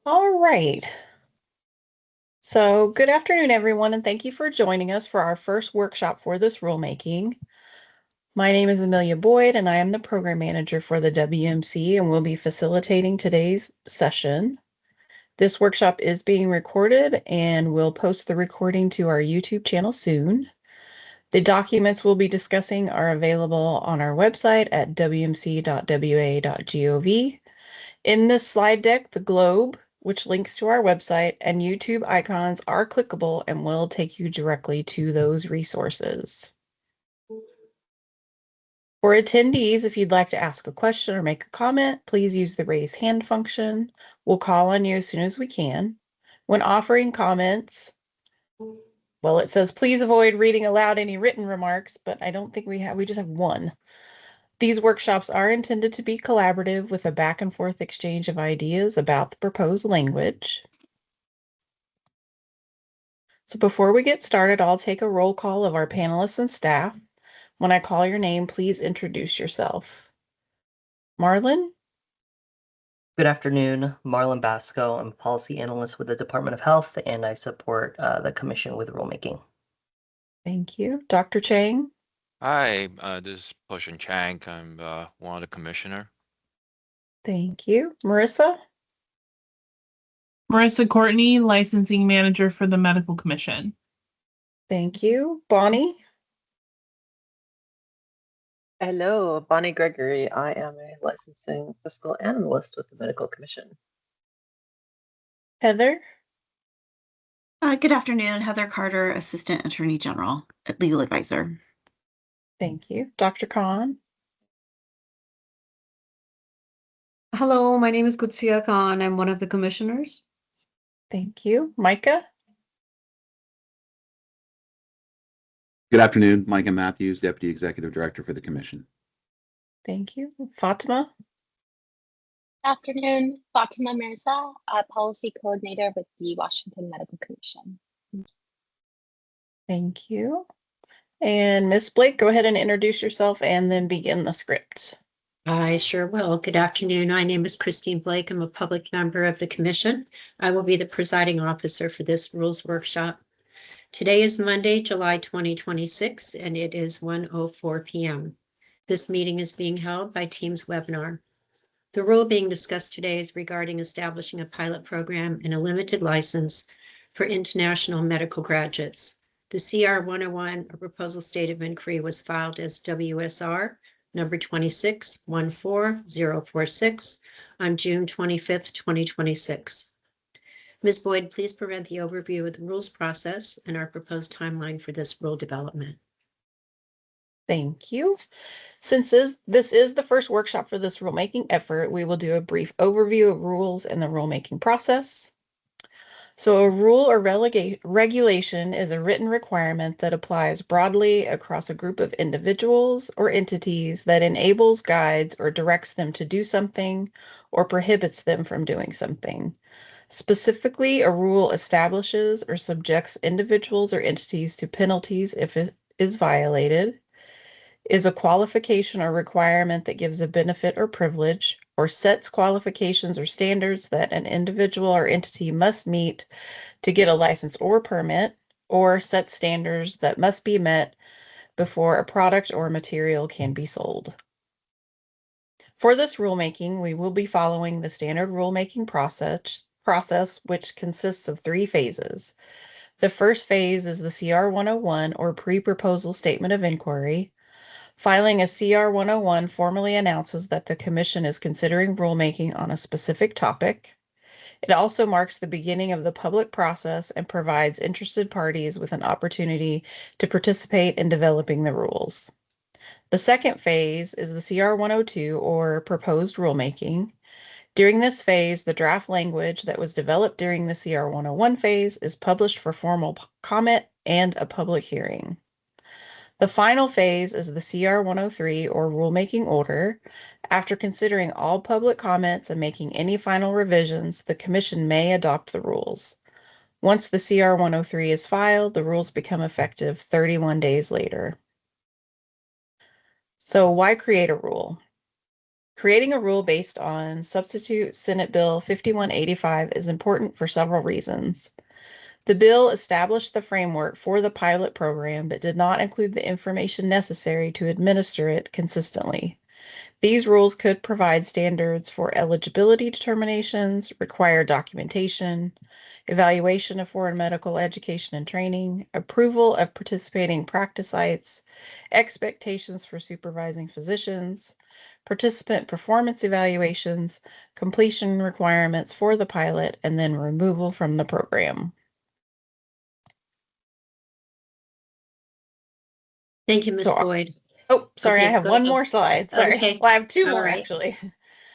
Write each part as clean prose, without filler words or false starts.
All right. So good afternoon, everyone, and thank you for joining us for our first workshop for this rulemaking. My name is Amelia Boyd, and I am the program manager for the WMC, and will be facilitating today's session. This workshop is being recorded, and we'll post the recording to our YouTube channel soon. The documents we'll be discussing are available on our website at wmc.wa.gov. In this slide deck, the globe, which links to our website, and YouTube icons are clickable and will take you directly to those resources. For attendees, if you'd like to ask a question or make a comment, please use the raise hand function. We'll call on you as soon as we can. When offering comments, well, it says please avoid reading aloud any written remarks, but I don't think we just have one. These workshops are intended to be collaborative with a back and forth exchange of ideas about the proposed language. So before we get started, I'll take a roll call of our panelists and staff. When I call your name, please introduce yourself. Marlon? Good afternoon, Marlon Basco. I'm a policy analyst with the Department of Health, and I support the commission with rulemaking. Thank you. Dr. Chang? Hi, this is Poshan Chang. I'm one of the commissioner. Thank you. Marissa? Marissa Courtney, licensing manager for the Medical Commission. Thank you. Bonnie? Hello, Bonnie Gregory. I am a licensing fiscal analyst with the Medical Commission. Heather? Good afternoon, Heather Carter, Assistant Attorney General, Legal Advisor. Thank you. Dr. Khan? Hello, my name is Kutsia Khan. I'm one of the commissioners. Thank you. Micah? Good afternoon, Micah Matthews, Deputy Executive Director for the Commission. Thank you. Fatima? Afternoon, Fatima Mirza, Policy Coordinator with the Washington Medical Commission. Thank you. And Ms. Blake, go ahead and introduce yourself and then begin the script. I sure will. Good afternoon. My name is Christine Blake. I'm a public member of the Commission. I will be the presiding officer for this rules workshop. Today is Monday, July 2026, and it is 1:04 p.m. This meeting is being held by Teams webinar. The rule being discussed today is regarding establishing a pilot program and a limited license for international medical graduates. The CR 101, a proposal state of inquiry, was filed as WSR number 2614046 on June 25th, 2026. Ms. Boyd, please provide the overview of the rules process and our proposed timeline for this rule development. Thank you. Since this is the first workshop for this rulemaking effort, we will do a brief overview of rules and the rulemaking process. So a rule or regulation is a written requirement that applies broadly across a group of individuals or entities that enables, guides, or directs them to do something or prohibits them from doing something. Specifically, a rule establishes or subjects individuals or entities to penalties if it is violated, is a qualification or requirement that gives a benefit or privilege, or sets qualifications or standards that an individual or entity must meet to get a license or permit, or sets standards that must be met before a product or material can be sold. For this rulemaking, we will be following the standard rulemaking process, which consists of 3 phases. The first phase is the CR 101 or pre-proposal statement of inquiry. Filing a CR 101 formally announces that the Commission is considering rulemaking on a specific topic. It also marks the beginning of the public process and provides interested parties with an opportunity to participate in developing the rules. The second phase is the CR 102 or proposed rulemaking. During this phase, the draft language that was developed during the CR 101 phase is published for formal comment and a public hearing. The final phase is the CR 103 or rulemaking order. After considering all public comments and making any final revisions, the Commission may adopt the rules. Once the CR 103 is filed, the rules become effective 31 days later. So why create a rule? Creating a rule based on substitute Senate Bill 5185 is important for several reasons. The bill established the framework for the pilot program, but did not include the information necessary to administer it consistently. These rules could provide standards for eligibility determinations, require documentation, evaluation of foreign medical education and training, approval of participating practice sites, expectations for supervising physicians, participant performance evaluations, completion requirements for the pilot, and then removal from the program. Thank you, Ms. So, Boyd. oh, sorry, I Okay, have go one ahead. more slide. Sorry. Okay. Well, I have two All more right. actually.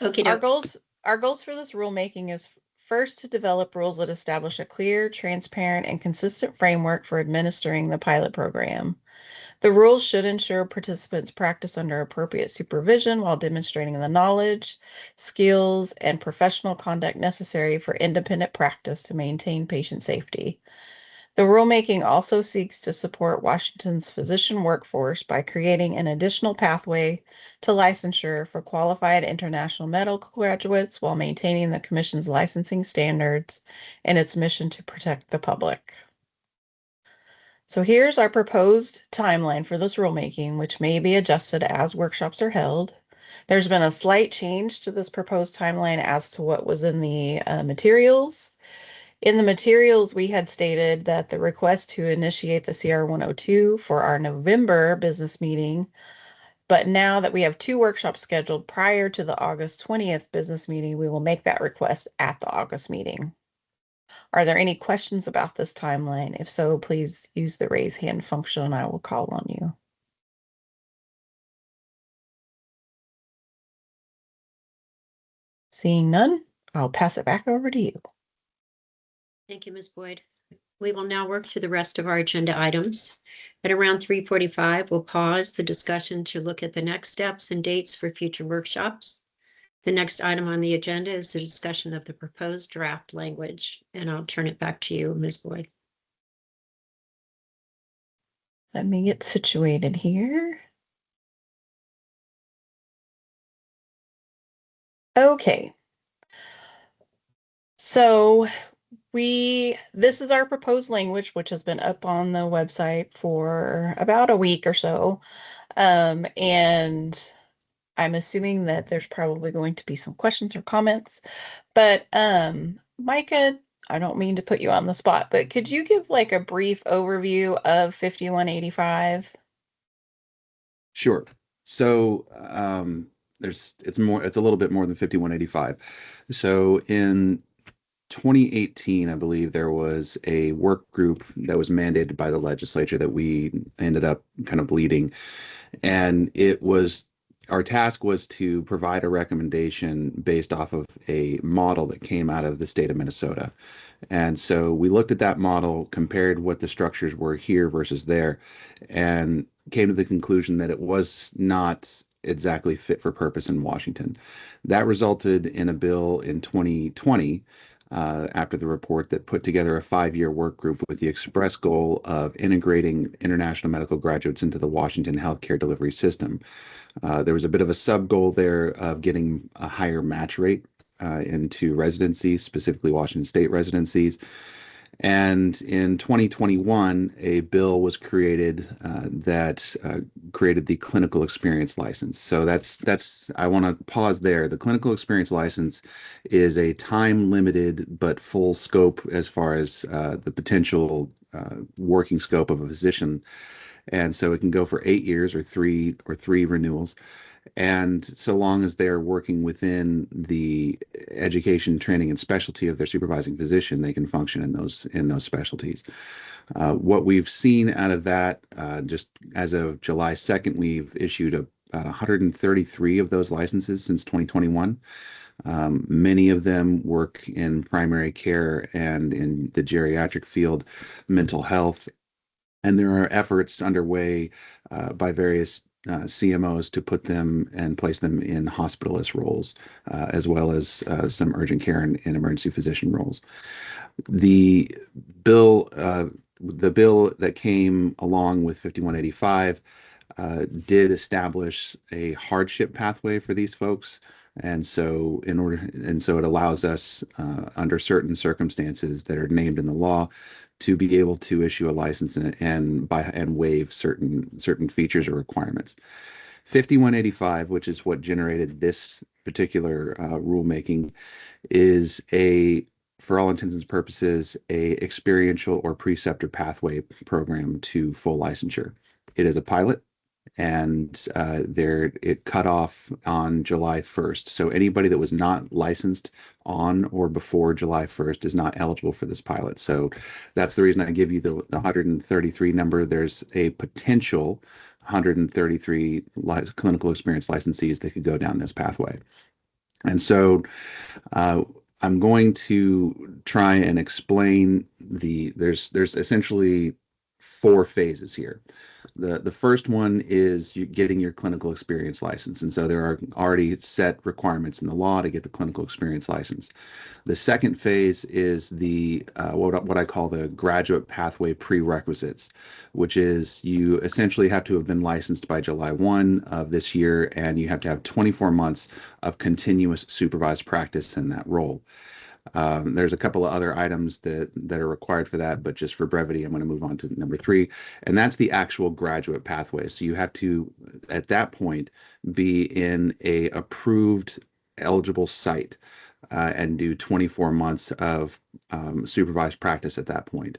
Okay, Our goals for this rulemaking is first to develop rules that establish a clear, transparent, and consistent framework for administering the pilot program. The rules should ensure participants practice under appropriate supervision while demonstrating the knowledge, skills, and professional conduct necessary for independent practice to maintain patient safety. The rulemaking also seeks to support Washington's physician workforce by creating an additional pathway to licensure for qualified international medical graduates while maintaining the Commission's licensing standards and its mission to protect the public. So here's our proposed timeline for this rulemaking, which may be adjusted as workshops are held. There's been a slight change to this proposed timeline as to what was in the materials. In the materials, we had stated that the request to initiate the CR 102 for our November business meeting, but now that we have 2 workshops scheduled prior to the August 20th business meeting, we will make that request at the August meeting. Are there any questions about this timeline? If so, please use the raise hand function and I will call on you. Seeing none, I'll pass it back over to you. Thank you, Ms. Boyd. We will now work through the rest of our agenda items. At around 3:45, we'll pause the discussion to look at the next steps and dates for future workshops. The next item on the agenda is the discussion of the proposed draft language, and I'll turn it back to you, Ms. Boyd. Let me get situated here. Okay. So this is our proposed language, which has been up on the website for about a week or so. And I'm assuming that there's probably going to be some questions or comments. But Micah, I don't mean to put you on the spot, but could you give like a brief overview of 5185? Sure. So it's a little bit more than 5185. So in 2018, I believe there was a work group that was mandated by the legislature that we ended up kind of leading. And our task was to provide a recommendation based off of a model that came out of the state of Minnesota. And so we looked at that model, compared what the structures were here versus there, and came to the conclusion that it was not exactly fit for purpose in Washington. That resulted in a bill in 2020, after the report, that put together a 5-year work group with the express goal of integrating international medical graduates into the Washington healthcare delivery system. There was a bit of a sub goal there of getting a higher match rate into residencies, specifically Washington State residencies. And in 2021, a bill was created that created the clinical experience license. So I want to pause there. The clinical experience license is a time limited but full scope as far as the potential working scope of a physician. And so it can go for 8 years or three renewals. And so long as they're working within the education, training, and specialty of their supervising physician, they can function in those specialties. What we've seen out of that, just as of July 2nd, we've issued about 133 of those licenses since 2021. Many of them work in primary care and in the geriatric field, mental health. And there are efforts underway by various CMOs to put them and place them in hospitalist roles, as well as some urgent care and emergency physician roles. The bill that came along with 5185 did establish a hardship pathway for these folks. And so it allows us, under certain circumstances that are named in the law, to be able to issue a license and waive certain features or requirements. 5185, which is what generated this particular rulemaking, is for all intents and purposes, a experiential or preceptor pathway program to full licensure. It is a pilot, and it cut off on July 1st. So anybody that was not licensed on or before July 1st is not eligible for this pilot. So that's the reason I give you the 133 number. There's a potential 133 clinical experience licensees that could go down this pathway. And so I'm going to try and explain there's essentially 4 phases here. The first one is you getting your clinical experience license. And so there are already set requirements in the law to get the clinical experience license. The second phase is what I call the graduate pathway prerequisites, which is you essentially have to have been licensed by July 1 of this year, and you have to have 24 months of continuous supervised practice in that role. There's a couple of other items that are required for that, but just for brevity, I'm going to move on to number 3, and that's the actual graduate pathway. So you have to, at that point, be in a approved eligible site and do 24 months of supervised practice at that point.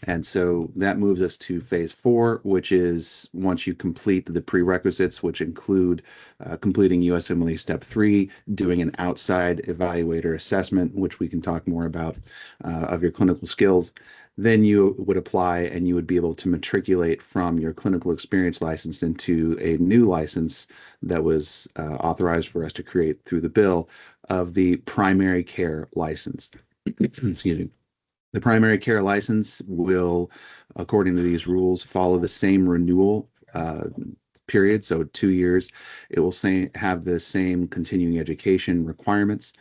And so that moves us to phase 4, which is once you complete the prerequisites, which include completing USMLE Step 3, doing an outside evaluator assessment, which we can talk more about, of your clinical skills. Then you would apply and you would be able to matriculate from your clinical experience license into a new license that was authorized for us to create through the bill of the primary care license. Excuse me. The primary care license will, according to these rules, follow the same renewal period, so 2 years. It will have the same continuing education requirements,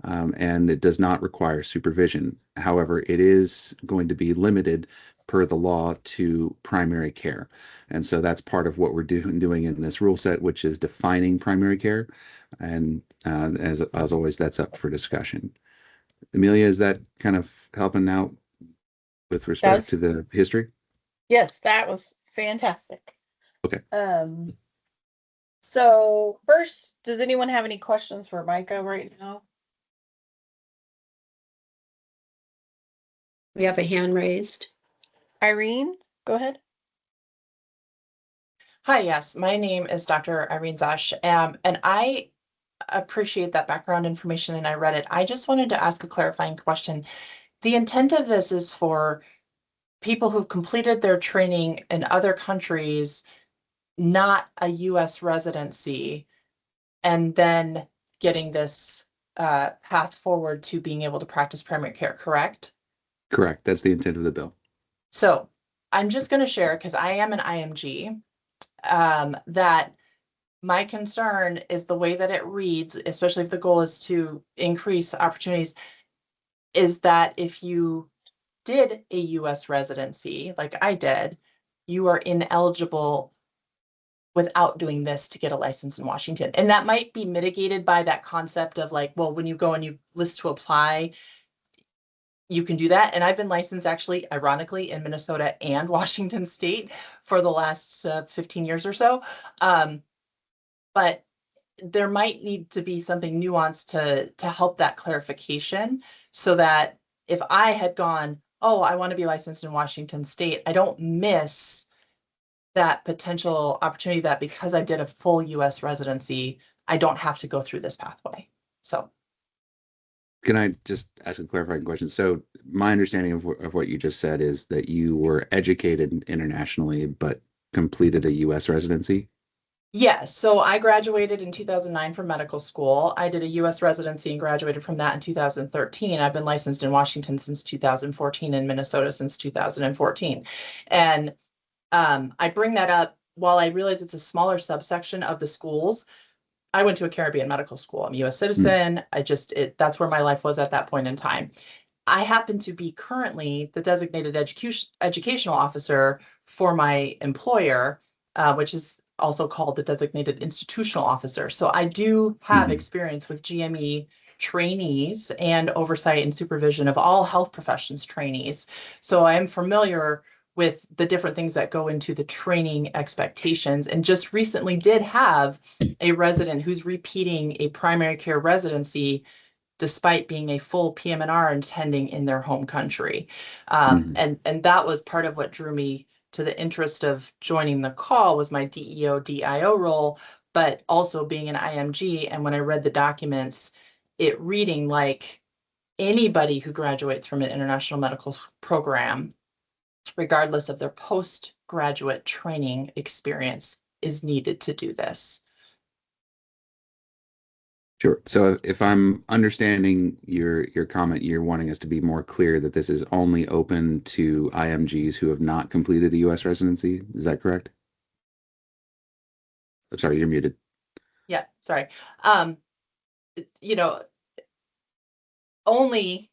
and it does not require supervision. However, it is going to be limited per the law to primary care. And so that's part of what we're doing in this rule set, which is defining primary care. And as always, that's up for discussion. Amelia, is that kind of helping out with respect to the history? Yes, that was fantastic. Okay. So first, does anyone have any questions for Micah right now? We have a hand raised. Irene, go ahead. Hi, yes, my name is Dr. Irene Zash, and I appreciate that background information and I read it. I just wanted to ask a clarifying question. The intent of this is for people who've completed their training in other countries, not a US residency, and then getting this path forward to being able to practice primary care, correct? Correct. That's the intent of the bill. So I'm just going to share, because I am an IMG, that my concern is the way that it reads, especially if the goal is to increase opportunities, is that if you did a US residency, like I did, you are ineligible without doing this to get a license in Washington. And that might be mitigated by that concept of like, well, when you go and you list to apply, you can do that. And I've been licensed actually, ironically, in Minnesota and Washington State for the last 15 years or so. But there might need to be something nuanced to help that clarification, so that if I had gone, oh, I want to be licensed in Washington State, I don't miss that potential opportunity that because I did a full US residency, I don't have to go through this pathway. So. Can I just ask a clarifying question? So my understanding of what you just said is that you were educated internationally, but completed a US residency? Yes. So I graduated in 2009 from medical school. I did a US residency and graduated from that in 2013. I've been licensed in Washington since 2014 and Minnesota since 2014. And I bring that up while I realize it's a smaller subsection of the schools. I went to a Caribbean medical school. I'm a US citizen. That's where my life was at that point in time. I happen to be currently the designated educational officer for my employer. which is also called the designated institutional officer. So I do have Mhm. experience with GME trainees and oversight and supervision of all health professions trainees. So I am familiar with the different things that go into the training expectations, and just recently did have a resident who's repeating a primary care residency despite being a full PM&R attending in their home country. And that was part of what drew me to the interest of joining the call, was my DEO DIO role, but also being an IMG. And when I read the documents, it reading like anybody who graduates from an international medical program, regardless of their postgraduate training experience, is needed to do this. Sure. So if I'm understanding your comment, you're wanting us to be more clear that this is only open to IMGs who have not completed a U.S. residency. Is that correct? I'm sorry, you're muted. Yeah, sorry. You know, only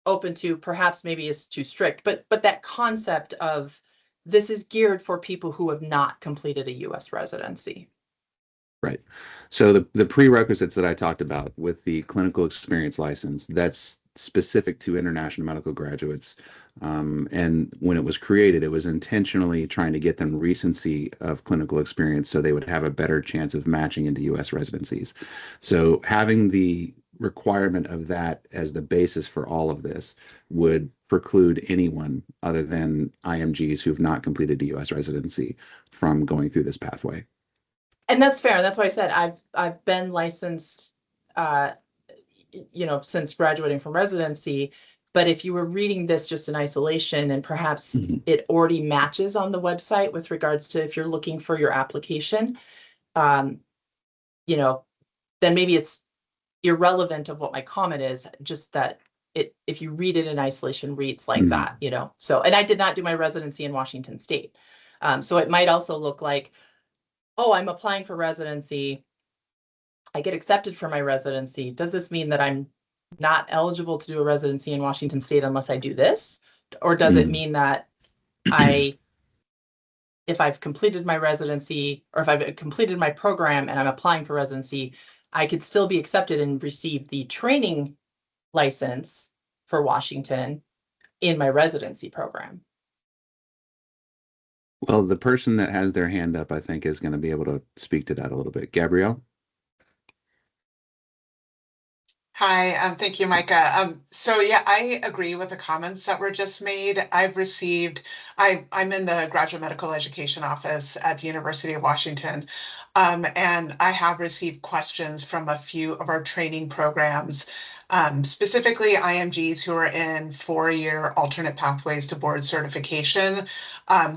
open to perhaps maybe is too strict, but that concept of this is geared for people who have not completed a U.S. residency. Right. So the prerequisites that I talked about with the clinical experience license, that's specific to international medical graduates. And when it was created, it was intentionally trying to get them recency of clinical experience so they would have a better chance of matching into U.S. residencies. So having the requirement of that as the basis for all of this would preclude anyone other than IMGs who've not completed a U.S. residency from going through this pathway. And that's fair. And that's why I said I've been licensed, since graduating from residency. But if you were reading this just in isolation, and perhaps it already matches on the website with regards to if you're looking for your application, then maybe it's irrelevant of what my comment is, just that if you read it in isolation, reads like that, So, and I did not do my residency in Washington State. So it might also look like, oh, I'm applying for residency, I get accepted for my residency. Does this mean that I'm not eligible to do a residency in Washington State unless I do this? Or does it mean that if I've completed my residency, or if I've completed my program and I'm applying for residency, I could still be accepted and receive the training license for Washington in my residency program? Well, the person that has their hand up, I think, is going to be able to speak to that a little bit. Gabrielle? Hi, thank you, Micah. So yeah, I agree with the comments that were just made. I'm in the graduate medical education office at the University of Washington, and I have received questions from a few of our training programs, specifically IMGs who are in 4-year alternate pathways to board certification.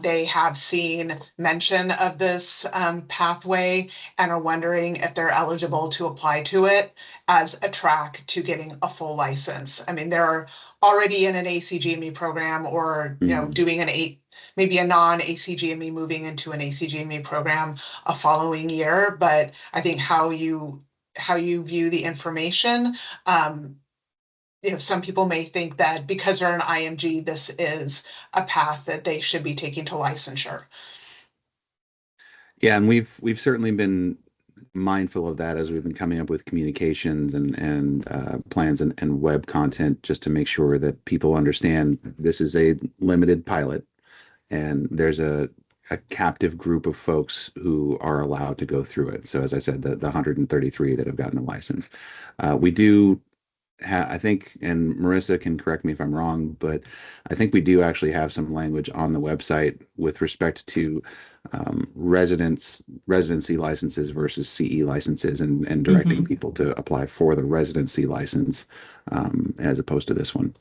They have seen mention of this pathway and are wondering if they're eligible to apply to it as a track to getting a full license. I mean, they're already in an ACGME program, or doing maybe a non-ACGME, moving into an ACGME program a following year. But I think how you view the information, some people may think that because they're an IMG, this is a path that they should be taking to licensure. Yeah, and we've certainly been mindful of that as we've been coming up with communications and plans and web content, just to make sure that people understand this is a limited pilot and there's a captive group of folks who are allowed to go through it. So as I said, the 133 that have gotten the license, we do I think, and Marissa can correct me if I'm wrong, but I think we do actually have some language on the website with respect to residency licenses versus CE licenses, and directing people to apply for the residency license as opposed to this one.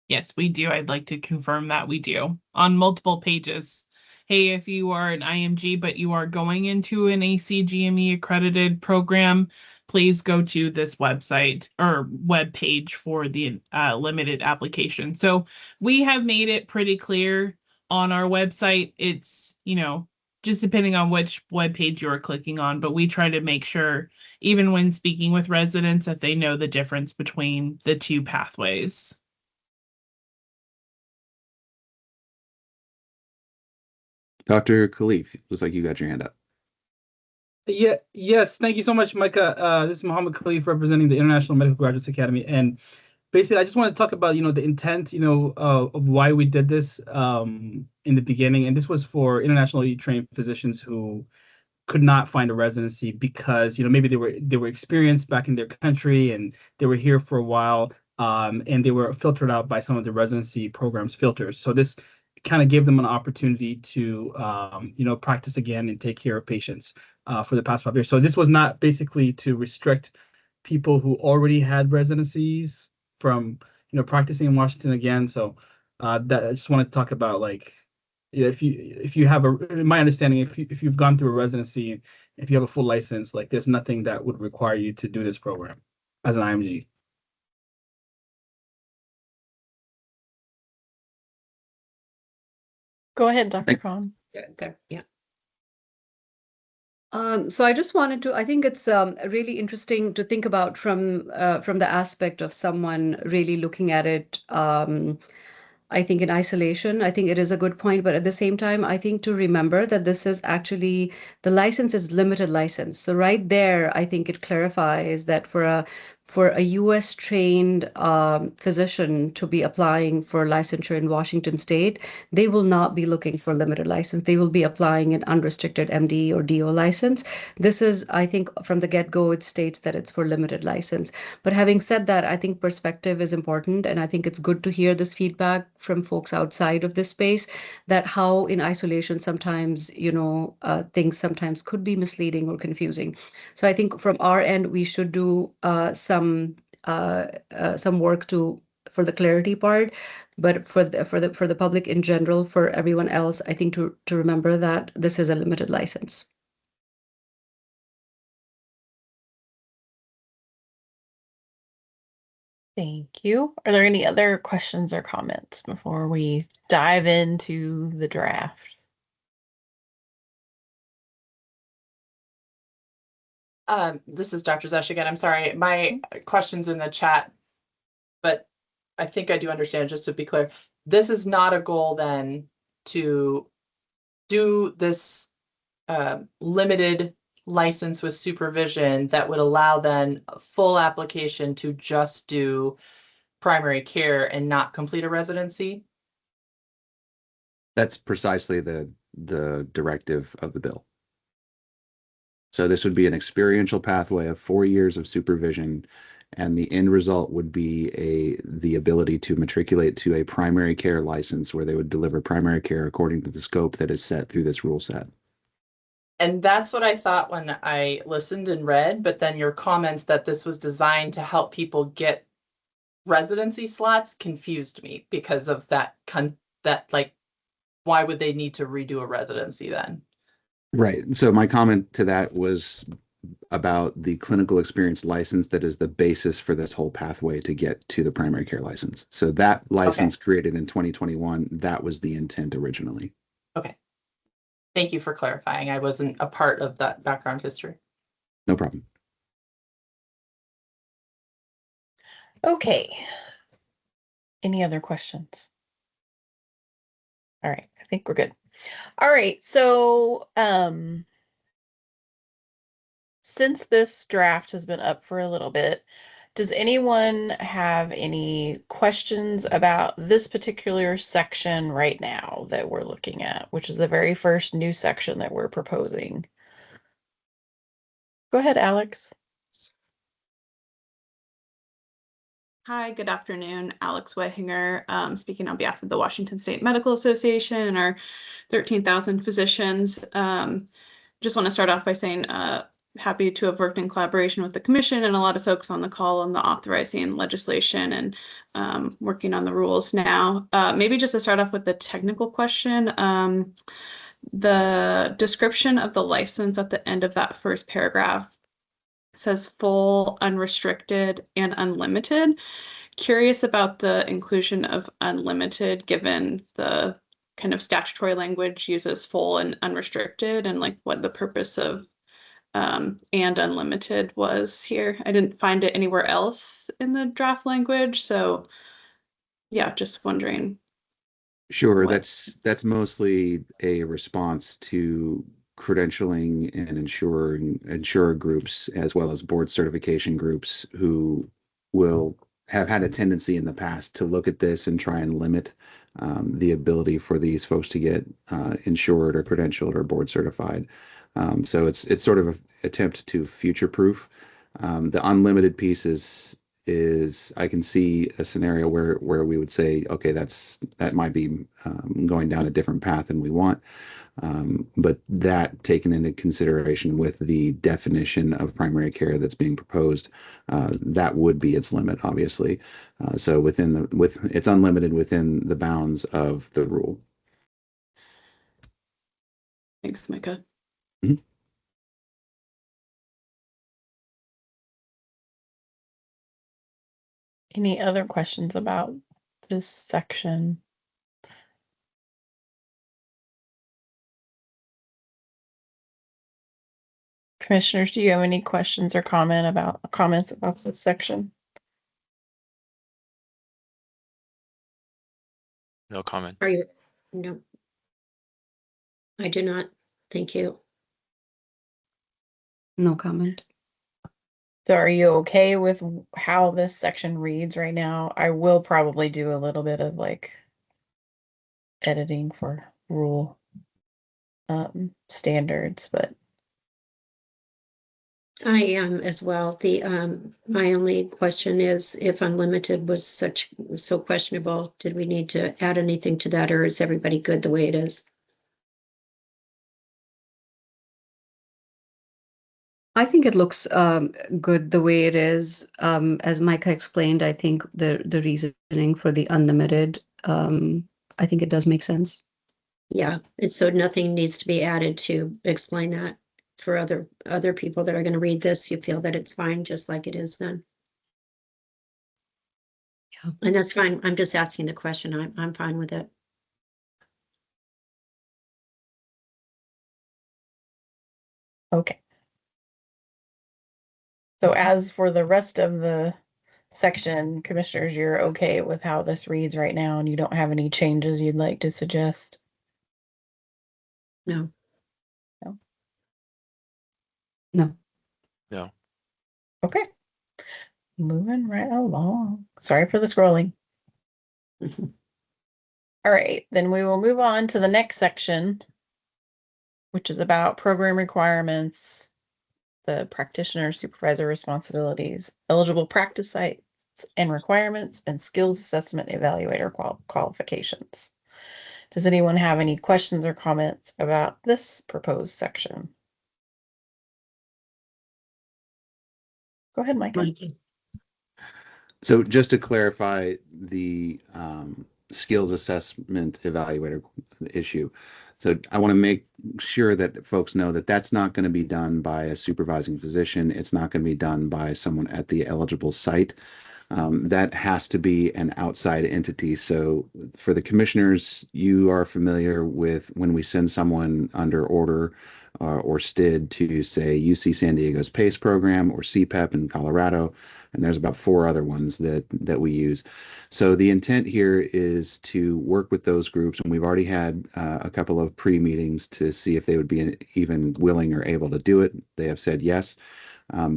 Yes, we do. I'd like to confirm that we do on multiple pages. Hey, if you are an IMG, but you are going into an ACGME accredited program, please go to this website or web page for the limited application. So we have made it pretty clear on our website. It's, just depending on which web page you're clicking on, but we try to make sure, even when speaking with residents, that they know the difference between the two pathways. Dr. Khalif, looks like you got your hand up. Yes, thank you so much, Micah. This is Muhammad Khalif representing the International Medical Graduates Academy. And basically, I just want to talk about, the intent, of why we did this in the beginning. And this was for internationally trained physicians who could not find a residency because, maybe they were experienced back in their country and they were here for a while, and they were filtered out by some of the residency programs filters. So this kind of gave them an opportunity to, practice again and take care of patients for the past 5 years. So this was not basically to restrict people who already had residencies from, practicing in Washington again. So that I just wanted to talk about, like, if you have in my understanding, if you've gone through a residency, if you have a full license, like there's nothing that would require you to do this program as an IMG. Go ahead, Dr. Khan. Good. Yeah. So I just wanted to, I think it's really interesting to think about from the aspect of someone really looking at it, I think in isolation. I think it is a good point, but at the same time, I think to remember that this is actually, the license is limited license. So right there, I think it clarifies that for a US trained physician to be applying for licensure in Washington state, they will not be looking for limited license. They will be applying an unrestricted MD or DO license. This is, I think from the get-go, it states that it's for limited license. But having said that, I think perspective is important. And I think it's good to hear this feedback from folks outside of this space, that how in isolation sometimes, things sometimes could be misleading or confusing. So I think from our end, we should do some work for the clarity part, but for the public in general, for everyone else, I think to remember that this is a limited license. Thank you. Are there any other questions or comments before we dive into the draft? This is Dr. Zesh again. I'm sorry. My question's in the chat, but I think I do understand, just to be clear. This is not a goal then to do this limited license with supervision that would allow then a full application to just do primary care and not complete a residency? That's precisely the directive of the bill. So this would be an experiential pathway of 4 years of supervision, and the end result would be the ability to matriculate to a primary care license where they would deliver primary care according to the scope that is set through this rule set. And that's what I thought when I listened and read, but then your comments that this was designed to help people get residency slots confused me because of that, like, why would they need to redo a residency then? Right. So my comment to that was about the clinical experience license that is the basis for this whole pathway to get to the primary care license. So that license created in 2021, that was the intent originally. Okay. Thank you for clarifying. I wasn't a part of that background history. No problem. Okay. Any other questions? All right, I think we're good. All right, so since this draft has been up for a little bit, does anyone have any questions about this particular section right now that we're looking at, which is the very first new section that we're proposing? Go ahead, Alex. Hi, good afternoon. Alex Wehinger, speaking on behalf of the Washington State Medical Association and our 13,000 physicians. Just want to start off by saying happy to have worked in collaboration with the commission and a lot of folks on the call on the authorizing legislation and working on the rules now. Maybe just to start off with the technical question, the description of the license at the end of that first paragraph says full, unrestricted, and unlimited. Curious about the inclusion of unlimited, given the kind of statutory language uses full and unrestricted, and like what the purpose of and unlimited was here. I didn't find it anywhere else in the draft language, so yeah, just wondering Sure, What? that's mostly a response to credentialing and insurer groups as well as board certification groups who will have had a tendency in the past to look at this and try and limit the ability for these folks to get insured or credentialed or board certified. So it's sort of an attempt to future proof. The unlimited piece is I can see a scenario where we would say, okay, that might be going down a different path than we want. But that taken into consideration with the definition of primary care that's being proposed, that would be its limit, obviously. So it's unlimited within the bounds of the rule. Thanks, Micah. Mhm. Any other questions about this section? Commissioners, do you have any questions or comments about this section? No comment. Are you? No. I do not. Thank you. No comment. So are you okay with how this section reads right now? I will probably do a little bit of like editing for rule standards, but I am as well. The my only question is if unlimited was so questionable, did we need to add anything to that, or is everybody good the way it is? I think it looks good the way it is. As Micah explained, I think the reasoning for the unlimited, I think it does make sense. Yeah, and so nothing needs to be added to explain that for other people that are going to read this. You feel that it's fine just like it is then. Yeah. And that's fine. I'm just asking the question. I'm fine with it. okay. So as for the rest of the section, commissioners, you're okay with how this reads right now and you don't have any changes you'd like to suggest? No. No. No. No. Okay. Moving right along. Sorry for the scrolling. All right, then we will move on to the next section, which is about program requirements, the practitioner supervisor responsibilities, eligible practice sites and requirements, and skills assessment evaluator qualifications. Does anyone have any questions or comments about this proposed section? Go ahead, Micah. So just to clarify the skills assessment evaluator issue. So I want to make sure that folks know that that's not going to be done by a supervising physician. It's not going to be done by someone at the eligible site. That has to be an outside entity. So for the commissioners, you are familiar with when we send someone under order or STID to say UC San Diego's PACE program or CPEP in Colorado, and there's about 4 other ones that we use. So the intent here is to work with those groups, and we've already had a couple of pre-meetings to see if they would be even willing or able to do it. They have said yes.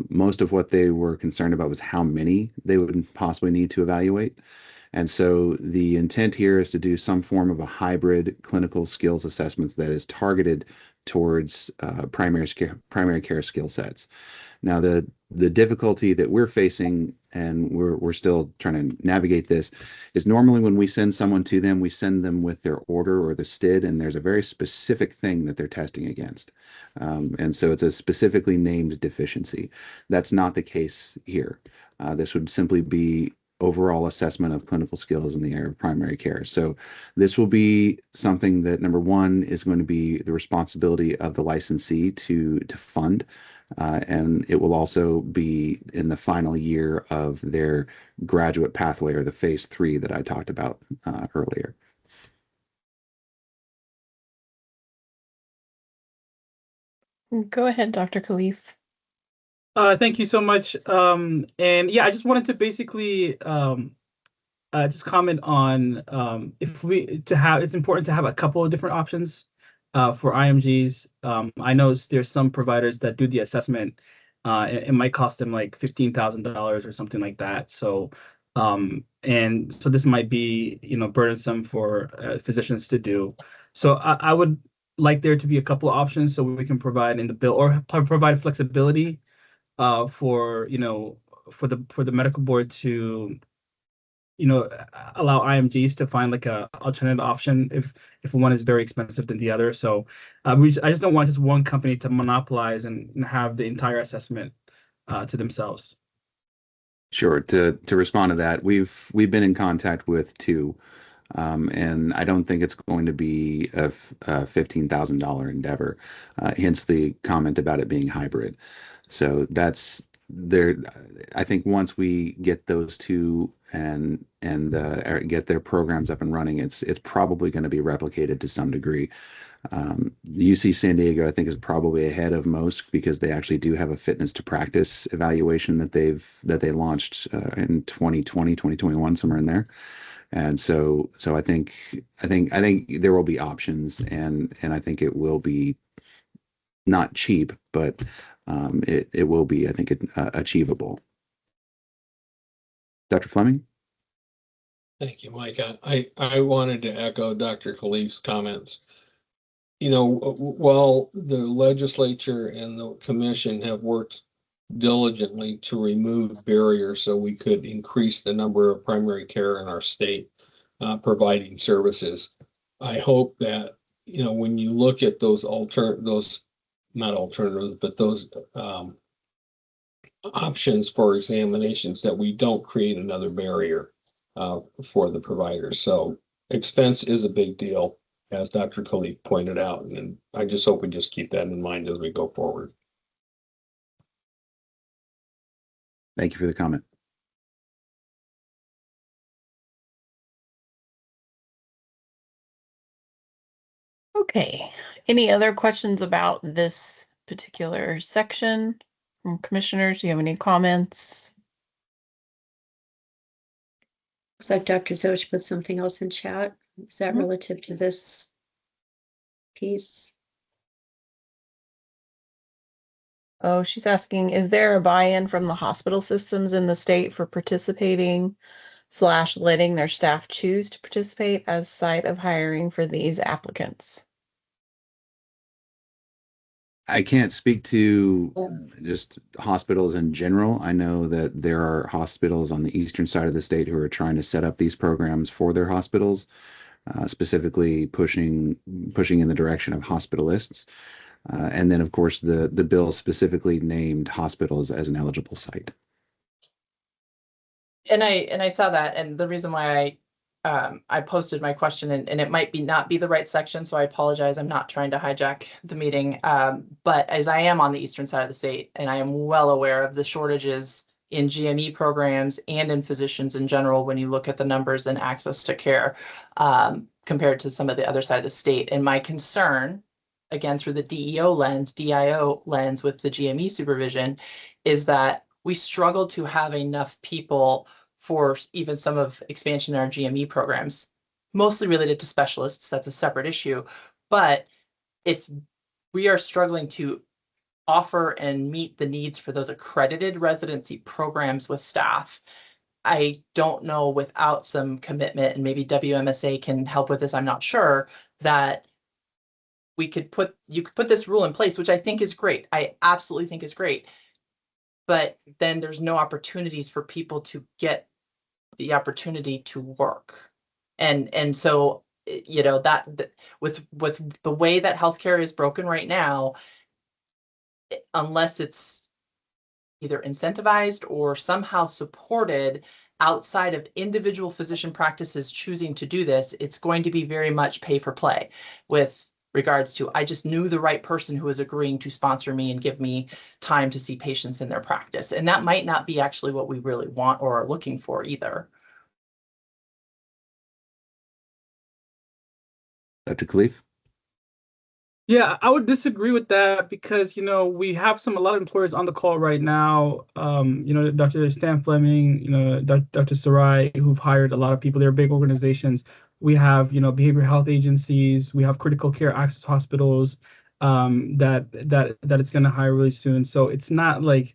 Most of what they were concerned about was how many they would possibly need to evaluate. And so the intent here is to do some form of a hybrid clinical skills assessments that is targeted towards primary care skill sets. Now, the difficulty that we're facing, and we're still trying to navigate this, is normally when we send someone to them, we send them with their order or the STID, and there's a very specific thing that they're testing against. And so it's a specifically named deficiency. That's not the case here. This would simply be overall assessment of clinical skills in the area of primary care. So this will be something that, number one, is going to be the responsibility of the licensee to fund. And it will also be in the final year of their graduate pathway or the phase 3 that I talked about earlier. Go ahead, Dr. Khalif. Thank you so much. And yeah, I just wanted to basically just comment on it's important to have a couple of different options for IMGs. I know there's some providers that do the assessment. It might cost them like $15,000 or something like that. So and so this might be burdensome for physicians to do. So I would like there to be a couple of options so we can provide in the bill or provide flexibility for for the medical board to allow IMGs to find like a alternate option if one is very expensive than the other. So I just don't want just one company to monopolize and have the entire assessment to themselves. Sure. To respond to that, we've been in contact with two, and I don't think it's going to be a $15,000 endeavor. Hence the comment about it being hybrid. So that's there. I think once we get those two and get their programs up and running, it's probably going to be replicated to some degree. UC San Diego, I think, is probably ahead of most because they actually do have a fitness to practice evaluation that they launched in 2020, 2021, somewhere in there. And so I think there will be options, and I think it will be not cheap, but it will be, I think, achievable. Dr. Fleming? Thank you, Mike. I wanted to echo Dr. Khalif's comments. While the legislature and the commission have worked diligently to remove barriers so we could increase the number of primary care in our state providing services, I hope that, when you look at those not alternatives, but those options for examinations, that we don't create another barrier for the providers. So expense is a big deal, as Dr. Khalif pointed out, and I just hope we just keep that in mind as we go forward. Thank you for the comment. Okay. Any other questions about this particular section from commissioners? Do you have any comments? Looks like Dr. Zoch put something else in chat. Is that relative to this piece? Oh, she's asking, is there a buy-in from the hospital systems in the state for participating / letting their staff choose to participate as site of hiring for these applicants? I can't speak to just hospitals in general. I know that there are hospitals on the eastern side of the state who are trying to set up these programs for their hospitals, specifically pushing in the direction of hospitalists. And then, of course, the bill specifically named hospitals as an eligible site. And I saw that, and the reason why I posted my question, and it might not be the right section, so I apologize. I'm not trying to hijack the meeting, but as I am on the eastern side of the state, and I am well aware of the shortages in GME programs and in physicians in general when you look at the numbers and access to care compared to some of the other side of the state. And my concern, again, through the DIO lens with the GME supervision, is that we struggle to have enough people for even some of expansion in our GME programs, mostly related to specialists. That's a separate issue. But if we are struggling to offer and meet the needs for those accredited residency programs with staff, I don't know, without some commitment, and maybe WMSA can help with this, I'm not sure, that you could put this rule in place, which I think is great. I absolutely think is great. But then there's no opportunities for people to get the opportunity to work. And so, that with the way that healthcare is broken right now, unless it's either incentivized or somehow supported outside of individual physician practices choosing to do this, it's going to be very much pay for play with regards to, I just knew the right person who was agreeing to sponsor me and give me time to see patients in their practice. And that might not be actually what we really want or are looking for either. Dr. Khalif? Yeah, I would disagree with that because, we have a lot of employers on the call right now. Dr. Stan Fleming, Dr. Sarai, who've hired a lot of people. They're big organizations. We have, behavioral health agencies. We have critical care access hospitals that it's going to hire really soon. So it's not like,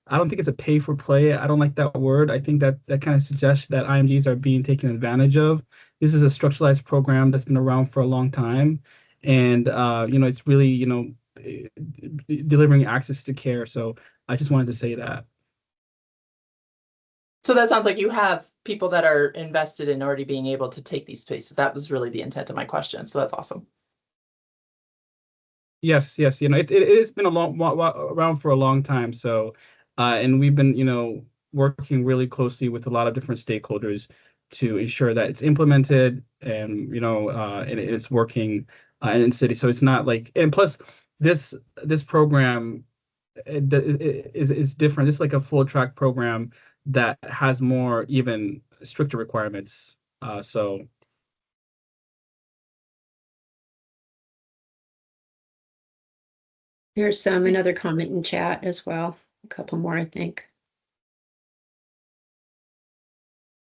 I don't think it's a pay for play. I don't like that word. I think that kind of suggests that IMGs are being taken advantage of. This is a structuralized program that's been around for a long time. And it's really delivering access to care. So I just wanted to say that. So that sounds like you have people that are invested in already being able to take these spaces. That was really the intent of my question. So that's awesome. Yes, it has been around for a long time. So and we've been working really closely with a lot of different stakeholders to ensure that it's implemented and and it's working in city. So it's not like, and plus this program is different. It's like a full track program that has more even stricter requirements. So There's another comment in chat as well. A couple more, I think.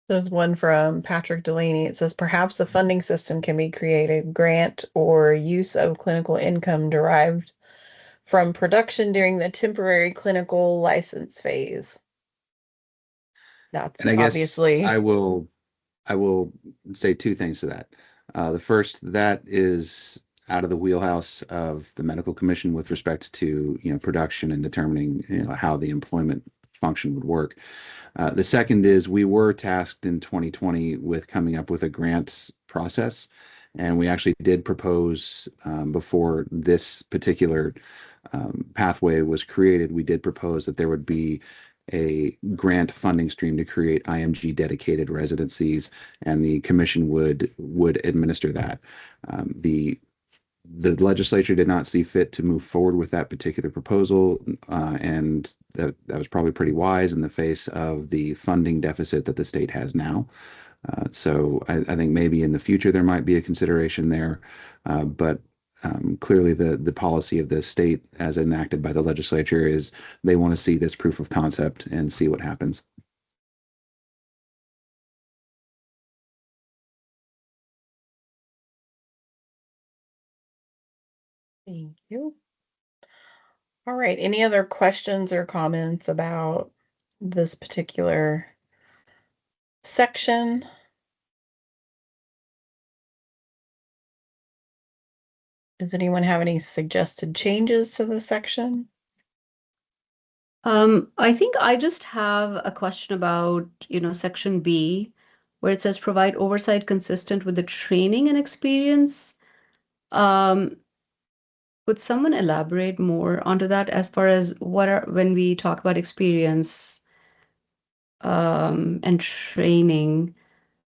There's one from Patrick Delaney. It says, perhaps the funding system can be created, grant or use of clinical income derived from production during the temporary clinical license phase. That's And I guess obviously. I will say two things to that. The first, that is out of the wheelhouse of the medical commission with respect to production and determining how the employment function would work. The second is we were tasked in 2020 with coming up with a grant process, and we actually did propose before this particular pathway was created, we did propose that there would be a grant funding stream to create IMG dedicated residencies, and the commission would administer that. The legislature did not see fit to move forward with that particular proposal, and that was probably pretty wise in the face of the funding deficit that the state has now. So I think maybe in the future there might be a consideration there, but clearly the policy of the state as enacted by the legislature is they want to see this proof of concept and see what happens. Thank you. All right. Any other questions or comments about this particular section? Does anyone have any suggested changes to the section? I think I just have a question about, section B, where it says provide oversight consistent with the training and experience. Would someone elaborate more onto that as far as when we talk about experience and training,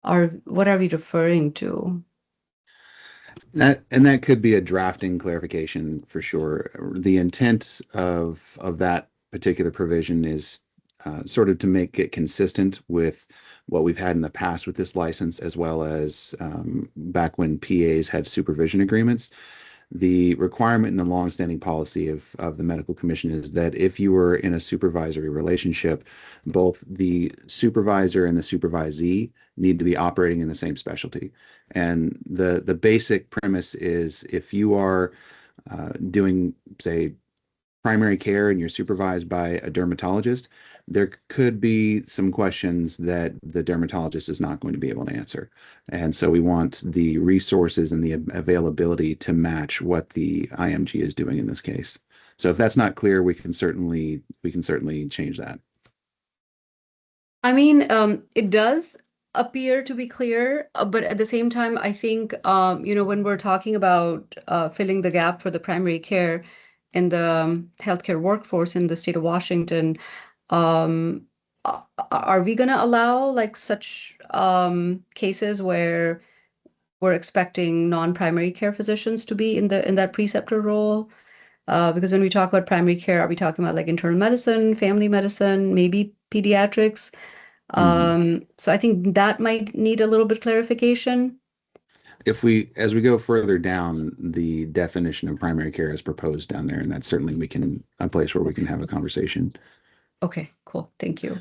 what are we referring to? That could be a drafting clarification for sure. The intent of that particular provision is sort of to make it consistent with what we've had in the past with this license, as well as back when PAs had supervision agreements. The requirement in the longstanding policy of the medical commission is that if you were in a supervisory relationship, both the supervisor and the supervisee need to be operating in the same specialty. And the basic premise is if you are doing, say, primary care and you're supervised by a dermatologist, there could be some questions that the dermatologist is not going to be able to answer. And so we want the resources and the availability to match what the IMG is doing in this case. So if that's not clear, we can certainly change that. I mean, it does appear to be clear, but at the same time, I think, when we're talking about filling the gap for the primary care in the healthcare workforce in the state of Washington, are we going to allow like such cases where we're expecting non-primary care physicians to be in that preceptor role? Because when we talk about primary care, are we talking about like internal medicine, family medicine, maybe pediatrics? So I think that might need a little bit clarification. as we go further down, the definition of primary care is proposed down there, and that's certainly a place where we can have a conversation. Okay, cool. Thank you.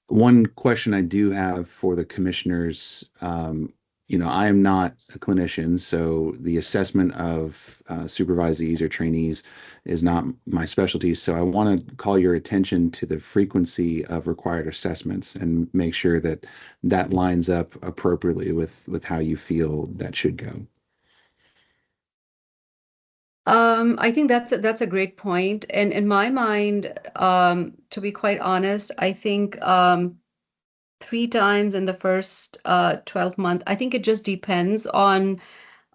One question I do have for the commissioners, I am not a clinician, so the assessment of supervisees or trainees is not my specialty. So I want to call your attention to the frequency of required assessments and make sure that that lines up appropriately with how you feel that should go. I think that's a great point. And in my mind, to be quite honest, I think 3 times in the first 12 months. I think it just depends on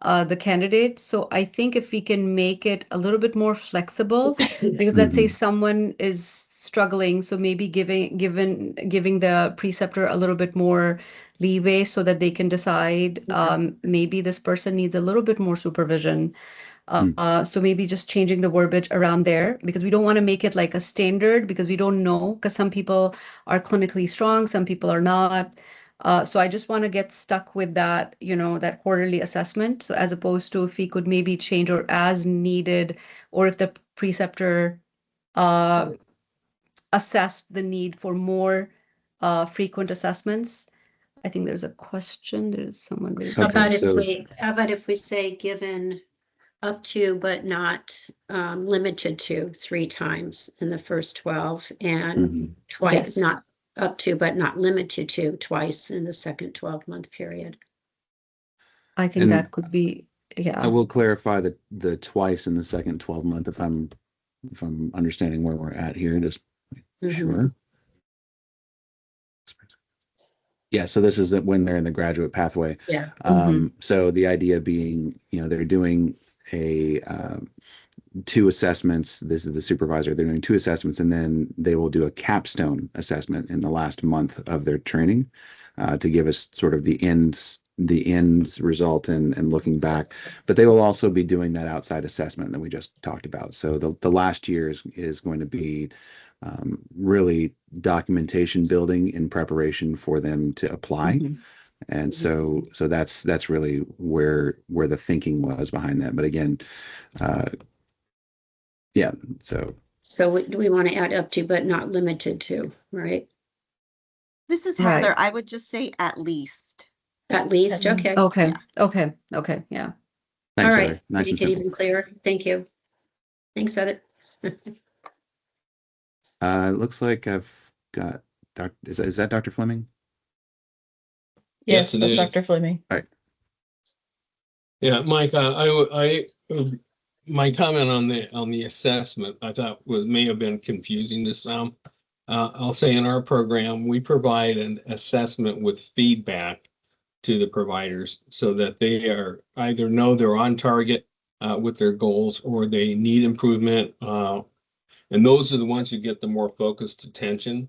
the candidate. So I think if we can make it a little bit more flexible, because let's say someone is struggling, so maybe giving the preceptor a little bit more leeway so that they can decide maybe this person needs a little bit more supervision. So maybe just changing the verbiage around there, because we don't want to make it like a standard, because we don't know, because some people are clinically strong, some people are not. So I just want to get stuck with that, that quarterly assessment. So as opposed to if we could maybe change or as needed, or if the preceptor assessed the need for more frequent assessments. I think there's a question. There's someone raised. How about if we say given up to but not limited to 3 times in the first 12 and twice, Yes. not up to but not limited to twice in the second 12-month period. I think that could be, yeah. I will clarify the twice in the second 12-month if I'm understanding where we're at here. Just sure. Yeah, so this is when they're in the graduate pathway. Yeah. So the idea being, they're doing 2 assessments. This is the supervisor. They're doing 2 assessments, and then they will do a capstone assessment in the last month of their training to give us sort of the end result and looking back. But they will also be doing that outside assessment that we just talked about. So the last year is going to be really documentation building in preparation for them to apply. And so that's really where the thinking was behind that. But again, yeah, so we want to add up to but not limited to, right? This is Heather. I would just say at least. At least, okay. Okay. Okay. Okay. Yeah. Thanks, All right. Heather. Nice and Make it simple. even clearer. Thank you. Thanks, Heather. It looks like I've got is that Dr. Fleming? Yes, Yes, it that's is. Dr. Fleming. All right. Yeah, Mike, my comment on the assessment, I thought may have been confusing to some. I'll say in our program, we provide an assessment with feedback to the providers so that they are either know they're on target with their goals or they need improvement. And those are the ones who get the more focused attention.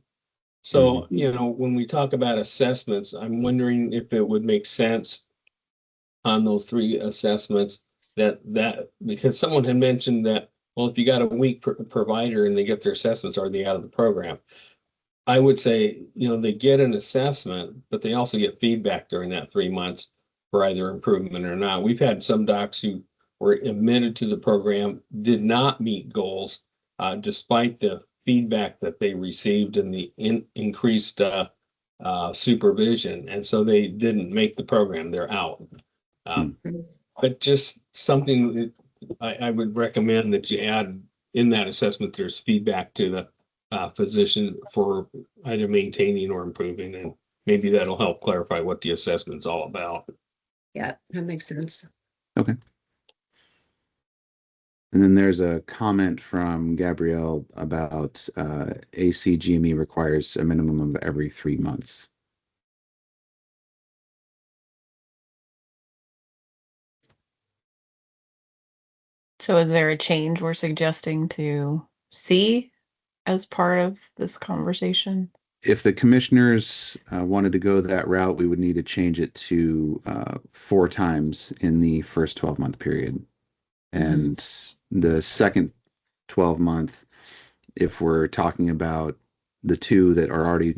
So, when we talk about assessments, I'm wondering if it would make sense on those 3 assessments that because someone had mentioned that, well, if you got a weak provider and they get their assessments, are they out of the program? I would say, they get an assessment, but they also get feedback during that 3 months for either improvement or not. We've had some docs who were admitted to the program, did not meet goals, despite the feedback that they received and the increased supervision. And so they didn't make the program, they're out. But just something that I would recommend that you add in that assessment, there's feedback to the physician for either maintaining or improving, and maybe that'll help clarify what the assessment's all about. Yeah, that makes sense. Okay. And then there's a comment from Gabrielle about ACGME requires a minimum of every 3 months. So is there a change we're suggesting to see as part of this conversation? If the commissioners wanted to go that route, we would need to change it to 4 times in the first 12-month period. And the second 12-month, if we're talking about the 2 that are already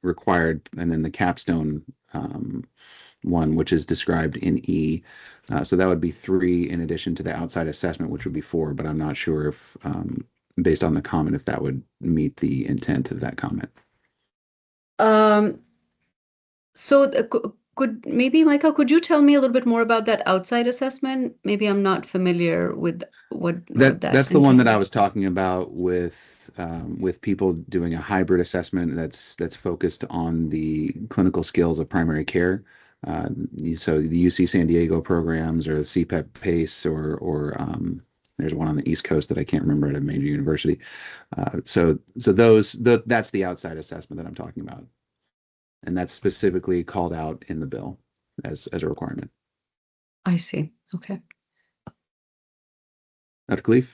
required, and then the capstone one, which is described in E. So that would be 3 in addition to the outside assessment, which would be 4, but I'm not sure if, based on the comment, if that would meet the intent of that comment. So could maybe, Micah, could you tell me a little bit more about that outside assessment? Maybe I'm not familiar with what that That's the one that I entails. was talking about with people doing a hybrid assessment that's focused on the clinical skills of primary care. So the UC San Diego programs or the CPEP PACE or there's one on the East Coast that I can't remember at a major university. So that's the outside assessment that I'm talking about. And that's specifically called out in the bill as a requirement. I see. Okay. Dr. Khalif?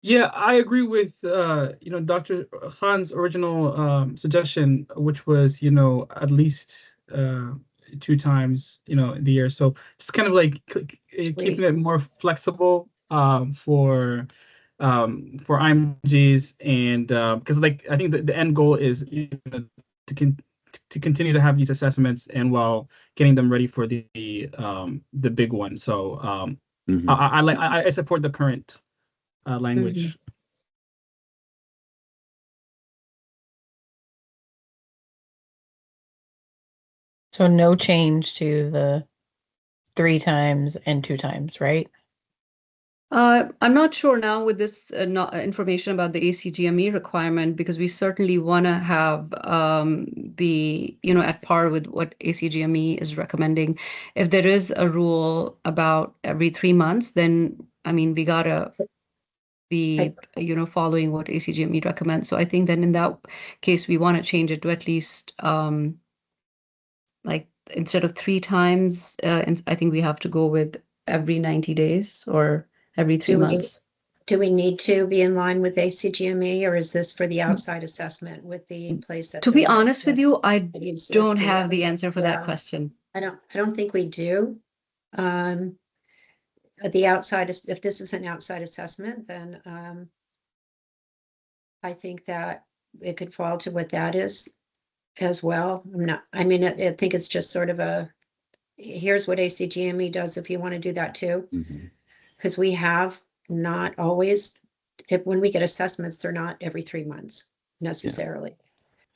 Yeah, I agree with Dr. Khan's original suggestion, which was at least 2 times in the year. So just kind of like keeping it more flexible for IMGs, and because I think the end goal is to continue to have these assessments and while getting them ready for the big one. So I support the current language. So no change to the 3 times and 2 times, right? I'm not sure now with this information about the ACGME requirement, because we certainly want to have be at par with what ACGME is recommending. If there is a rule about every 3 months, then I mean we gotta be following what ACGME recommends. So I think then in that case we want to change it to at least like instead of 3 times, I think we have to go with every 90 days or every 3 months. Do we need to be in line with ACGME, or is this for the outside assessment with the place that? To be honest with you, I don't have the answer for that Yeah. question. I don't think we do. The outside, if this is an outside assessment, then I think that it could fall to what that is as well. I think it's just sort of here's what ACGME does if you want to do that too. Because we have not always, when we get assessments, they're not every 3 months necessarily.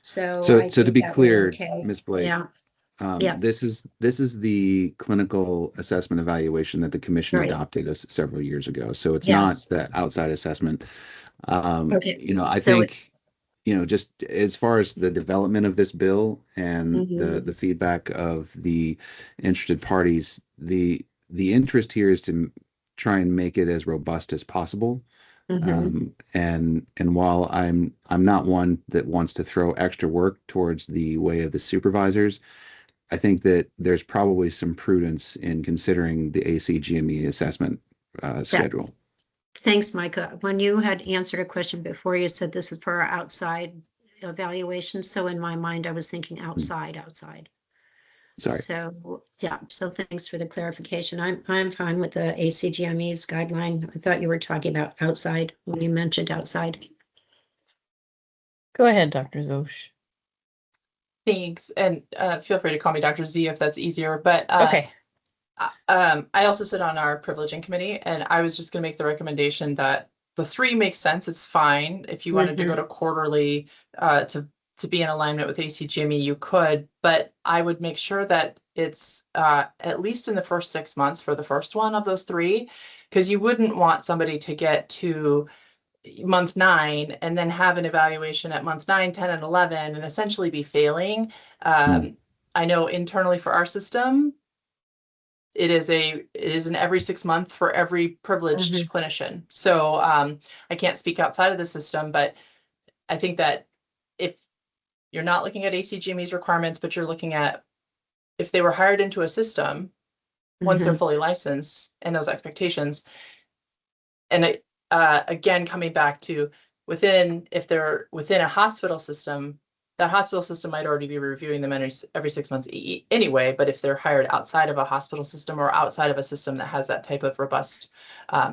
So to be clear, Ms. Blake, yeah. this is the clinical assessment evaluation that the commission Right. adopted several years ago. So it's Yes. not the outside assessment. Okay. I think just as far as the development of this bill and the feedback of the interested parties, the interest here is to try and make it as robust as possible. And while I'm not one that wants to throw extra work towards the way of the supervisors, I think that there's probably some prudence in considering the ACGME assessment schedule. Thanks, Micah. When you had answered a question before, you said this is for our outside evaluation. So in my mind, I was thinking outside. Sorry. So yeah, so thanks for the clarification. I'm fine with the ACGME's guideline. I thought you were talking about outside when you mentioned outside. Go ahead, Dr. Zosh. Thanks, and feel free to call me Dr. Z if that's easier. But okay. I also sit on our privileging committee, and I was just going to make the recommendation that the 3 makes sense. It's fine if you wanted to go to quarterly to be in alignment with ACGME, you could, but I would make sure that it's at least in the first 6 months for the first one of those 3, because you wouldn't want somebody to get to month 9 and then have an evaluation at month 9, 10, and 11 and essentially be failing. I know internally for our system, it is an every 6 month for every privileged clinician. So I can't speak outside of the system, but I think that if you're not looking at ACGME's requirements, but you're looking at if they were hired into a system, once they're fully licensed and those expectations. And again, coming back to if they're within a hospital system, that hospital system might already be reviewing them every 6 months anyway. But if they're hired outside of a hospital system or outside of a system that has that type of robust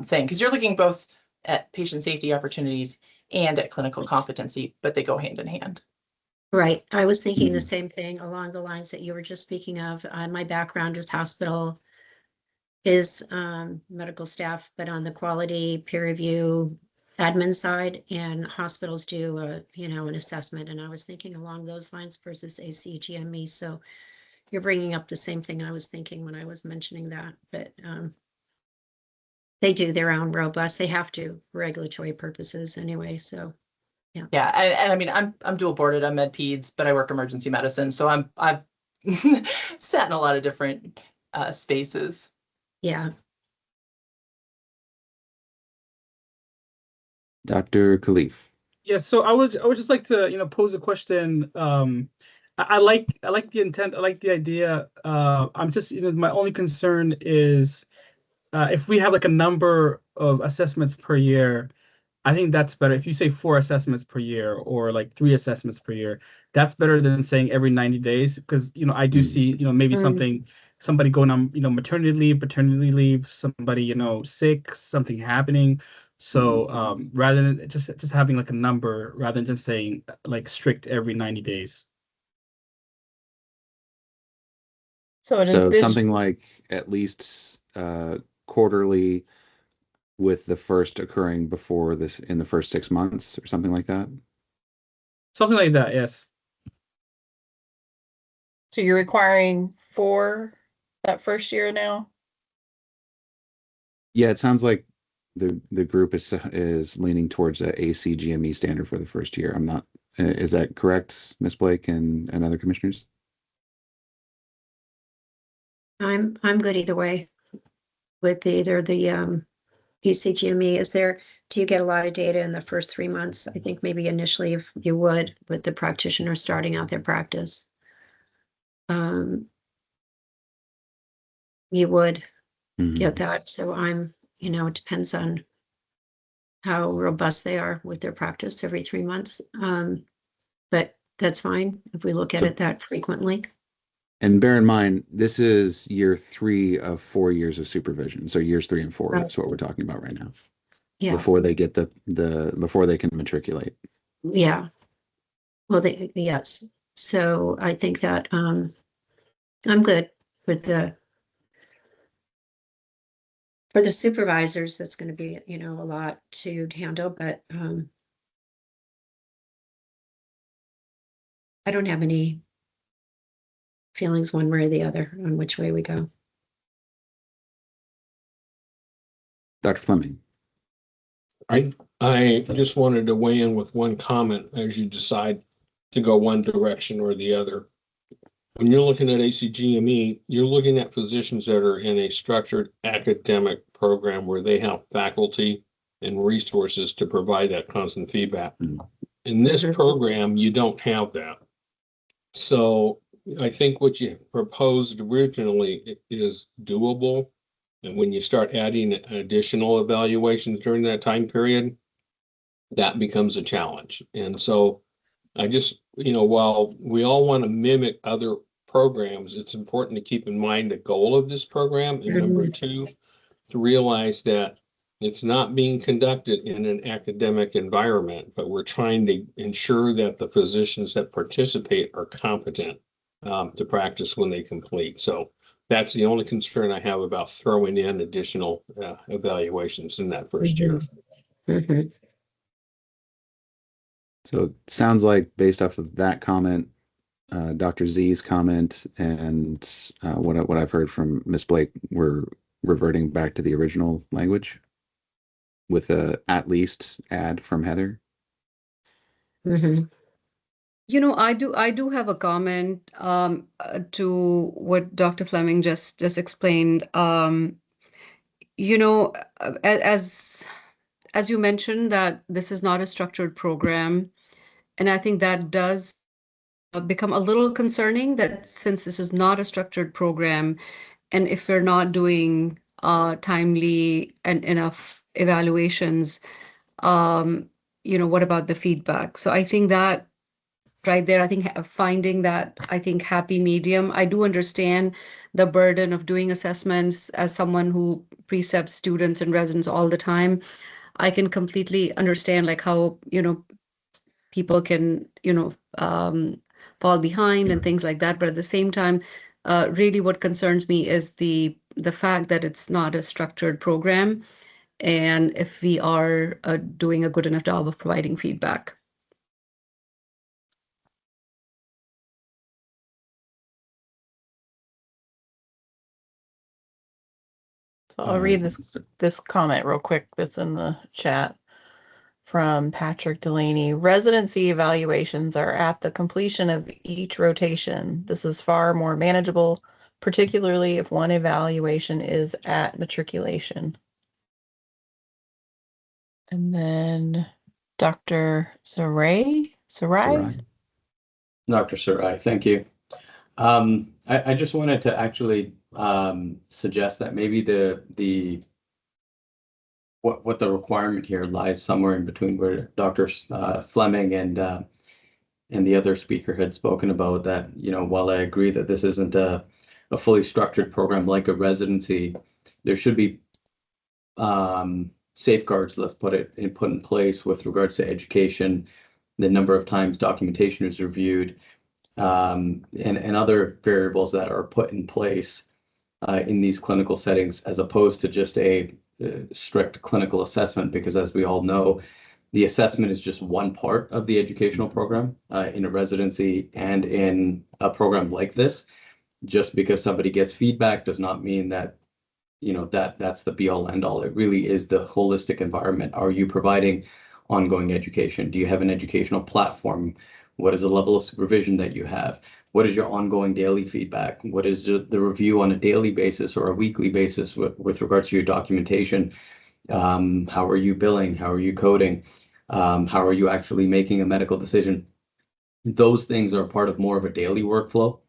thing, because you're looking both at patient safety opportunities and at clinical competency, but they go hand in hand. Right. I was thinking the Mhm. same thing along the lines that you were just speaking of. My background is hospital, is medical staff, but on the quality peer review admin side, and hospitals do an assessment. And I was thinking along those lines versus ACGME. So you're bringing up the same thing I was thinking when I was mentioning that, but they do their own robust. They have to for regulatory purposes anyway. So yeah. Yeah, and I mean, I'm dual boarded. I'm med peds, but I work emergency medicine, so I've sat in a lot of different spaces. Yeah. Dr. Khalif. Yes, so I would just like to pose a question. I like the intent. I like the idea. I'm just my only concern is if we have like a number of assessments per year. I think that's better. If you say 4 assessments per year or like 3 assessments per year, that's better than saying every 90 days. Because, I do see, maybe somebody going on, maternity leave, paternity leave, somebody, sick, something happening. So rather than just having like a number, rather than just saying like strict every 90 days. So So something like at least quarterly, with the first occurring before this in the first 6 months or something like that. Something like that, yes. So you're requiring 4 that first year now? Yeah, it sounds like the group is leaning towards a ACGME standard for the first year. I'm not. Is that correct, Ms. Blake and other commissioners? I'm good either way with either the ECGME. Do you get a lot of data in the first 3 months? I think maybe initially if you would with the practitioner starting out their practice. You would get that. So it depends on how robust they are with their practice every 3 months. But that's fine if we look at it that frequently. And bear in mind, this is year 3 of 4 years of supervision. So years 3 and 4, that's what we're talking about right now. Yeah. Before they get before they can matriculate. Yeah. Well, yes. So I think that I'm good with for the supervisors. That's going to be, a lot to handle, but I don't have any feelings one way or the other on which way we go. Dr. Fleming. I just wanted to weigh in with one comment as you decide to go one direction or the other. When you're looking at ACGME, you're looking at physicians that are in a structured academic program where they have faculty and resources to provide that constant feedback. In this program, you don't have that. So I think what you proposed originally is doable. And when you start adding additional evaluations during that time period, that becomes a challenge. And so I just, while we all want to mimic other programs, it's important to keep in mind the goal of this program. And number 2, to realize that it's not being conducted in an academic environment, but we're trying to ensure that the physicians that participate are competent to practice when they complete. So that's the only concern I have about throwing in additional evaluations in that first year. So it sounds like based off of that comment, Dr. Z's comment, and what I've heard from Ms. Blake, we're reverting back to the original language with a at least add from Heather. I do have a comment to what Dr. Fleming just explained. As you mentioned that this is not a structured program, and I think that does become a little concerning that since this is not a structured program, and if we're not doing timely and enough evaluations, what about the feedback? So I think that right there, I think finding that, happy medium. I do understand the burden of doing assessments as someone who precepts students and residents all the time. I can completely understand like how, people can, fall behind and things like that. But at the same time, really what concerns me is the fact that it's not a structured program, and if we are doing a good enough job of providing feedback. So I'll read this comment real quick that's in the chat from Patrick Delaney. Residency evaluations are at the completion of each rotation. This is far more manageable, particularly if one evaluation is at matriculation. And then Dr. Sarai? Dr. Sarai, thank you. I just wanted to actually suggest that maybe what the requirement here lies somewhere in between where Dr. Fleming and the other speaker had spoken about that, while I agree that this isn't a fully structured program like a residency, there should be safeguards, let's put in place with regards to education, the number of times documentation is reviewed, and other variables that are put in place in these clinical settings, as opposed to just a strict clinical assessment, because as we all know, the assessment is just one part of the educational program in a residency and in a program like this. Just because somebody gets feedback does not mean that that's the be all end all. It really is the holistic environment. Are you providing ongoing education? Do you have an educational platform? What is the level of supervision that you have? What is your ongoing daily feedback? What is the review on a daily basis or a weekly basis with regards to your documentation? How are you billing? How are you coding? How are you actually making a medical decision? Those things are part of more of a daily workflow.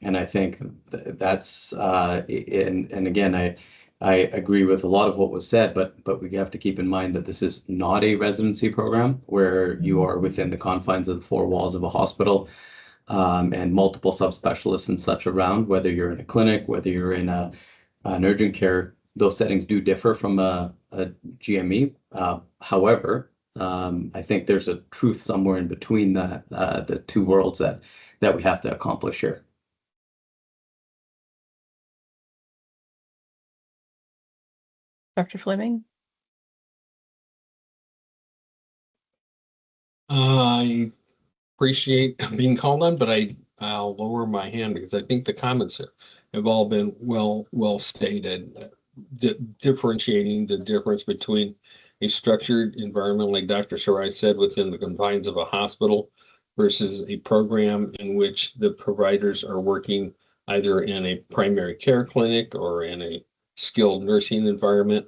And I think that's, and again, I agree with a lot of what was said, but we have to keep in mind that this is not a residency program where you are within the confines of the four walls of a hospital, and multiple subspecialists and such around, whether you're in a clinic, whether you're in an urgent care. Those settings do differ from a GME. However, I think there's a truth somewhere in between the two worlds that we have to accomplish here. Dr. Fleming? I appreciate being called on, but I'll lower my hand because I think the comments have all been well stated, differentiating the difference between a structured environment, like Dr. Sarai said, within the confines of a hospital versus a program in which the providers are working either in a primary care clinic or in a skilled nursing environment.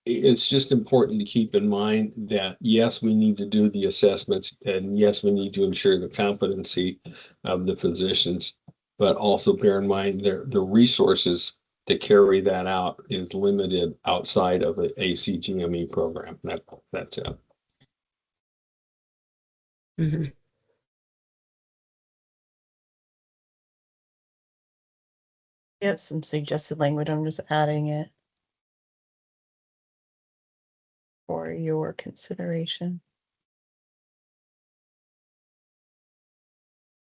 It's just important to keep in mind that, yes, we need to do the assessments, and yes, we need to ensure the competency of the physicians, but also bear in mind the resources to carry that out is limited outside of an ACGME program. That's it. Mm-hmm. Yes, some suggested language. I'm just adding it for your consideration.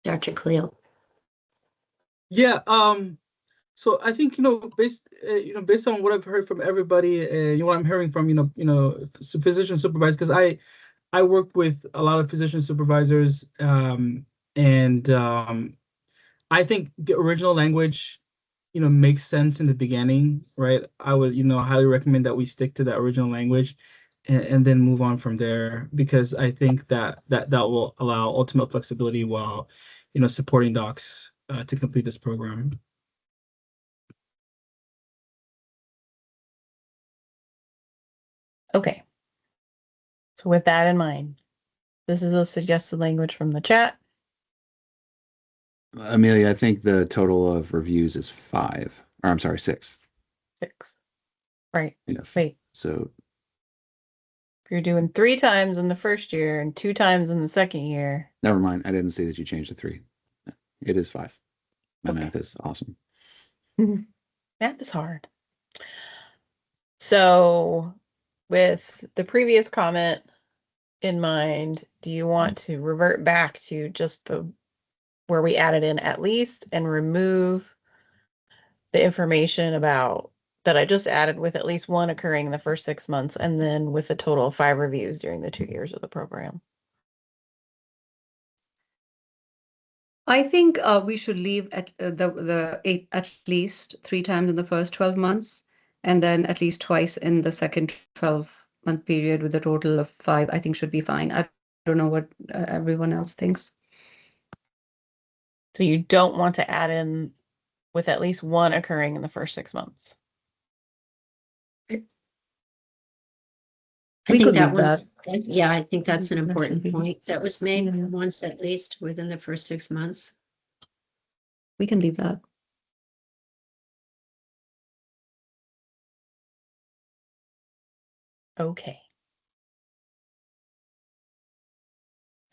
Dr. Khalil. Yeah. So I think based on what I've heard from everybody, and what I'm hearing from physician supervisors, because I work with a lot of physician supervisors, and I think the original language makes sense in the beginning, right? I would highly recommend that we stick to that original language, and then move on from there, because I think that will allow ultimate flexibility while supporting docs to complete this program. Okay. So with that in mind, this is a suggested language from the chat. Amelia, I think the total of reviews is 5. Or I'm sorry, 6. 6. Right. Yeah. Wait. So if you're doing 3 times in the first year and 2 times in the second year. Never mind. I didn't see that you changed to 3. It is 5. My math is awesome. Math is hard. So with the previous comment, in mind do you want to revert back to just the where we added in at least and remove the information about that I just added with at least one occurring in the first 6 months and then with a total of 5 reviews during the 2 years of the program? I think we should leave at at least 3 times in the first 12 months, and then at least twice in the second 12-month period with a total of 5. I think should be fine. I don't know what everyone else thinks. So you don't want to add in with at least one occurring in the first 6 months. I We think could that leave one's, that. yeah, I think that's an That should important be- point that was made Yeah. once at least within the first 6 months. We can leave that. Okay.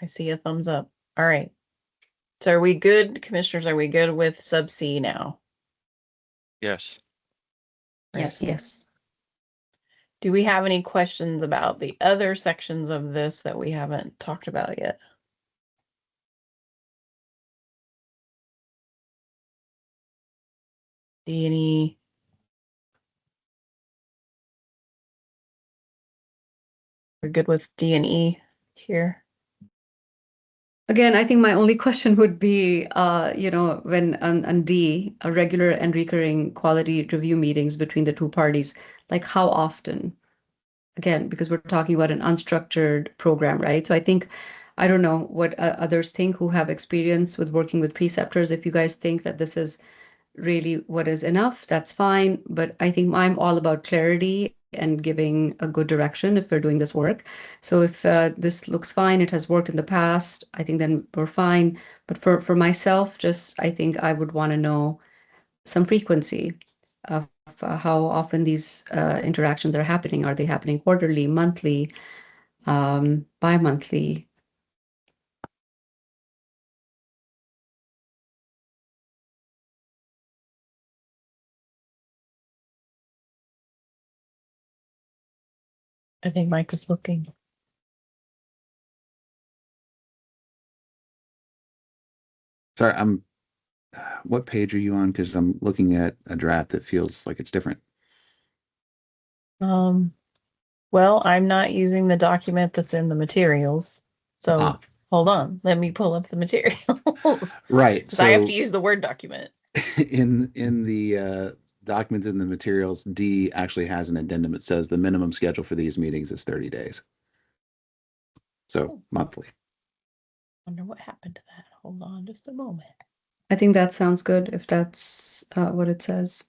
I see a thumbs up. All right. So are we good, commissioners? Are we good with sub C now? Yes. Yes. Yes. Do we have any questions about the other sections of this that we haven't talked about yet? D&E. We're good with D&E here. Again, I think my only question would be, when on D, a regular and recurring quality review meetings between the two parties, like how often? Again, because we're talking about an unstructured program, right? So I think, I don't know what others think who have experience with working with preceptors. If you guys think that this is really what is enough, that's fine. But I think I'm all about clarity and giving a good direction if we're doing this work. So if this looks fine, it has worked in the past, I think then we're fine. But for myself, just I think I would want to know some frequency of how often these interactions are happening. Are they happening quarterly, monthly, bi-monthly? I think Mike is looking. Sorry, what page are you on? Because I'm looking at a draft that feels like it's different. Well, I'm not using the document that's in the materials. So hold on, let me pull up the material. Right. Because I have So to use the Word document. in the documents in the materials, D actually has an addendum. It says the minimum schedule for these meetings is 30 days. So monthly. Wonder what happened to that. Hold on just a moment. I think that sounds good if that's what it says.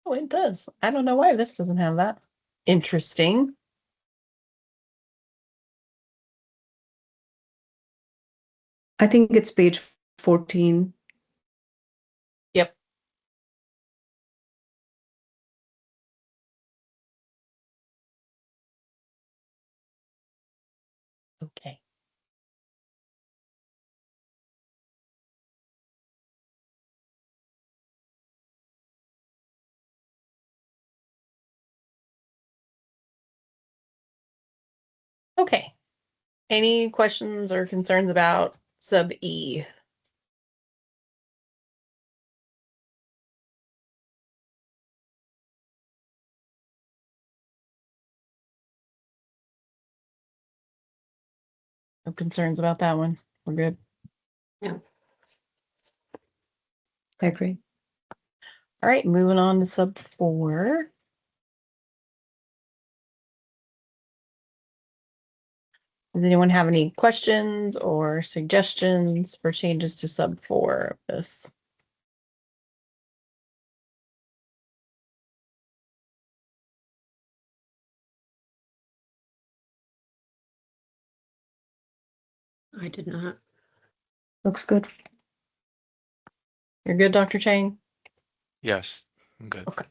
Oh, it does. I don't know why this doesn't have that. Interesting. I think it's page 14. Yep. Okay. Okay. Any questions or concerns about sub E? No concerns about that one. We're good. No. I agree. All right, moving on to sub 4. Does anyone have any questions or suggestions for changes to sub 4 of this? I did not. Looks good. You're good, Dr. Chang? Yes, I'm good. Okay.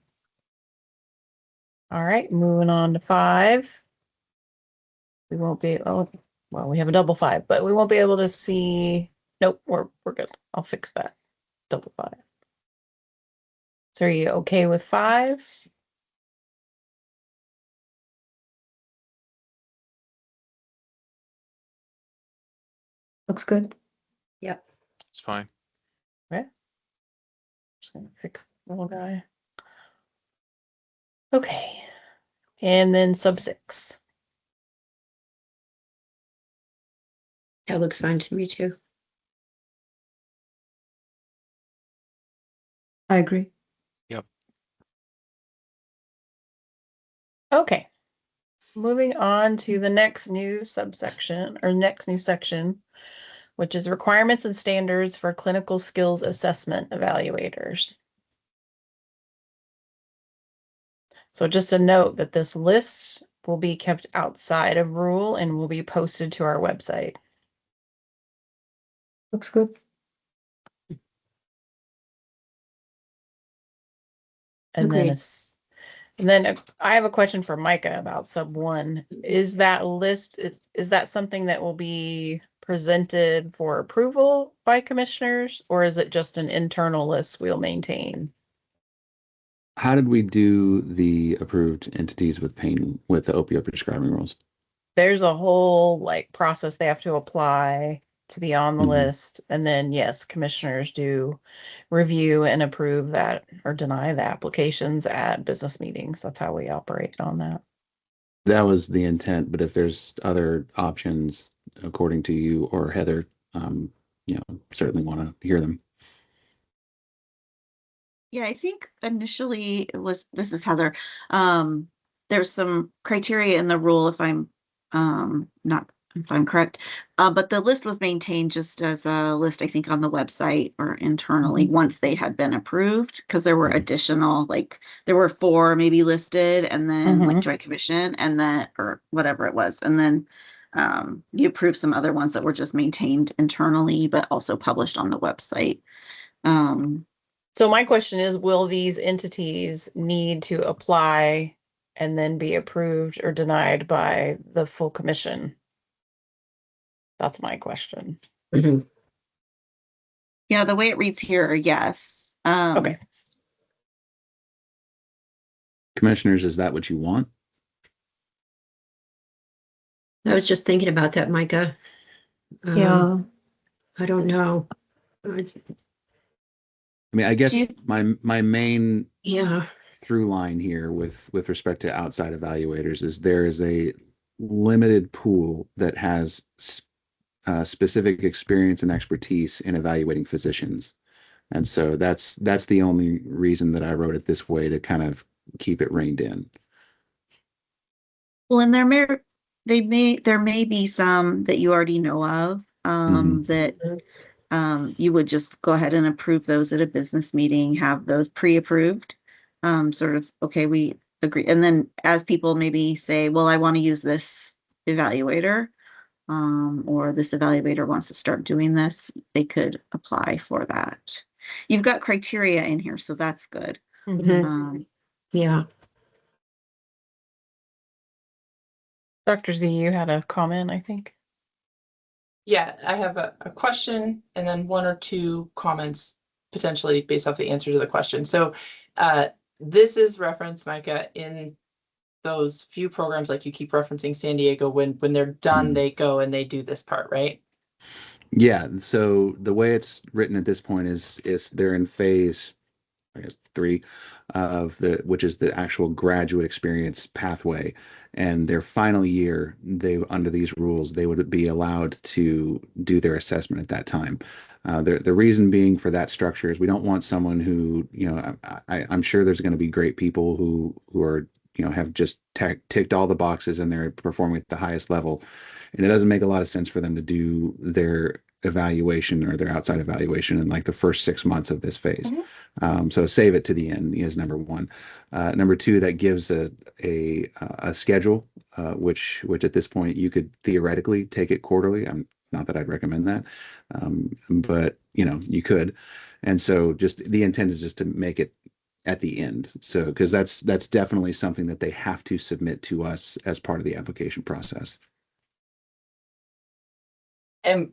All right, moving on to 5. We won't be, oh, well, we have a double 5, but we won't be able to see. Nope, we're good. I'll fix that. Double 5. So are you okay with 5? Looks good. Yep. It's fine. Okay. Just gonna fix the little guy. Okay. And then sub 6. That looked fine to me too. I agree. Yep. Okay. Moving on to the next new subsection or next new section, which is requirements and standards for clinical skills assessment evaluators. So just a note that this list will be kept outside of rule and will be posted to our website. Looks good. And then Agreed. I have a question for Micah about sub 1. Is that list, is that something that will be presented for approval by commissioners, or is it just an internal list we'll maintain? How did we do the approved entities with pain with the opioid prescribing rules? There's a whole like process they have to apply to be on the Mhm. list. And then yes, commissioners do review and approve that or deny the applications at business meetings. That's how we operate on that. That was the intent, but if there's other options, according to you or Heather, certainly want to hear them. Yeah, I think initially it was, this is Heather. There's some criteria in the rule not if I'm correct. But the list was maintained just as a list, I think, on the website or internally once they had been approved, because there were additional, like there were 4 maybe listed, and then like Joint Commission, and then or whatever it was, and then you approved some other ones that were just maintained internally, but also published on the website. So my question is, will these entities need to apply and then be approved or denied by the full commission? That's my question. Yeah, the way it reads here, yes. Okay. Commissioners, is that what you want? I was just thinking about that, Micah. Yeah. I don't know. I mean, I guess my main through line here with respect to outside evaluators is there is a limited pool that has specific experience and expertise in evaluating physicians. And so that's the only reason that I wrote it this way, to kind of keep it reined in. Well, and there may be some that you already know of, that you would just go ahead and approve those at a business meeting, have those pre-approved. Sort of, okay, we agree. And then as people maybe say, well, I want to use this evaluator, or this evaluator wants to start doing this, they could apply for that. You've got criteria in here, so that's good. Yeah. Dr. Z, you had a comment, I think. Yeah, I have a question and then 1 or 2 comments potentially based off the answer to the question. So this is referenced, Micah, in those few programs, like you keep referencing San Diego, when they're done, they go and they do this part, right? Yeah. So the way it's written at this point is they're in phase, I guess, 3 of which is the actual graduate experience pathway. And their final year, under these rules, they would be allowed to do their assessment at that time. The reason being for that structure is we don't want someone who, I'm sure there's going to be great people who are, have just ticked all the boxes and they're performing at the highest level. And it doesn't make a lot of sense for them to do their evaluation or their outside evaluation in like the first 6 months of this phase. So save it to the end is number 1. Number 2, that gives a schedule, which at this point you could theoretically take it quarterly. Not that I'd recommend that, but you could. And so just the intent is just to make it at the end. So because that's definitely something that they have to submit to us as part of the application process. And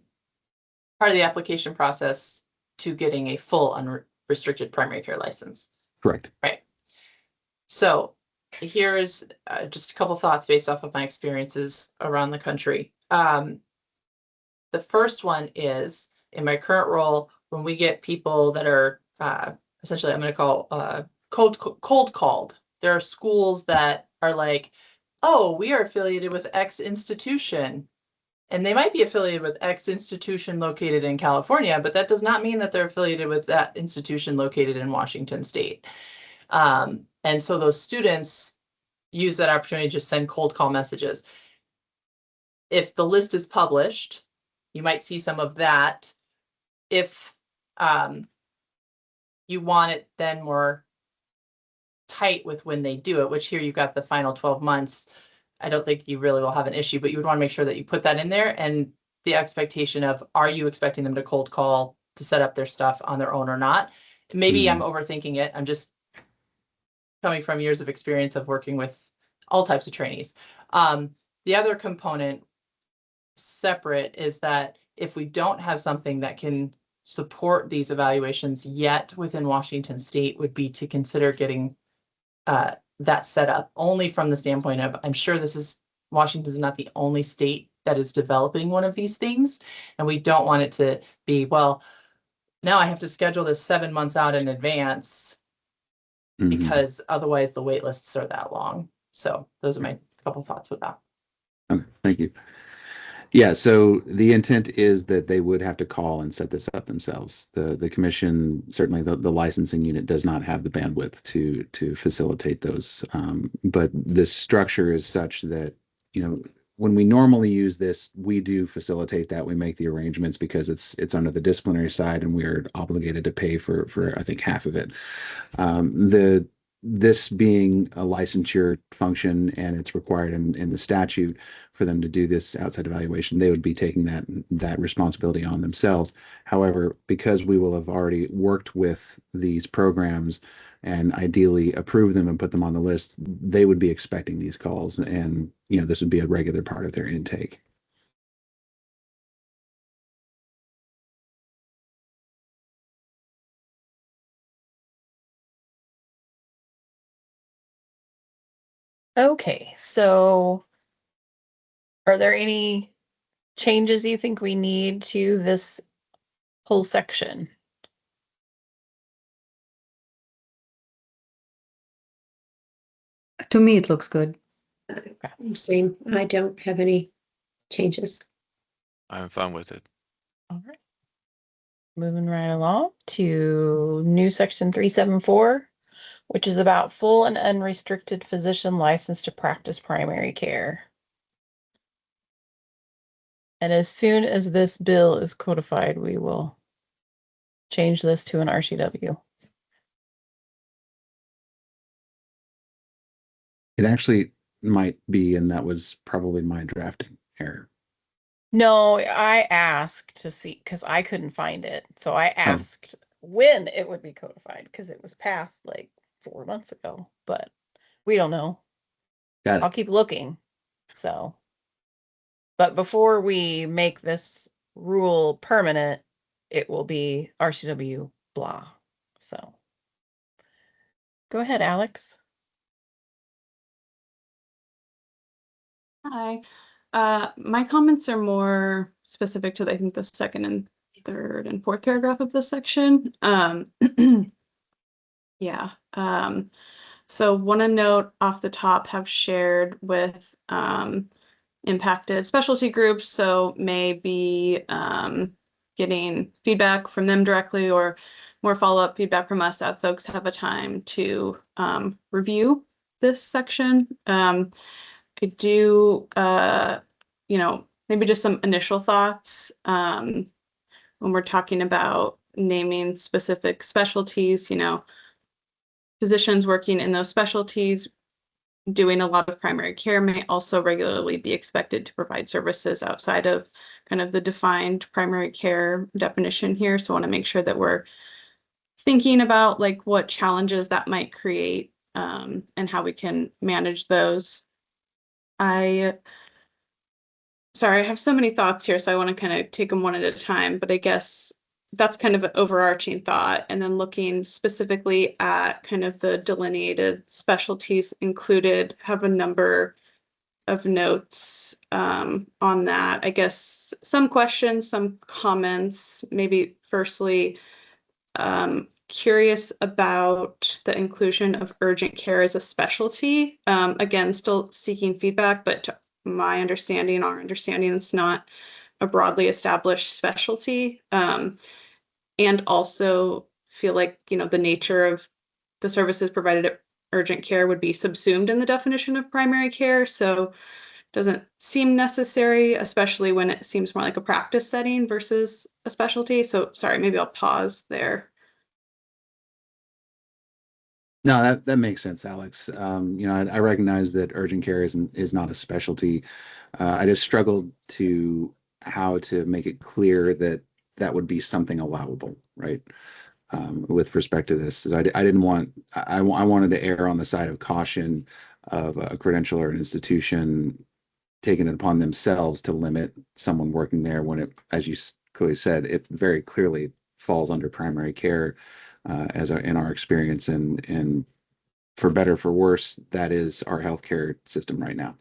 part of the application process to getting a full unrestricted primary care license. Correct. Right. So here's just a couple thoughts based off of my experiences around the country. The first one is, in my current role, when we get people that are essentially, I'm going to call cold called. There are schools that are like, oh, we are affiliated with X institution. And they might be affiliated with X institution located in California, but that does not mean that they're affiliated with that institution located in Washington State. And so those students use that opportunity to just send cold call messages. If the list is published, you might see some of that. If you want it then more tight with when they do it, which here you've got the final 12 months, I don't think you really will have an issue, but you would want to make sure that you put that in there, and the expectation of, are you expecting them to cold call to set up their stuff on their own or not? Maybe I'm overthinking it. I'm just coming from years of experience of working with all types of trainees. The other component separate is that if we don't have something that can support these evaluations yet within Washington State, would be to consider getting that set up, only from the standpoint of, I'm sure Washington is not the only state that is developing one of these things. And we don't want it to be, well, now I have to schedule this 7 months out in advance because otherwise the wait lists are that long. So those are my couple thoughts with that. Okay, thank you. Yeah, so the intent is that they would have to call and set this up themselves. The commission, certainly the licensing unit, does not have the bandwidth to facilitate those. But this structure is such that, when we normally use this, we do facilitate that. We make the arrangements because it's under the disciplinary side, and we're obligated to pay for I think half of it. This being a licensure function, and it's required in the statute for them to do this outside evaluation, they would be taking that responsibility on themselves. However, because we will have already worked with these programs and ideally approve them and put them on the list, they would be expecting these calls, and this would be a regular part of their intake. Okay, so are there any changes you think we need to this whole section? To me, it looks good. Same. I don't have any changes. I'm fine with it. All right. Moving right along to new section 374, which is about full and unrestricted physician license to practice primary care. And as soon as this bill is codified, we will change this to an RCW. It actually might be, and that was probably my drafting error. No, I asked to see because I couldn't find it. So I asked when it would be codified because it was passed like 4 months ago, but we don't know. Got it. I'll keep looking. So, but before we make this rule permanent, it will be RCW blah. So go ahead, Alex. Hi. My comments are more specific to, I think, the second and third and fourth paragraph of this section. Yeah. So want to note off the top, have shared with impacted specialty groups, so maybe getting feedback from them directly or more follow-up feedback from us that folks have a time to review this section. I do, maybe just some initial thoughts when we're talking about naming specific specialties, physicians working in those specialties doing a lot of primary care may also regularly be expected to provide services outside of kind of the defined primary care definition here. So I want to make sure that we're thinking about like what challenges that might create and how we can manage those. I have so many thoughts here, so I want to kind of take them one at a time, but I guess that's kind of an overarching thought. And then looking specifically at kind of the delineated specialties included, have a number of notes on that. I guess some questions, some comments, maybe firstly, curious about the inclusion of urgent care as a specialty. Again, still seeking feedback, but to my understanding, our understanding, it's not a broadly established specialty. And also feel like, you know, the nature of the services provided at urgent care would be subsumed in the definition of primary care. So doesn't seem necessary, especially when it seems more like a practice setting versus a specialty. So sorry, maybe I'll pause there. No, that makes sense, Alex. You know, I recognize that urgent care is not a specialty. I just struggled to how to make it clear that that would be something allowable, right? With respect to this, I didn't want, I wanted to err on the side of caution of a credential or an institution taking it upon themselves to limit someone working there when it, as you clearly said, it very clearly falls under primary care, in our experience, and for better for worse, that is our healthcare system right now.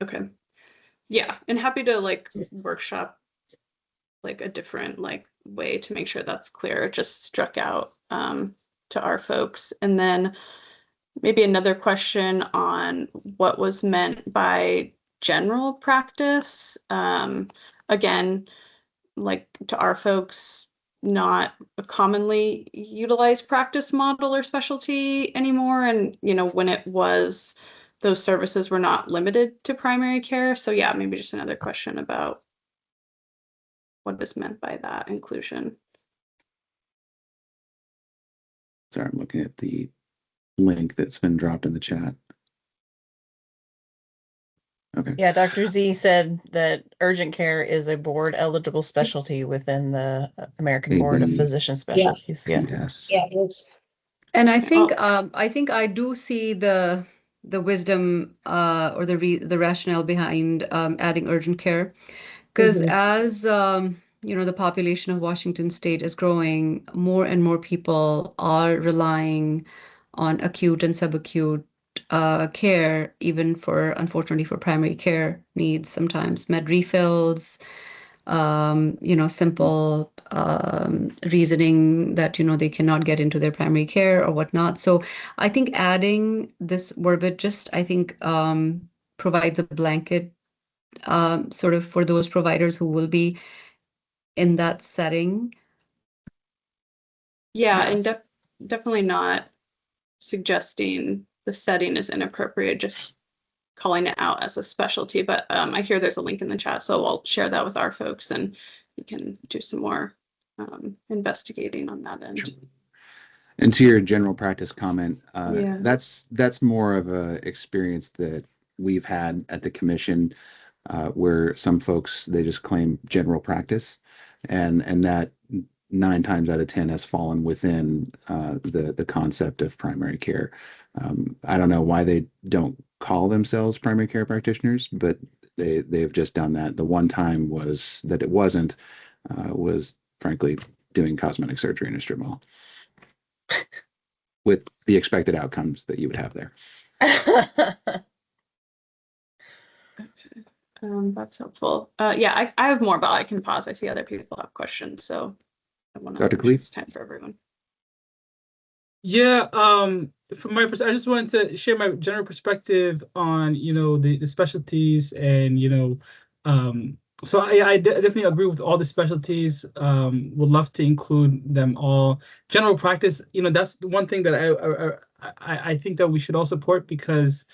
Okay. Yeah, and happy to like workshop like a different like way to make sure that's clear. It just struck out to our folks. And then maybe another question on what was meant by general practice. Again, like to our folks, not a commonly utilized practice model or specialty anymore. And, you know, when it was, those services were not limited to primary care. So yeah, maybe just another question about what is meant by that inclusion. Sorry, I'm looking at the link that's been dropped in the chat. Okay. Yeah, Dr. Z said that urgent care is a board eligible specialty within the American Board of Physician Specialties. Yeah. Yes. Yeah, it is. And I think I do see the wisdom or the rationale behind adding urgent care, because as you know, the population of Washington State is growing, more and more people are relying on acute and subacute care, even for, unfortunately, for primary care needs, sometimes med refills, you know, simple reasoning that, you know, they cannot get into their primary care or whatnot. So I think adding this verbiage just, I think, provides a blanket sort of for those providers who will be in that setting. Yeah, and definitely not suggesting the setting is inappropriate, just calling it out as a specialty. But I hear there's a link in the chat, so I'll share that with our folks and we can do some more investigating on that end. And to your general practice comment, Yeah. that's more of a experience that we've had at the commission, where some folks, they just claim general practice, and that 9 times out of 10 has fallen within the concept of primary care. I don't know why they don't call themselves primary care practitioners, but they've just done that. The one time was that it wasn't, was frankly doing cosmetic surgery in a strip mall with the expected outcomes that you would have there. That's helpful. Yeah, I have more, but I can pause. I see other people have questions, so I want to Dr. Cleve? It's time for everyone. Yeah, from my perspective, I just wanted to share my general perspective on, you know, the specialties, and, you know, so I definitely agree with all the specialties. Would love to include them all. General practice, you know, that's the one thing that I think that we should all support, because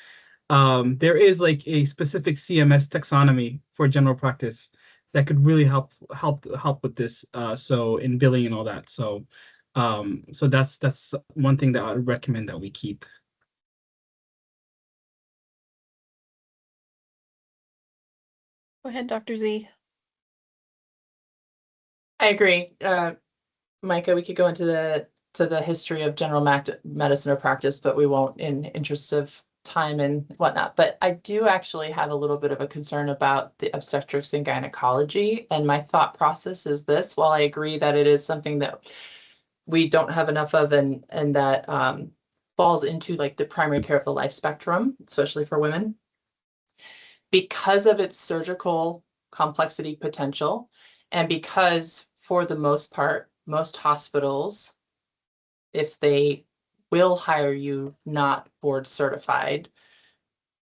there is like a specific CMS taxonomy for general practice that could really help with this. So in billing and all that. So so that's one thing that I would recommend that we keep. Go ahead, Dr. Z. I agree. Micah, we could go into the history of general medicine or practice, but we won't in interest of time and whatnot, but I do actually have a little bit of a concern about the obstetrics and gynecology. And my thought process is this: while I agree that it is something that we don't have enough of, and that falls into like the primary care of the life spectrum, especially for women, because of its surgical complexity potential, and because for the most part, most hospitals, if they will hire you not board certified,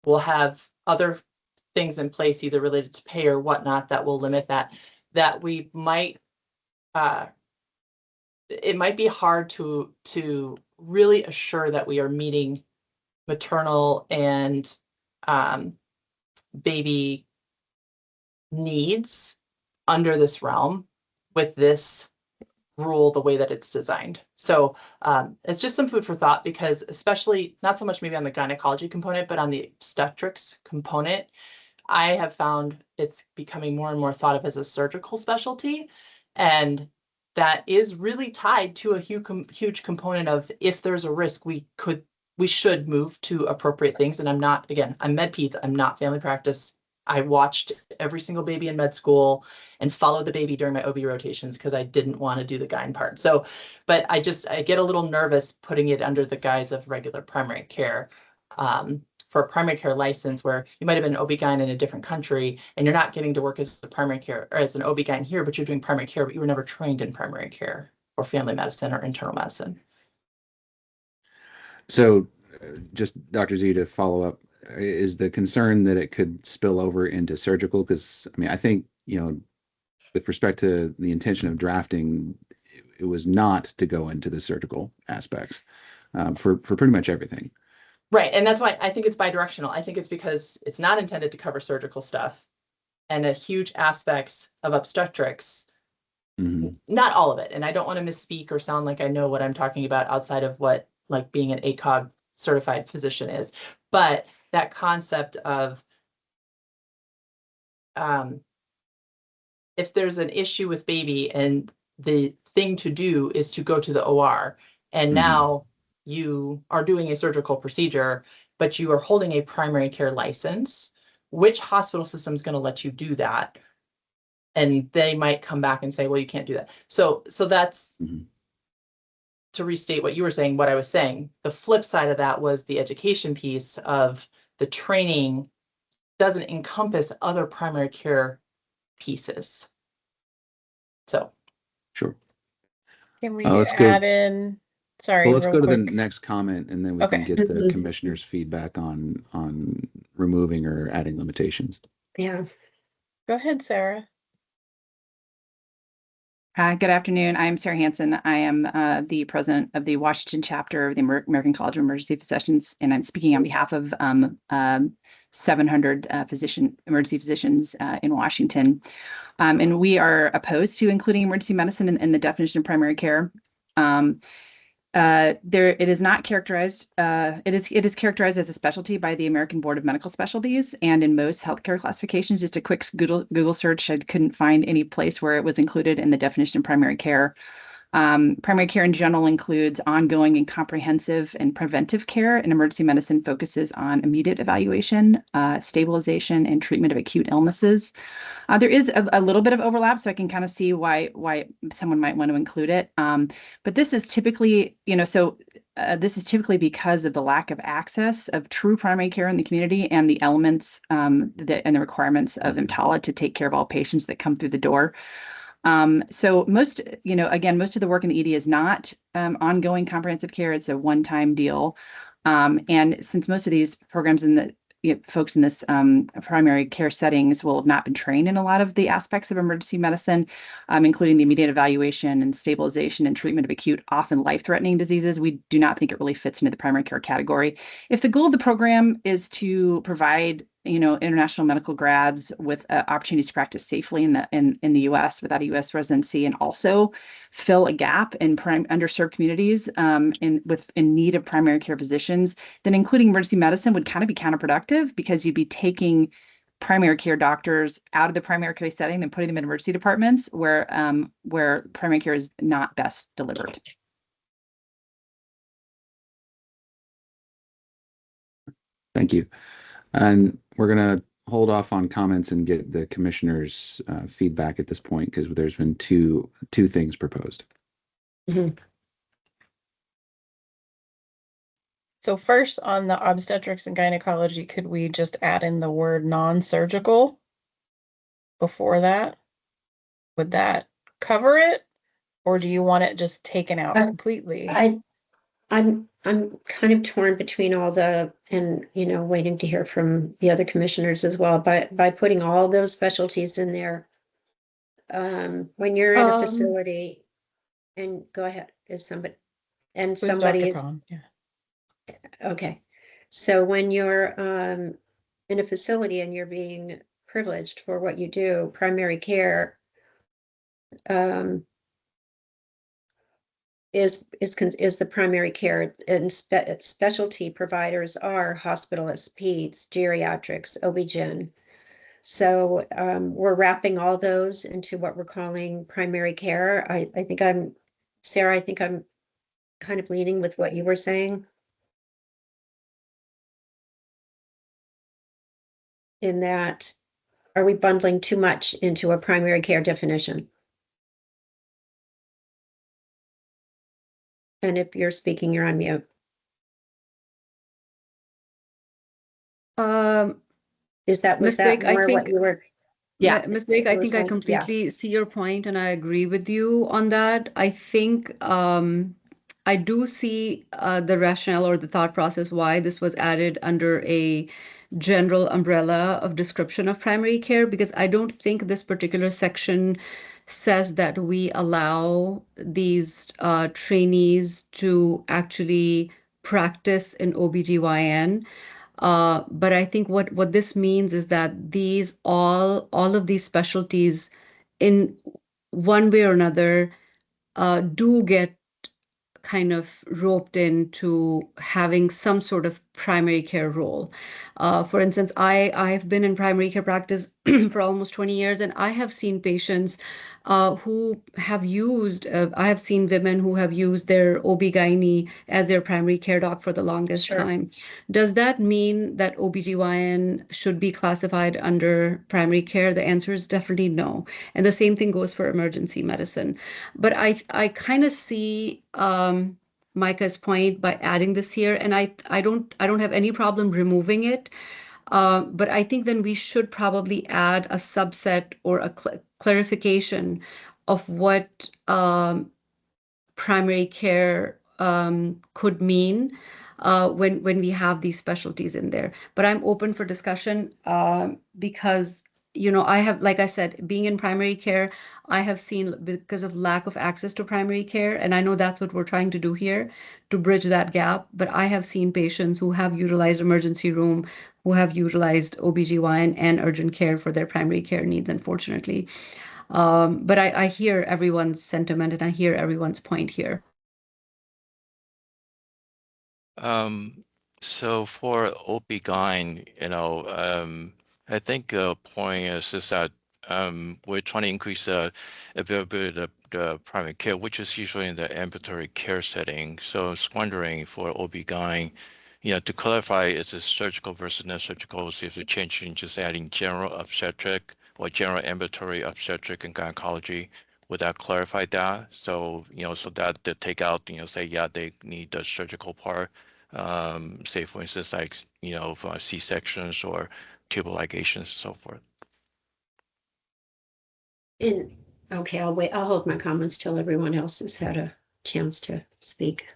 will have other things in place, either related to pay or whatnot, that will limit that we might, it might be hard to really assure that we are meeting maternal and baby needs under this realm with this rule the way that it's designed. So it's just some food for thought, because especially not so much maybe on the gynecology component, but on the obstetrics component, I have found it's becoming more and more thought of as a surgical specialty. And that is really tied to a huge component of, if there's a risk, we should move to appropriate things. And I'm not, again, I'm med peds, I'm not family practice. I watched every single baby in med school and followed the baby during my OB rotations because I didn't want to do the gyne part. So, but I get a little nervous putting it under the guise of regular primary care. For a primary care license, where you might have been an OB-GYN in a different country and you're not getting to work as a primary care or as an OB-GYN here, but you're doing primary care, but you were never trained in primary care or family medicine or internal medicine. So just Dr. Z, to follow up, is the concern that it could spill over into surgical? Because I mean, I think, with respect to the intention of drafting, it was not to go into the surgical aspects for pretty much everything. Right. And that's why I think it's bidirectional. I think it's because it's not intended to cover surgical stuff, and a huge aspects of obstetrics, not all of it. And I don't want to misspeak or sound like I know what I'm talking about outside of what like being an ACOG certified physician is. But that concept of if there's an issue with baby and the thing to do is to go to the OR, and now you are doing a surgical procedure, but you are holding a primary care license, which hospital system is going to let you do that? And they might come back and say, well, you can't do that. So that's to restate what you were saying, what I was saying. The flip side of that was the education piece of the training doesn't encompass other primary care pieces. So. Sure. Can we let's add go. in? Sorry, Well, let's real go to quick. the next comment, and then we can get the commissioner's feedback on removing or adding limitations. Yeah. Go ahead, Sarah. Good afternoon. I'm Sarah Hansen. I am the president of the Washington chapter of the American College of Emergency Physicians, and I'm speaking on behalf of 700 emergency physicians in Washington. And we are opposed to including emergency medicine in the definition of primary care. It is not characterized. It is characterized as a specialty by the American Board of Medical Specialties, and in most healthcare classifications. Just a quick Google search, I couldn't find any place where it was included in the definition of primary care. Primary care in general includes ongoing and comprehensive and preventive care, and emergency medicine focuses on immediate evaluation, stabilization, and treatment of acute illnesses. There is a little bit of overlap, so I can kind of see why someone might want to include it. But this is typically, this is typically because of the lack of access of true primary care in the community, and the elements and the requirements of EMTALA to take care of all patients that come through the door. So most, most of the work in the ED is not ongoing comprehensive care. It's a one-time deal. And since most of these programs folks in this primary care settings will have not been trained in a lot of the aspects of emergency medicine, including the immediate evaluation and stabilization and treatment of acute, often life-threatening diseases, we do not think it really fits into the primary care category. If the goal of the program is to provide international medical grads with opportunities to practice safely in the U.S. without a U.S. residency, and also fill a gap in underserved communities in need of primary care physicians, then including emergency medicine would kind of be counterproductive, because you'd be taking primary care doctors out of the primary care setting and putting them in emergency departments where primary care is not best Thank you. And we're going to hold off on comments and get the commissioner's feedback at this point because there's been two things proposed. Mhm. So first on the obstetrics and gynecology, could we just add in the word non-surgical before that? Would that cover it? Or do you want it just taken out completely? I'm kind of torn between all the, and waiting to hear from the other commissioners as well, by putting all those specialties in there. When you're in a facility, and go ahead, is somebody, and Who's somebody Dr. is, Khan? Yeah. okay. So when you're in a facility and you're being privileged for what you do, primary care is the primary care, and specialty providers are hospitalists, peds, geriatrics, OB-GYN. So we're wrapping all those into what we're calling primary care. I think Sarah, I think I'm kind of leaning with what you were saying. In that, are we bundling too much into a primary care definition? And if you're speaking, you're on mute. Was that more what you were? Yeah, Ms. Blake, I you were think I saying? Yeah. completely see your point and I agree with you on that. I think I do see the rationale or the thought process why this was added under a general umbrella of description of primary care, because I don't think this particular section says that we allow these trainees to actually practice in OBGYN. But I think what this means is that these all of these specialties in one way or another do get kind of roped into having some sort of primary care role. For instance, I've been in primary care practice for almost 20 years, and I have seen patients who have used, I have seen women who have used their OB-GYN as their primary care doc for the longest time. Does that mean that OB-GYN should be classified under primary care? The answer is definitely no. And the same thing goes for emergency medicine. But I kind of see Micah's point by adding this here, and I don't have any problem removing it. But I think then we should probably add a subset or a clarification of what primary care could mean when we have these specialties in there. But I'm open for discussion because I have, like I said, being in primary care, I have seen, because of lack of access to primary care, and I know that's what we're trying to do here, to bridge that gap, but I have seen patients who have utilized emergency room, who have utilized OBGYN and urgent care for their primary care needs, unfortunately. But I hear everyone's sentiment and I hear everyone's point here. So for OB-GYN, I think the point is that we're trying to increase the availability of the primary care, which is usually in the ambulatory care setting. So I was wondering for OB-GYN, to clarify, is it surgical versus non-surgical? So if you're changing, just adding general obstetric or general ambulatory obstetric and gynecology, would that clarify that? So, so that they take out, say, yeah, they need the surgical part. Say for instance, like, for C-sections or tubal ligations and so forth. Okay, I'll wait. I'll hold my comments till everyone else has had a chance to speak.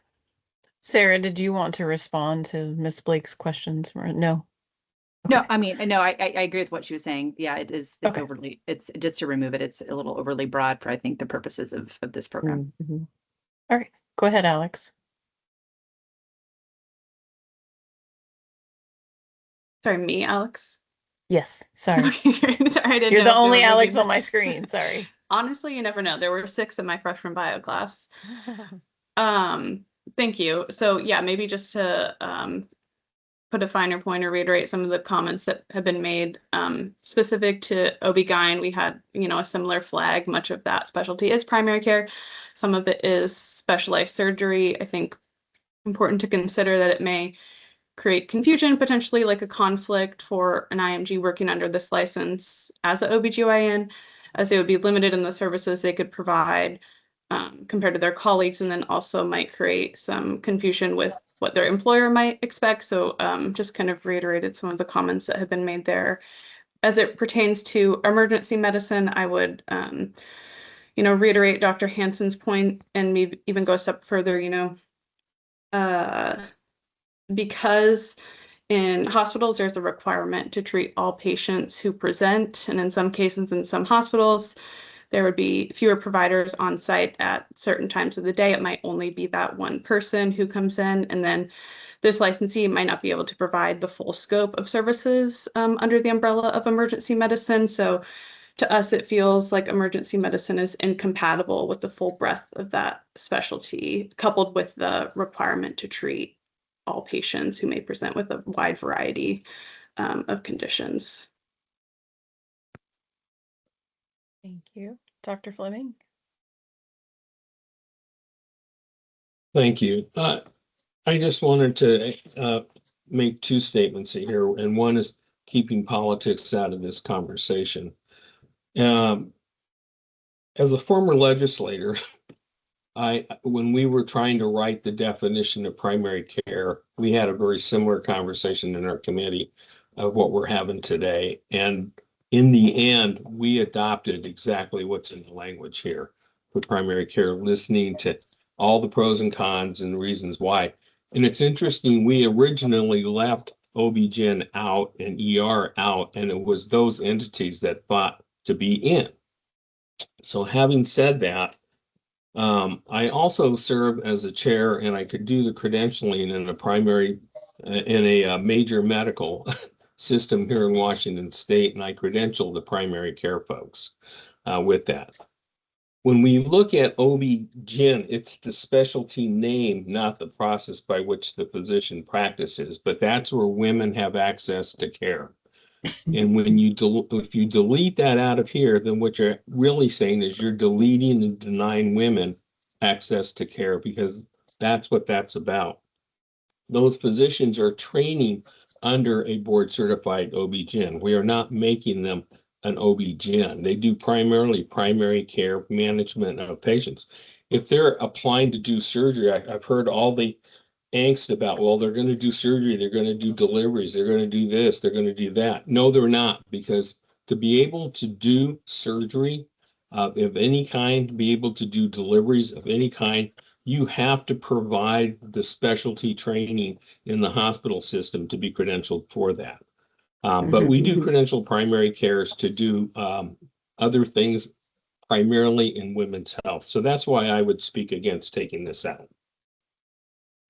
Sarah, did you want to respond to Ms. Blake's questions? Or no? Okay. No, I mean, no, I agree with what she was saying. Yeah, it's overly, it's just to remove it. It's a little overly broad for, I think, the purposes of this program. Mm-hmm. All right, go ahead, Alex. Sorry, me, Alex? Yes, sorry. Sorry, I didn't You're know the only if there were Alex moving- on my screen, sorry. Honestly, you never know. There were 6 in my freshman bio class. Thank you. So yeah, maybe just to put a finer point or reiterate some of the comments that have been made specific to OB-GYN. We had, a similar flag. Much of that specialty is primary care. Some of it is specialized surgery. I think important to consider that it may create confusion, potentially like a conflict for an IMG working under this license as an OBGYN, as they would be limited in the services they could provide compared to their colleagues, and then also might create some confusion with what their employer might expect. So just kind of reiterated some of the comments that have been made there. As it pertains to emergency medicine, I would reiterate Dr. Hansen's point and maybe even go a step further, because in hospitals, there's a requirement to treat all patients who present. And in some cases, in some hospitals, there would be fewer providers on site at certain times of the day. It might only be that one person who comes in. And then this licensee might not be able to provide the full scope of services under the umbrella of emergency medicine. So to us, it feels like emergency medicine is incompatible with the full breadth of that specialty, coupled with the requirement to treat all patients who may present with a wide variety of conditions. Thank you. Dr. Fleming? Thank you. I just wanted to make two statements here, and one is keeping politics out of this conversation. As a former legislator, when we were trying to write the definition of primary care, we had a very similar conversation in our committee of what we're having today. And in the end, we adopted exactly what's in the language here for primary care, listening to all the pros and cons and reasons why. And it's interesting, we originally left OB-GYN out and ER out, and it was those entities that fought to be in. So having said that, I also serve as a chair, and I could do the credentialing in a primary, in a major medical system here in Washington State, and I credential the primary care folks with that. When we look at OB-GYN, it's the specialty name, not the process by which the physician practices, but that's where women have access to care. And when you if you delete that out of here, then what you're really saying is you're deleting and denying women access to care, because that's what that's about. Those physicians are training under a board certified OB-GYN. We are not making them an OB-GYN. They do primarily primary care management of patients. If they're applying to do surgery, I've heard all the angst about, well, they're going to do surgery, they're going to do deliveries, they're going to do this, they're going to do that. No, they're not, because to be able to do surgery of any kind, to be able to do deliveries of any kind, you have to provide the specialty training in the hospital system to be credentialed for that. But we do credential primary cares to do other things, primarily in women's health. So that's why I would speak against taking this out.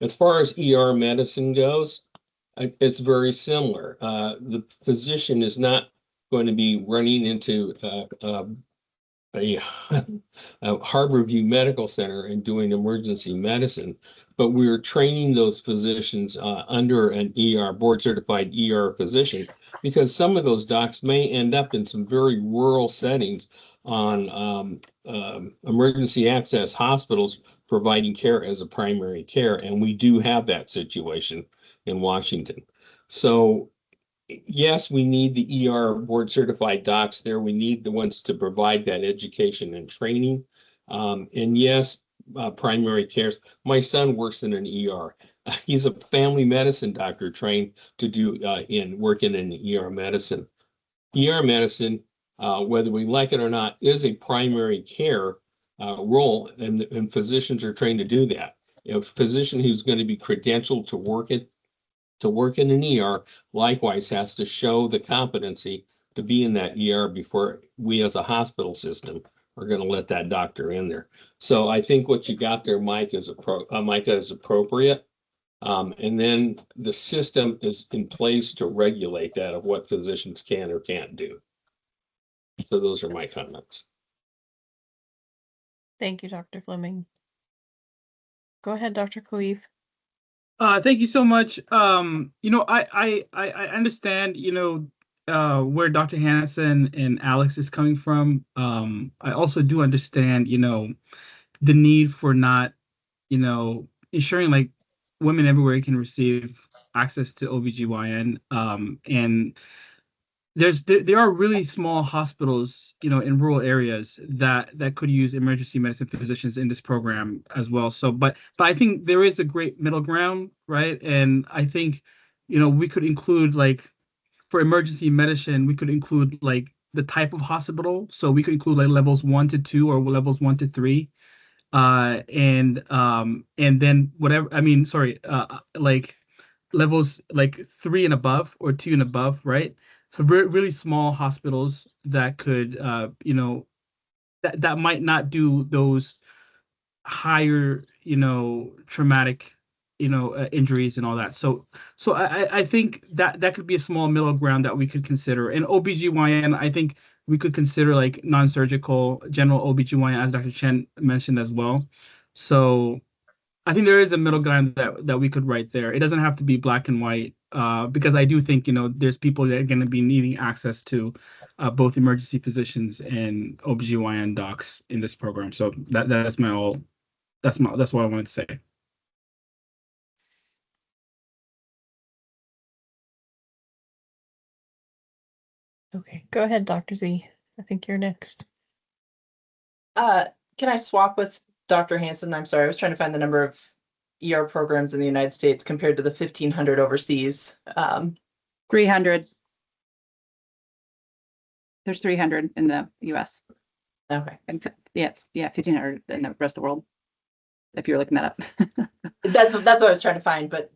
As far as ER medicine goes, it's very similar. The physician is not going to be running into a Harborview Medical Center and doing emergency medicine, but we're training those physicians under an ER, board certified ER physician, because some of those docs may end up in some very rural settings on emergency access hospitals providing care as a primary care. And we do have that situation in Washington. So yes, we need the ER board certified docs there. We need the ones to provide that education and training. And yes, primary care. My son works in an ER. He's a family medicine doctor trained to do working in ER medicine. ER medicine, whether we like it or not, is a primary care role, and physicians are trained to do that. A physician who's going to be credentialed to work in an ER likewise has to show the competency to be in that ER before we as a hospital system are going to let that doctor in there. So I think what you got there, Mike, is Micah, is appropriate. And then the system is in place to regulate that of what physicians can or can't do. So those are my comments. Thank you, Dr. Fleming. Go ahead, Dr. Khalif. Thank you so much. I understand, where Dr. Hansen and Alex is coming from. I also do understand, the need for not, ensuring like women everywhere can receive access to OBGYN. And there are really small hospitals, in rural areas that could use emergency medicine physicians in this program as well. So, but I think there is a great middle ground, right? And I think, we could include, like, for emergency medicine, we could include like the type of hospital. So we could include like levels 1 to 2 or levels 1 to 3. And then whatever, like levels like 3 and above or 2 and above, right? So really small hospitals that could, that might not do those higher, traumatic, injuries and all that. So I think that could be a small middle ground that we could consider. And OBGYN, I think we could consider like non-surgical general OBGYN, as Dr. Chen mentioned as well. So I think there is a middle ground that we could write there. It doesn't have to be black and white, because I do think, there's people that are going to be needing access to both emergency physicians and OBGYN docs in this program. So that's what I wanted to say. Okay, go ahead, Dr. Z. I think you're next. Can I swap with Dr. Hansen? I'm sorry, I was trying to find the number of ER programs in the United States compared to the 1,500 overseas. 300. There's 300 in the US. Okay. And yeah, 1,500 in the rest of the world, if you're looking that up. That's what I was trying to find, but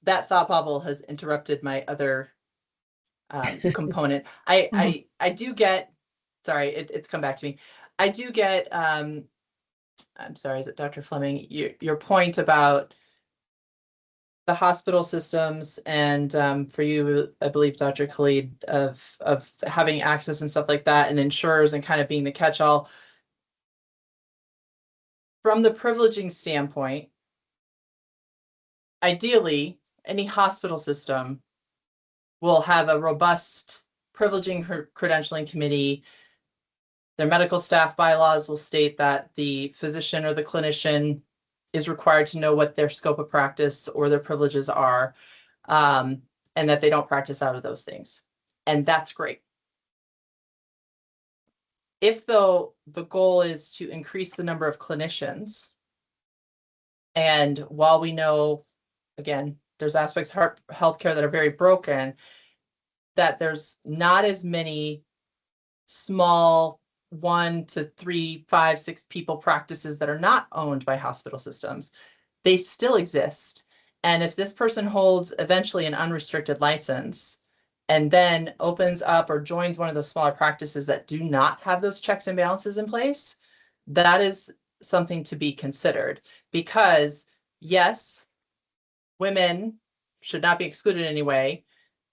that thought bubble has interrupted my other component. I do get, sorry, it's come back to me. I do get, I'm sorry, is it Dr. Fleming? Your point about the hospital systems and for you, I believe, Dr. Khalid, of having access and stuff like that, and insurers and kind of being the catch-all. From the privileging standpoint, ideally, any hospital system will have a robust privileging credentialing committee. Their medical staff bylaws will state that the physician or the clinician is required to know what their scope of practice or their privileges are, and that they don't practice out of those things. And that's great. If, though, the goal is to increase the number of clinicians, and while we know, again, there's aspects of healthcare that are very broken, that there's not as many small 1 to 3, 5, 6 people practices that are not owned by hospital systems. They still exist. And if this person holds eventually an unrestricted license and then opens up or joins one of those smaller practices that do not have those checks and balances in place, that is something to be considered. Because yes, women should not be excluded in any way,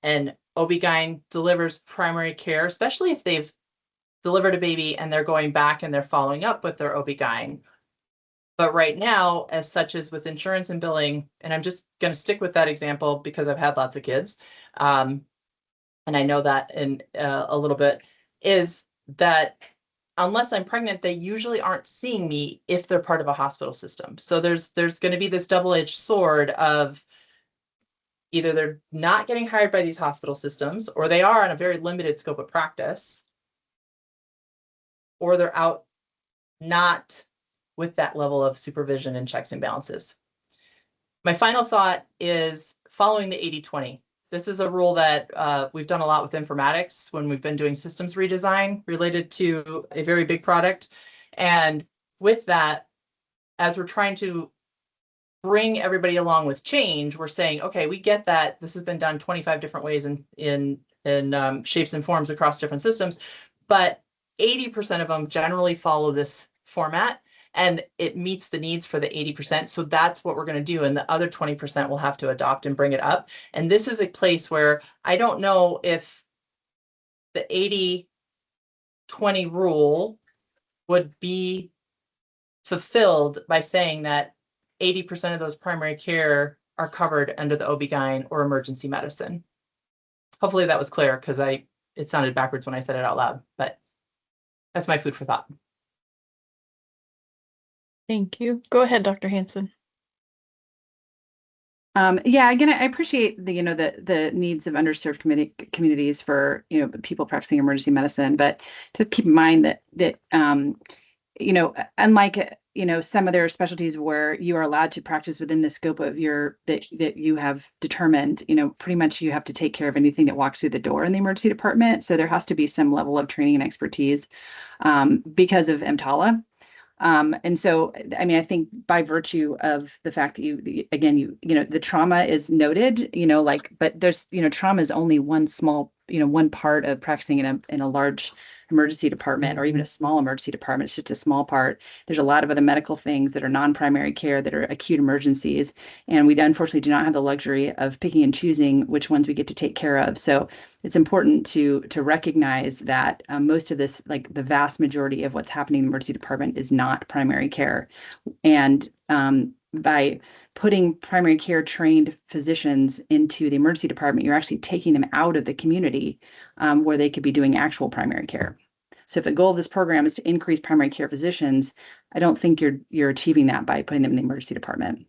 and OB-GYN delivers primary care, especially if they've delivered a baby and they're going back and they're following up with their OB-GYN. But right now, as such as with insurance and billing, and I'm just going to stick with that example because I've had lots of kids, and I know that in a little bit, is that unless I'm pregnant, they usually aren't seeing me if they're part of a hospital system. So there's going to be this double-edged sword of either they're not getting hired by these hospital systems, or they are on a very limited scope of practice, or they're out not with that level of supervision and checks and balances. My final thought is following the 80-20. This is a rule that we've done a lot with informatics when we've been doing systems redesign related to a very big product. And with that, as we're trying to bring everybody along with change, we're saying, okay, we get that this has been done 25 different ways in shapes and forms across different systems, but 80% of them generally follow this format, and it meets the needs for the 80%. So that's what we're going to do. And the other 20% will have to adopt and bring it up. And this is a place where I don't know if the 80-20 rule would be fulfilled by saying that 80% of those primary care are covered under the OB-GYN or emergency medicine. Hopefully that was clear, because it sounded backwards when I said it out loud, but that's my food for thought. Thank you. Go ahead, Dr. Hansen. Yeah, again, I appreciate the the needs of underserved communities for people practicing emergency medicine, but to keep in mind that unlike some other specialties where you are allowed to practice within the scope of that you have determined, pretty much you have to take care of anything that walks through the door in the emergency department. So there has to be some level of training and expertise because of EMTALA. And so, I mean, I think by virtue of the fact that the trauma is noted, but there's, trauma is only one small, one part of practicing in a large emergency department or even a small emergency department. It's just a small part. There's a lot of other medical things that are non-primary care that are acute emergencies. And we unfortunately do not have the luxury of picking and choosing which ones we get to take care of. So it's important to recognize that most of this, like the vast majority of what's happening in the emergency department, is not primary care. And by putting primary care trained physicians into the emergency department, you're actually taking them out of the community where they could be doing actual primary care. So if the goal of this program is to increase primary care physicians, I don't think you're achieving that by putting them in the emergency department.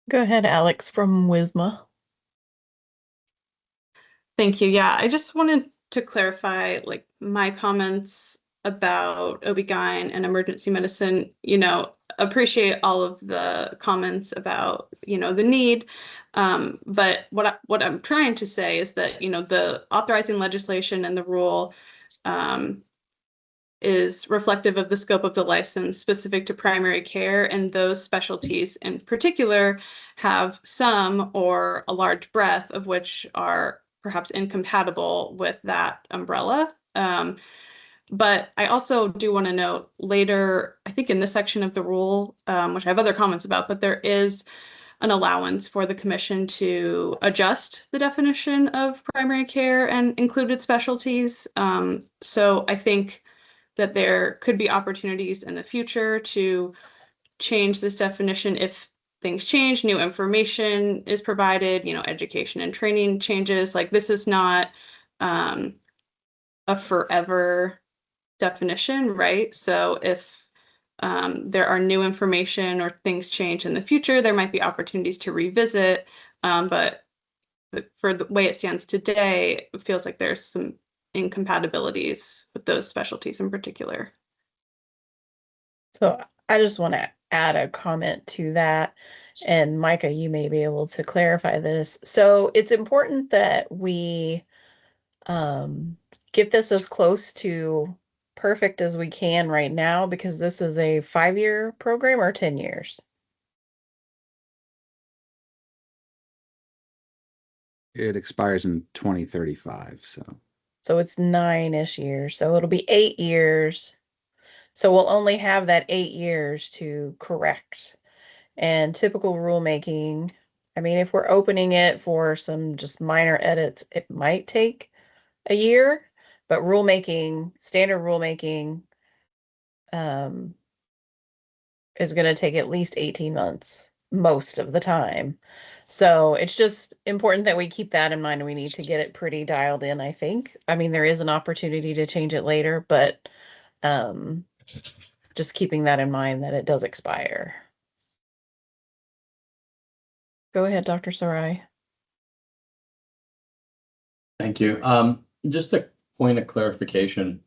Go ahead, Alex from WISMA. Thank you. Yeah, I just wanted to clarify like my comments about OB-GYN and emergency medicine. Appreciate all of the comments about, the need. But what I'm trying to say is that, the authorizing legislation and the rule is reflective of the scope of the license specific to primary care, and those specialties in particular have some or a large breadth of which are perhaps incompatible with that umbrella. But I also do want to note later, I think in this section of the rule, which I have other comments about, but there is an allowance for the commission to adjust the definition of primary care and included specialties. So I think that there could be opportunities in the future to change this definition if things change, new information is provided, education and training changes. Like this is not a forever definition, right? So if there are new information or things change in the future, there might be opportunities to revisit. But for the way it stands today, it feels like there's some incompatibilities with those specialties in particular. So I just want to add a comment to that. And Micah, you may be able to clarify this. So it's important that we get this as close to perfect as we can right now, because this is a 5-year program or 10 years. It expires in 2035, so it's 9-ish years. So it'll be 8 years. So we'll only have that 8 years to correct. And typical rulemaking, I mean, if we're opening it for some just minor edits, it might take a year, but standard rulemaking is going to take at least 18 months most of the time. So it's just important that we keep that in mind, and we need to get it pretty dialed in, I think. I mean, there is an opportunity to change it later, but just keeping that in mind that it does expire. Go ahead, Dr. Sarai. Thank you. Just a point of clarification.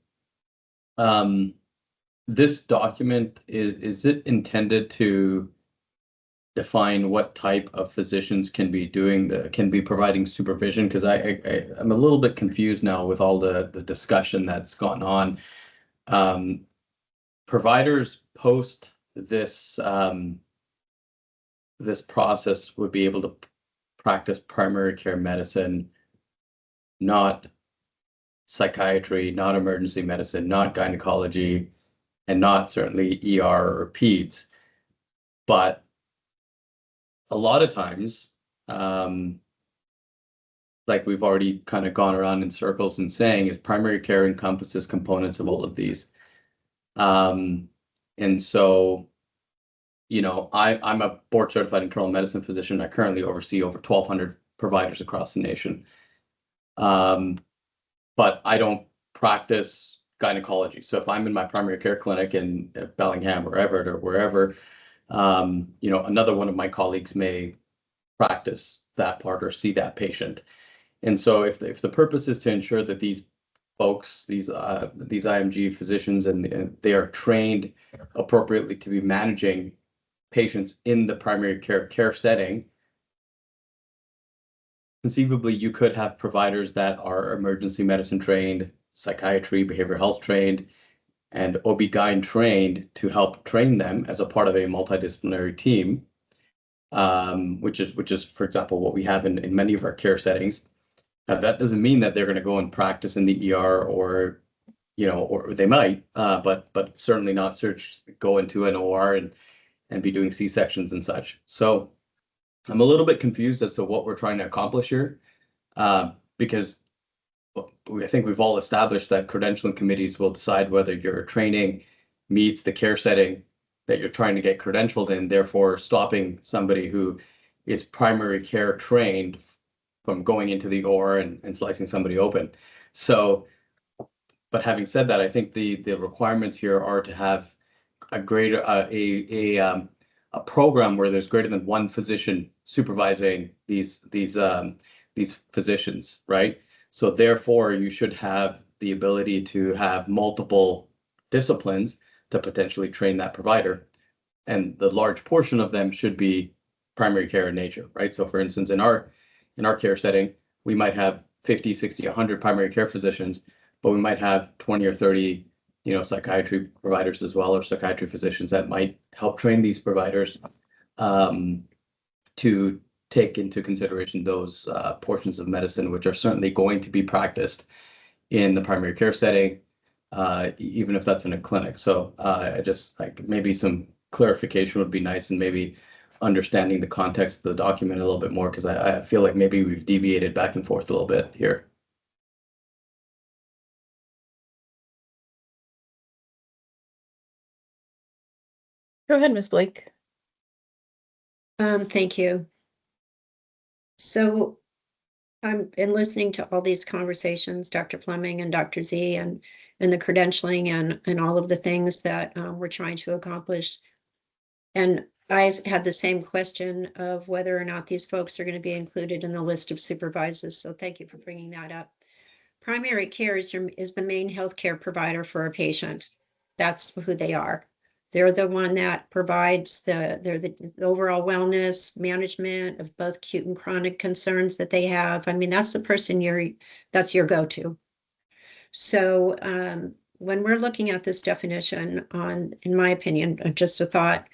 This document, is it intended to define what type of physicians can be providing supervision? Because I'm a little bit confused now with all the discussion that's gone on. Providers post this this process would be able to practice primary care medicine, not psychiatry, not emergency medicine, not gynecology, and not certainly ER or peds. But a lot of times, like we've already kind of gone around in circles and saying, is primary care encompasses components of all of these. And so, I'm a board certified internal medicine physician. I currently oversee over 1,200 providers across the nation. But I don't practice gynecology. So if I'm in my primary care clinic in Bellingham or Everett or wherever, another one of my colleagues may practice that part or see that patient. And so if the purpose is to ensure that these folks, these IMG physicians, and they are trained appropriately to be managing patients in the primary care setting, conceivably you could have providers that are emergency medicine trained, psychiatry, behavioral health trained, and OB-GYN trained to help train them as a part of a multidisciplinary team, which is, for example, what we have in many of our care settings. Now, that doesn't mean that they're going to go and practice in the ER or they might, but certainly not go into an OR and be doing C-sections and such. So I'm a little bit confused as to what we're trying to accomplish here, because I think we've all established that credentialing committees will decide whether your training meets the care setting that you're trying to get credentialed in, therefore stopping somebody who is primary care trained from going into the OR and slicing somebody open. So, but having said that, I think the requirements here are to have a greater a program where there's greater than one physician supervising these physicians, right? So therefore, you should have the ability to have multiple disciplines to potentially train that provider, and the large portion of them should be primary care in nature, right? So for instance, in our care setting, we might have 50, 60, 100 primary care physicians, but we might have 20 or 30 psychiatry providers as well, or psychiatry physicians that might help train these providers to take into consideration those portions of medicine, which are certainly going to be practiced in the primary care setting, even if that's in a clinic. So I just maybe some clarification would be nice, and maybe understanding the context of the document a little bit more, because I feel like maybe we've deviated back and forth a little bit here. Go ahead, Ms. Blake. Thank you. So I'm in listening to all these conversations, Dr. Fleming and Dr. Z, and the credentialing and all of the things that we're trying to accomplish. And I had the same question of whether or not these folks are going to be included in the list of supervisors. So thank you for bringing that up. Primary care is the main healthcare provider for a patient. That's who they are. They're the one that provides the overall wellness management of both acute and chronic concerns that they have. I mean, that's the person that's your go-to. So when we're looking at this definition in my opinion, just a thought,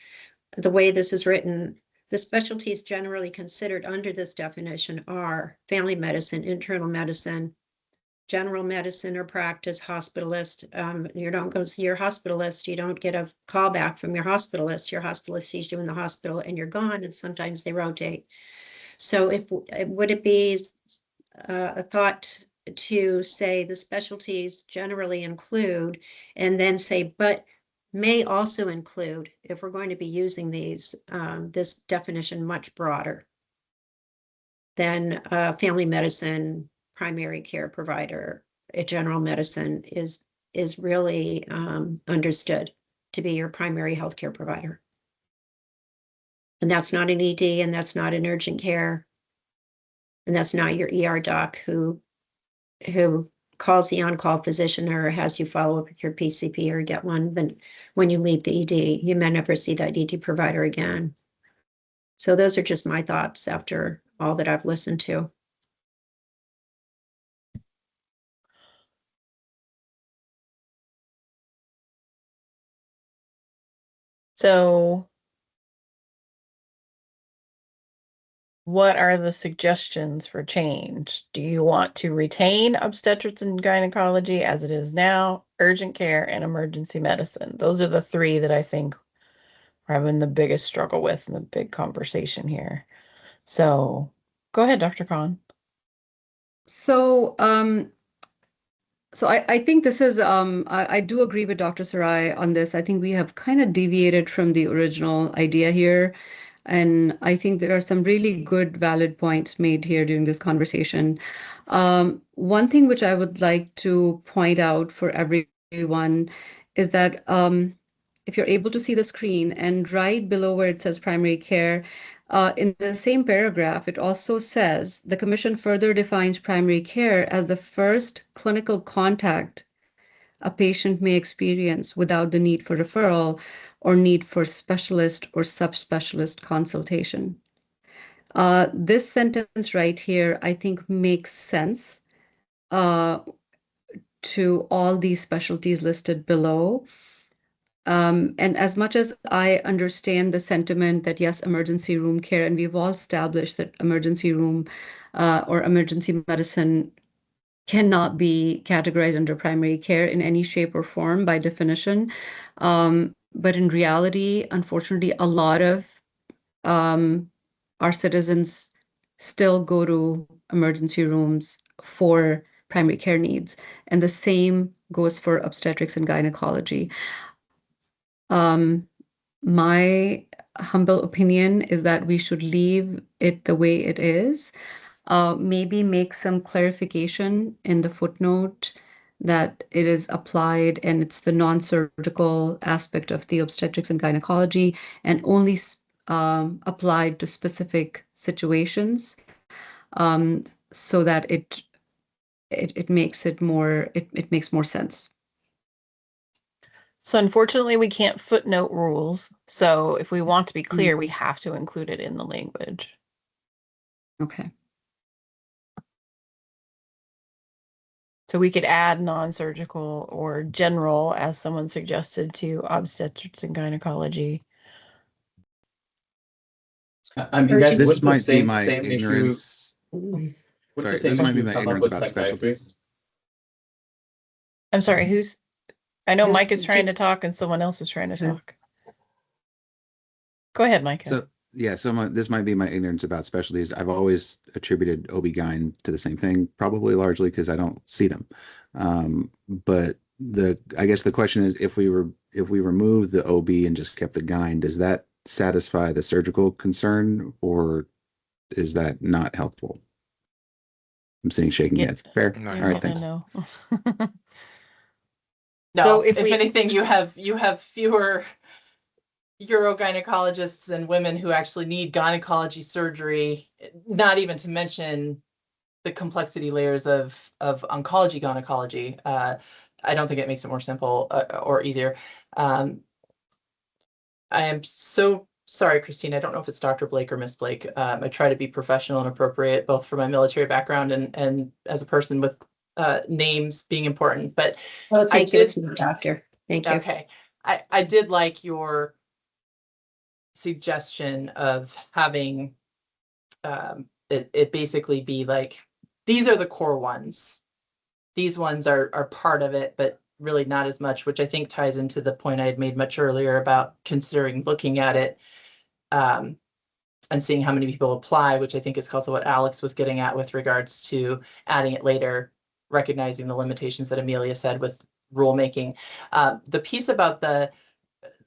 the way this is written, the specialties generally considered under this definition are family medicine, internal medicine, general medicine or practice, hospitalist. You don't go see your hospitalist. You don't get a call back from your hospitalist. Your hospitalist sees you in the hospital and you're gone, and sometimes they rotate. So would it be a thought to say the specialties generally include, and then say, but may also include, if we're going to be using these, this definition much broader than family medicine, primary care provider, a general medicine is really understood to be your primary healthcare provider. And that's not an ED, and that's not an urgent care, and that's not your ER doc who calls the on-call physician or has you follow up with your PCP or get one. But when you leave the ED, you may never see that ED provider again. So those are just my thoughts after all that I've listened to. So what are the suggestions for change? Do you want to retain obstetrics and gynecology as it is now, urgent care, and emergency medicine? Those are the three that I think we're having the biggest struggle with in the big conversation here. So go ahead, Dr. Khan. So I think this is, I do agree with Dr. Sarai on this. I think we have kind of deviated from the original idea here. And I think there are some really good, valid points made here during this conversation. One thing which I would like to point out for everyone is that if you're able to see the screen, and right below where it says primary care, in the same paragraph, it also says the Commission further defines primary care as the first clinical contact a patient may experience without the need for referral or need for specialist or subspecialist consultation. This sentence right here, I think, makes sense to all these specialties listed below. And as much as I understand the sentiment that yes, emergency room care, and we've all established that emergency room or emergency medicine cannot be categorized under primary care in any shape or form by definition. But in reality, unfortunately, a lot of our citizens still go to emergency rooms for primary care needs, and the same goes for obstetrics and gynecology. My humble opinion is that we should leave it the way it is. Maybe make some clarification in the footnote that it is applied and it's the non-surgical aspect of the obstetrics and gynecology and only applied to specific situations, so that it makes it more it makes more sense. So unfortunately, we can't footnote rules. So if we want to be clear, we have to include it in the language. Okay. So we could add non-surgical or general, as someone suggested, to obstetrics and gynecology. I mean, guys, this might be same, my same ignorance. issue. Sorry, this might be my ignorance about specialties. I'm sorry, who's? I know This- Mike is trying to talk and someone else is trying to talk. Go ahead, Mike. So yeah, this might be my ignorance about specialties. I've always attributed OB-GYN to the same thing, probably largely because I don't see them. But I guess the question is, if we remove the OB and just kept the GYN, does that satisfy the surgical concern, or is that not helpful? I'm sitting shaking heads. Fair. No. All right, thanks. No. No, So if anything, you have fewer urogynecologists and women who actually need gynecology surgery, not even to mention the complexity layers of oncology gynecology. I don't think it makes it more simple or easier. I am so sorry, Christine. I don't know if it's Dr. Blake or Miss Blake. I try to be professional and appropriate, both for my military background and as a person with names being important. But Oh, thank you. It's me, doctor. Thank you. Okay. I did like your suggestion of having it basically be like, these are the core ones. These ones are part of it, but really not as much, which I think ties into the point I had made much earlier about considering looking at it and seeing how many people apply, which I think is also what Alex was getting at with regards to adding it later, recognizing the limitations that Amelia said with rulemaking. The piece about the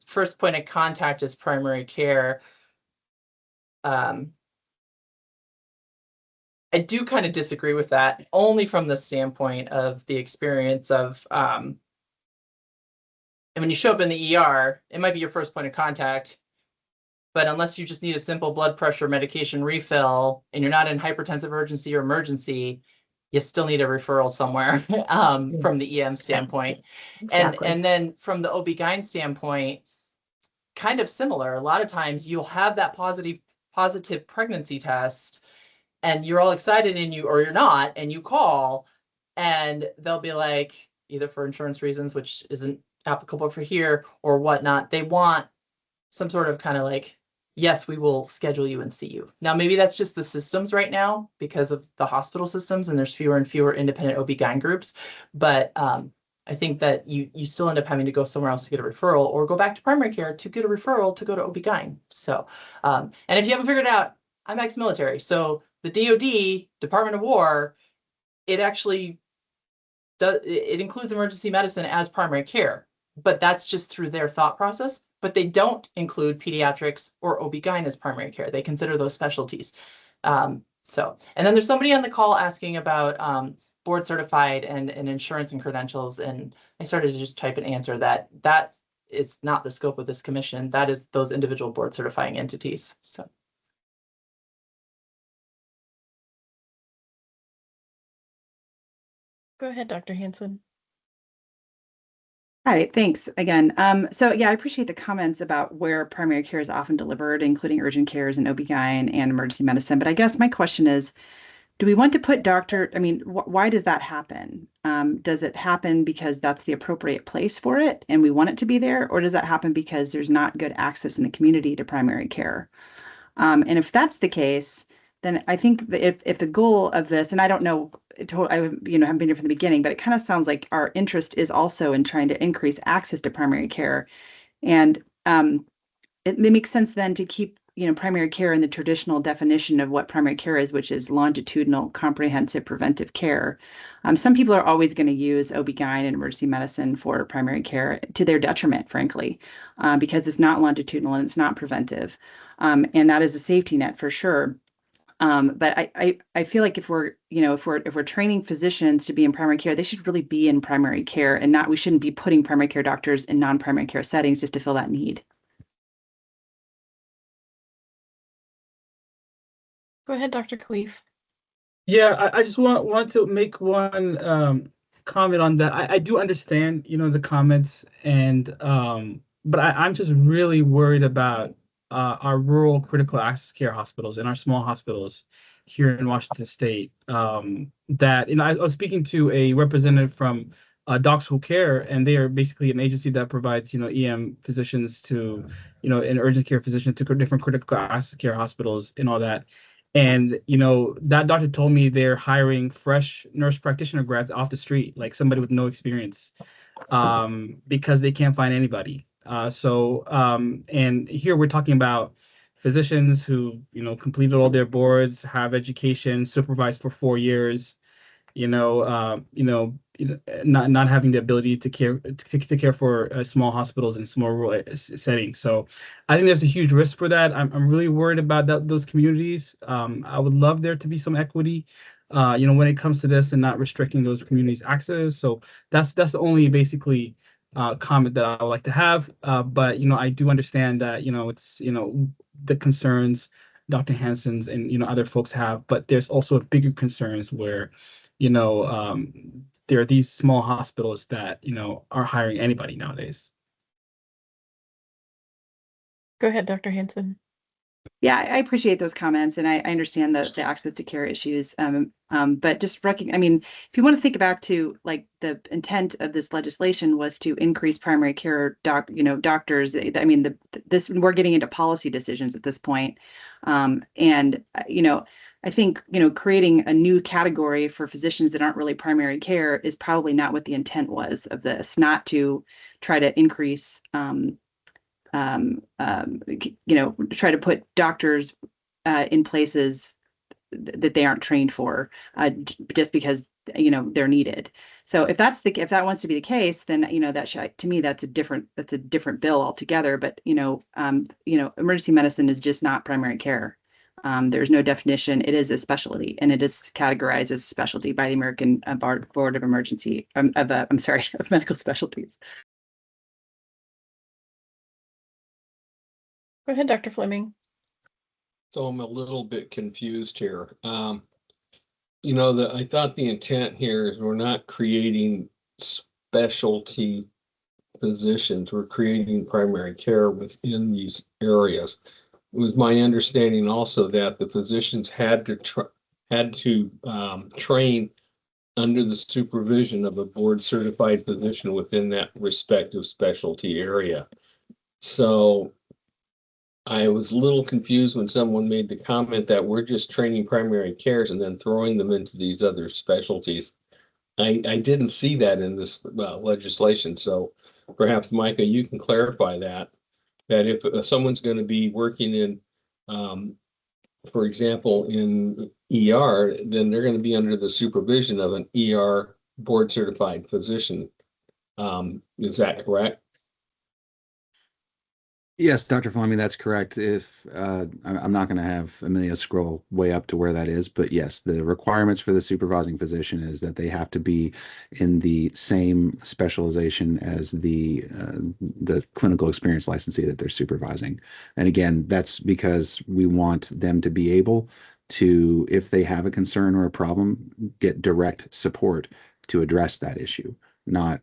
first point of contact is primary care. I do kind of disagree with that, only from the standpoint of the experience of, and when you show up in the ER, it might be your first point of contact, but unless you just need a simple blood pressure medication refill and you're not in hypertensive urgency or emergency, you still need a referral somewhere from the EM standpoint. Exactly. And then from the OB-GYN standpoint, kind of similar. A lot of times you'll have that positive pregnancy test and you're all excited and or you're not, and you call and they'll be like, either for insurance reasons, which isn't applicable for here or whatnot, they want some sort of kind of like, yes, we will schedule you and see you. Now, maybe that's just the systems right now because of the hospital systems and there's fewer and fewer independent OB-GYN groups. But I think that you still end up having to go somewhere else to get a referral or go back to primary care to get a referral to go to OB-GYN. So, and if you haven't figured it out, I'm ex-military. So the DoD, Department of War, it actually does, it includes emergency medicine as primary care, but that's just through their thought process. But they don't include pediatrics or OB-GYN as primary care. They consider those specialties. And then there's somebody on the call asking about board certified and insurance and credentials. And I started to just type an answer that is not the scope of this commission. That is those individual board certifying entities. So. Go ahead, Dr. Hanson. Hi, thanks again. So yeah, I appreciate the comments about where primary care is often delivered, including urgent cares and OB/GYN and emergency medicine. But I guess my question is, do we want to put why does that happen? Does it happen because that's the appropriate place for it and we want it to be there? Or does that happen because there's not good access in the community to primary care? And if that's the case, then I think that if the goal of this, and I don't know, I haven't been here from the beginning, but it kind of sounds like our interest is also in trying to increase access to primary care. And it makes sense then to keep primary care in the traditional definition of what primary care is, which is longitudinal, comprehensive preventive care. Some people are always going to use OB/GYN and emergency medicine for primary care to their detriment, frankly, because it's not longitudinal and it's not preventive. And that is a safety net for sure. But I feel like if we're training physicians to be in primary care, they should really be in primary care and we shouldn't be putting primary care doctors in non-primary care settings just to fill that need. Go ahead, Dr. Khalif. Yeah, I just want to make one comment on that. I do understand, the comments but I'm just really worried about our rural critical access care hospitals and our small hospitals here in Washington State. That I was speaking to a representative from Docs Who Care, and they are basically an agency that provides EM physicians to an urgent care physician to different critical access care hospitals and all that. And that doctor told me they're hiring fresh nurse practitioner grads off the street, like somebody with no experience, because they can't find anybody. And here we're talking about physicians who completed all their boards, have education, supervised for 4 years, not having the ability to care for small hospitals in small rural settings. So I think there's a huge risk for that. I'm really worried about those communities. I would love there to be some equity, when it comes to this and not restricting those communities' access. So that's the only basically comment that I would like to have. But I do understand that it's the concerns Dr. Hanson's and other folks have, but there's also bigger concerns where there are these small hospitals that are hiring anybody nowadays. Go ahead, Dr. Hanson. Yeah, I appreciate those comments, and I understand the access to care issues. But just if you want to think back to like the intent of this legislation was to increase primary care doctors. We're getting into policy decisions at this point, and I think creating a new category for physicians that aren't really primary care is probably not what the intent was of this. Not to try to increase. Try to put doctors in places that they aren't trained for, just because they're needed. So if that wants to be the case, then to me that's a different bill altogether. But emergency medicine is just not primary care. There's no definition. It is a specialty, and it is categorized as a specialty by the American Board of Emergency of Medical Specialties. Go ahead, Dr. Fleming. So I'm a little bit confused here. I thought the intent here is we're not creating specialty positions. We're creating primary care within these areas. It was my understanding also that the physicians had to train under the supervision of a board certified physician within that respective specialty area. So I was a little confused when someone made the comment that we're just training primary cares and then throwing them into these other specialties. I didn't see that in this legislation. So perhaps, Micah, you can clarify that if someone's going to be working in, for example, in ER, then they're going to be under the supervision of an ER board certified physician. Is that correct? Yes, Dr. Fleming, that's correct. If I'm not going to have Amelia scroll way up to where that is, but yes, the requirements for the supervising physician is that they have to be in the same specialization as the clinical experience licensee that they're supervising. And again, that's because we want them to be able to, if they have a concern or a problem, get direct support to address that issue, not,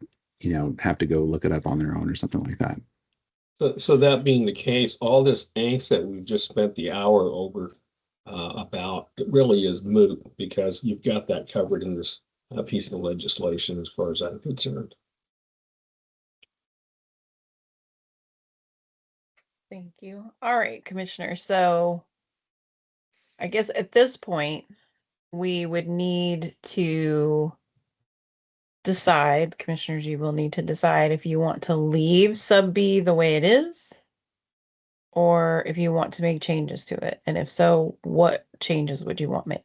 have to go look it up on their own or something like that. So that being the case, all this angst that we've just spent the hour over about, it really is moot because you've got that covered in this piece of legislation as far as I'm concerned. Thank you. All right, Commissioner. So I guess at this point, we would need to decide, Commissioners, you will need to decide if you want to leave sub B the way it is, or if you want to make changes to it. And if so, what changes would you want made?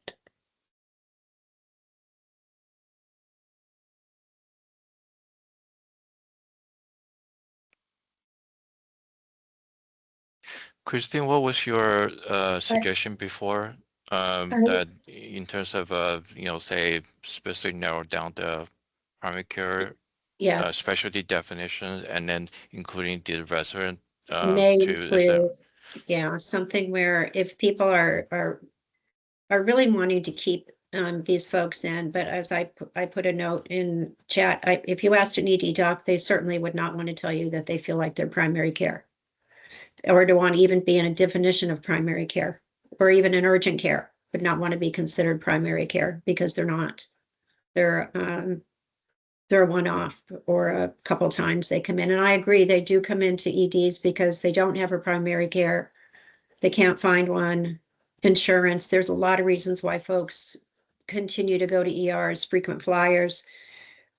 Christine, what was your suggestion before? That in terms of say specifically narrow down the primary care Yes, specialty definitions and then may including the resident to include, something where if people are really wanting to keep these folks in, but as I put a note in chat, if you asked an ED doc, they certainly would not want to tell you that they feel like they're primary care, or to want to even be in a definition of primary care, or even in urgent care would not want to be considered primary care because they're not. They're a one-off, or a couple times they come in. And I agree, they do come into EDs because they don't have a primary care. They can't find one. Insurance, there's a lot of reasons why folks continue to go to ERs, frequent flyers,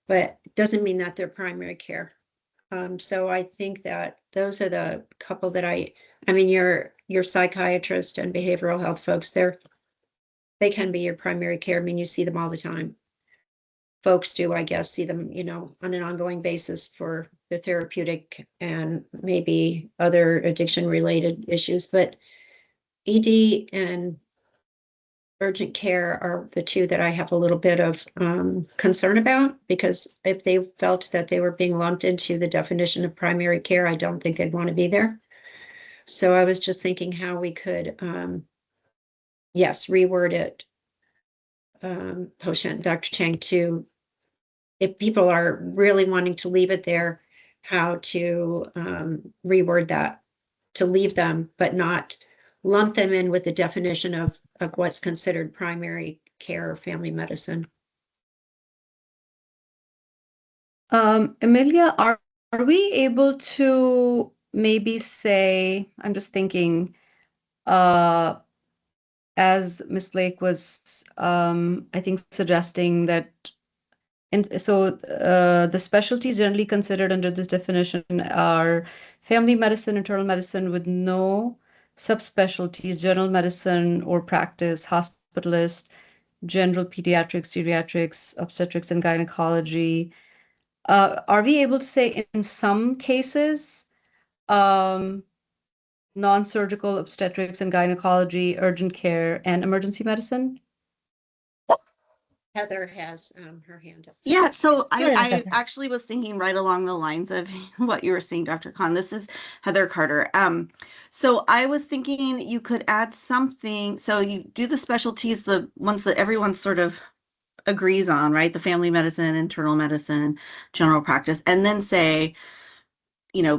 but it doesn't mean that they're primary care. So I think that those are the couple that I mean, your psychiatrist and behavioral health folks, they can be your primary care. I mean, you see them all the time. Folks do, I guess, see them, on an ongoing basis for the therapeutic and maybe other addiction related issues, but ED and urgent care are the two that I have a little bit of concern about, because if they felt that they were being lumped into the definition of primary care, I don't think they'd want to be there. So I was just thinking how we could, reword it, Dr. Chang, to, if people are really wanting to leave it there, how to reword that, to leave them, but not lump them in with the definition of what's considered primary care or family medicine. Amelia, are we able to maybe say, I'm just thinking, as Ms. Blake was, I think, suggesting that, and so the specialties generally considered under this definition are family medicine, internal medicine with no subspecialties, general medicine or practice, hospitalist, general pediatrics, geriatrics, obstetrics, and gynecology. Are we able to say in some cases, non-surgical obstetrics and gynecology, urgent care, and emergency medicine? Heather has her hand up. Yeah, so Sorry, I Heather. actually was thinking right along the lines of what you were saying, Dr. Khan. This is Heather Carter. So I was thinking you could add something. So you do the specialties, the ones that everyone sort of agrees on, right? The family medicine, internal medicine, general practice, and then say,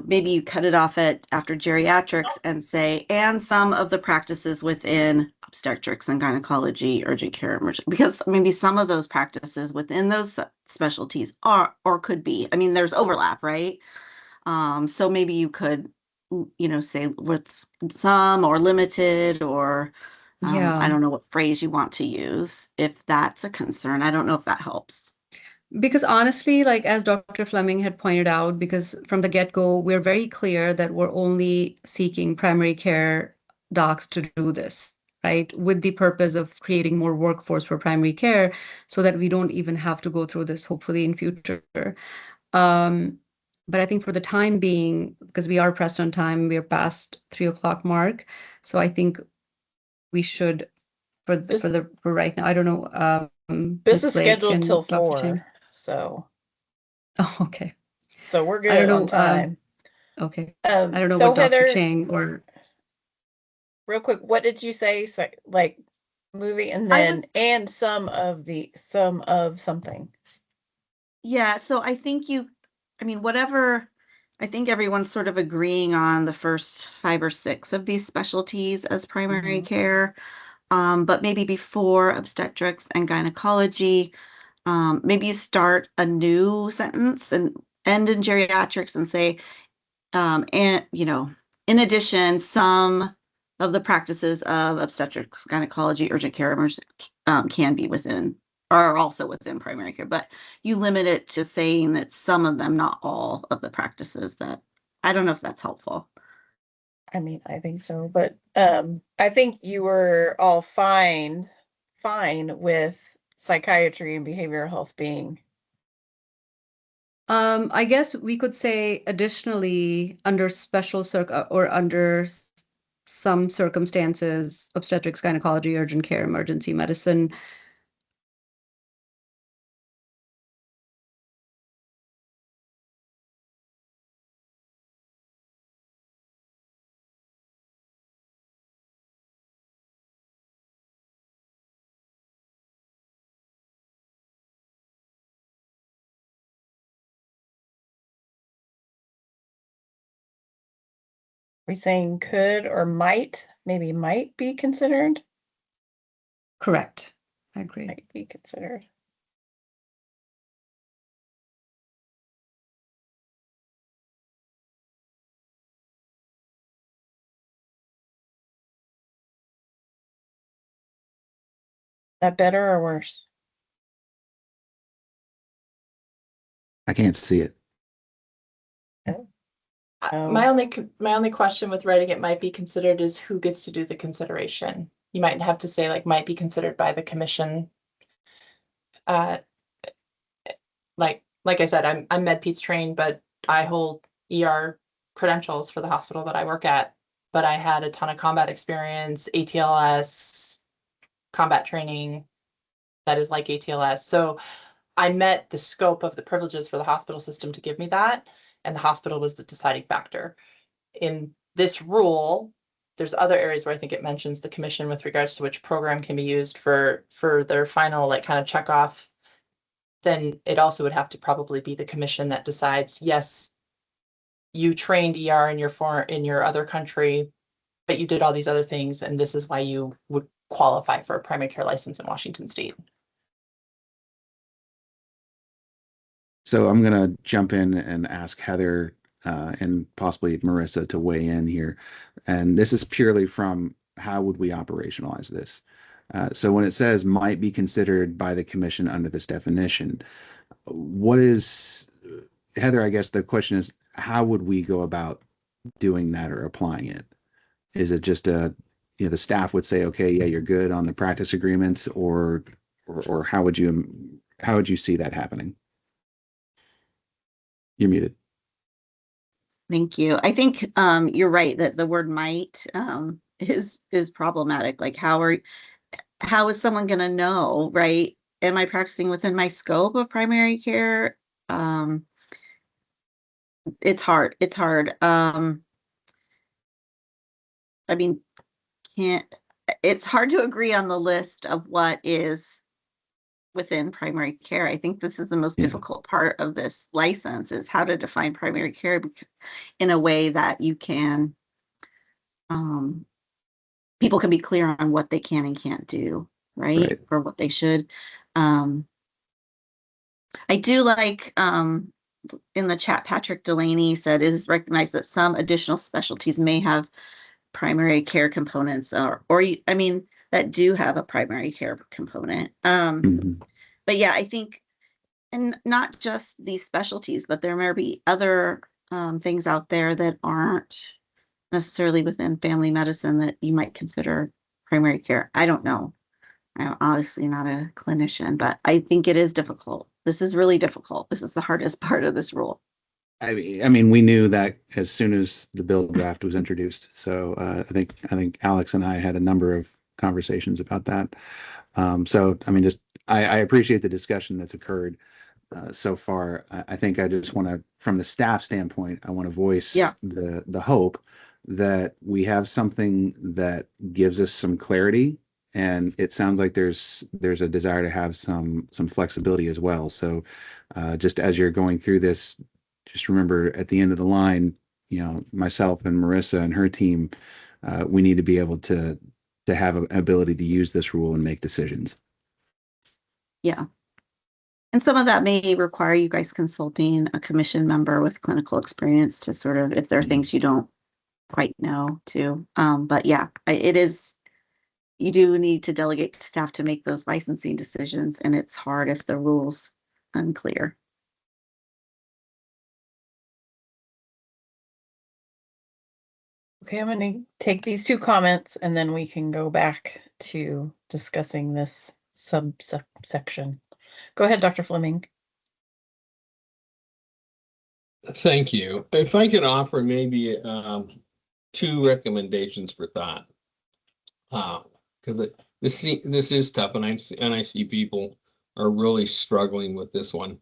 maybe you cut it off after geriatrics and say, and some of the practices within obstetrics and gynecology, urgent care, emergent, because maybe some of those practices within those specialties are, or could be, there's overlap, right? So maybe you could, say with some or limited, or I don't know what phrase you want to use, if that's a concern. I don't know if that helps. Because honestly, like as Dr. Fleming had pointed out, because from the get-go, we're very clear that we're only seeking primary care docs to do this, right? With the purpose of creating more workforce for primary care so that we don't even have to go through this, hopefully in future. but I think for the time being, because we are pressed on time, we are past 3 o'clock mark. So I think we should, for right now, I don't know. This Ms. is Blake scheduled and till Dr. 4, Chang. so Oh, okay. So we're I don't good on know. time. Okay. I don't know So what Dr. Heather, Chang or real quick, what did you say? So, like moving and I then was- and some of something. Yeah, so I think whatever, I think everyone's sort of agreeing on the first 5 or 6 of these specialties as primary care. But maybe before obstetrics and gynecology, maybe you start a new sentence and end in geriatrics and say, and in addition, some of the practices of obstetrics, gynecology, urgent care, can be within, are also within primary care, but you limit it to saying that some of them, not all of the practices. That, I don't know if that's helpful. I mean, I think so, but I think you were all fine with psychiatry and behavioral health being. I guess we could say additionally under special or under some circumstances, obstetrics, gynecology, urgent care, emergency medicine. We saying could or might, maybe might be considered? Correct. I agree. Might be considered. That better or worse? I can't see it. My only question with writing it might be considered is who gets to do the consideration. You might have to say like might be considered by the commission. Like I said, I'm MedPeds trained, but I hold ER credentials for the hospital that I work at. But I had a ton of combat experience, ATLS, combat training that is like ATLS. So I met the scope of the privileges for the hospital system to give me that, and the hospital was the deciding factor. In this rule, there's other areas where I think it mentions the commission with regards to which program can be used for their final like kind of check off. Then it also would have to probably be the commission that decides, yes, you trained ER in your other country, but you did all these other things, and this is why you would qualify for a primary care license in Washington State. So I'm going to jump in and ask Heather and possibly Marissa to weigh in here. And this is purely from how would we operationalize this? So when it says might be considered by the commission under this definition, what is, Heather, I guess the question is, how would we go about doing that or applying it? Is it just the staff would say, okay, yeah, you're good on the practice agreements, or how would you see that happening? You're muted. Thank you. I think you're right that the word might is problematic. Like how is someone going to know, right? Am I practicing within my scope of primary care? It's hard. It's hard. I mean, it's hard to agree on the list of what is within primary care. I think this is the most difficult part of this license, is how to define primary care in a way that you can, people can be clear on what they can and can't do, right? Or what they should. I do like, in the chat, Patrick Delaney said it is recognized that some additional specialties may have primary care components, I mean, that do have a primary care component. But yeah, I think, and not just these specialties, but there may be other things out there that aren't necessarily within family medicine that you might consider primary care. I don't know. I'm obviously not a clinician, but I think it is difficult. This is really difficult. This is the hardest part of this rule. I mean, we knew that as soon as the bill draft was introduced. So I think Alex and I had a number of conversations about that. So I mean, just I appreciate the discussion that's occurred so far. I think I just want to, from the staff standpoint, I want to voice the hope that we have something that gives us some clarity. And it sounds like there's a desire to have some flexibility as well. So just as you're going through this, just remember at the end of the line, you know, myself and Marissa and her team, we need to be able to have an ability to use this rule and make decisions. Yeah. And some of that may require you guys consulting a commission member with clinical experience to sort of, if there are things you don't quite know too. But yeah, it is, you do need to delegate to staff to make those licensing decisions, and it's hard if the rule's unclear. Okay, I'm going to take these two comments and then we can go back to discussing this subsection. Go ahead, Dr. Fleming. Thank you. If I could offer maybe two recommendations for thought, because this is tough, and I see people are really struggling with this one.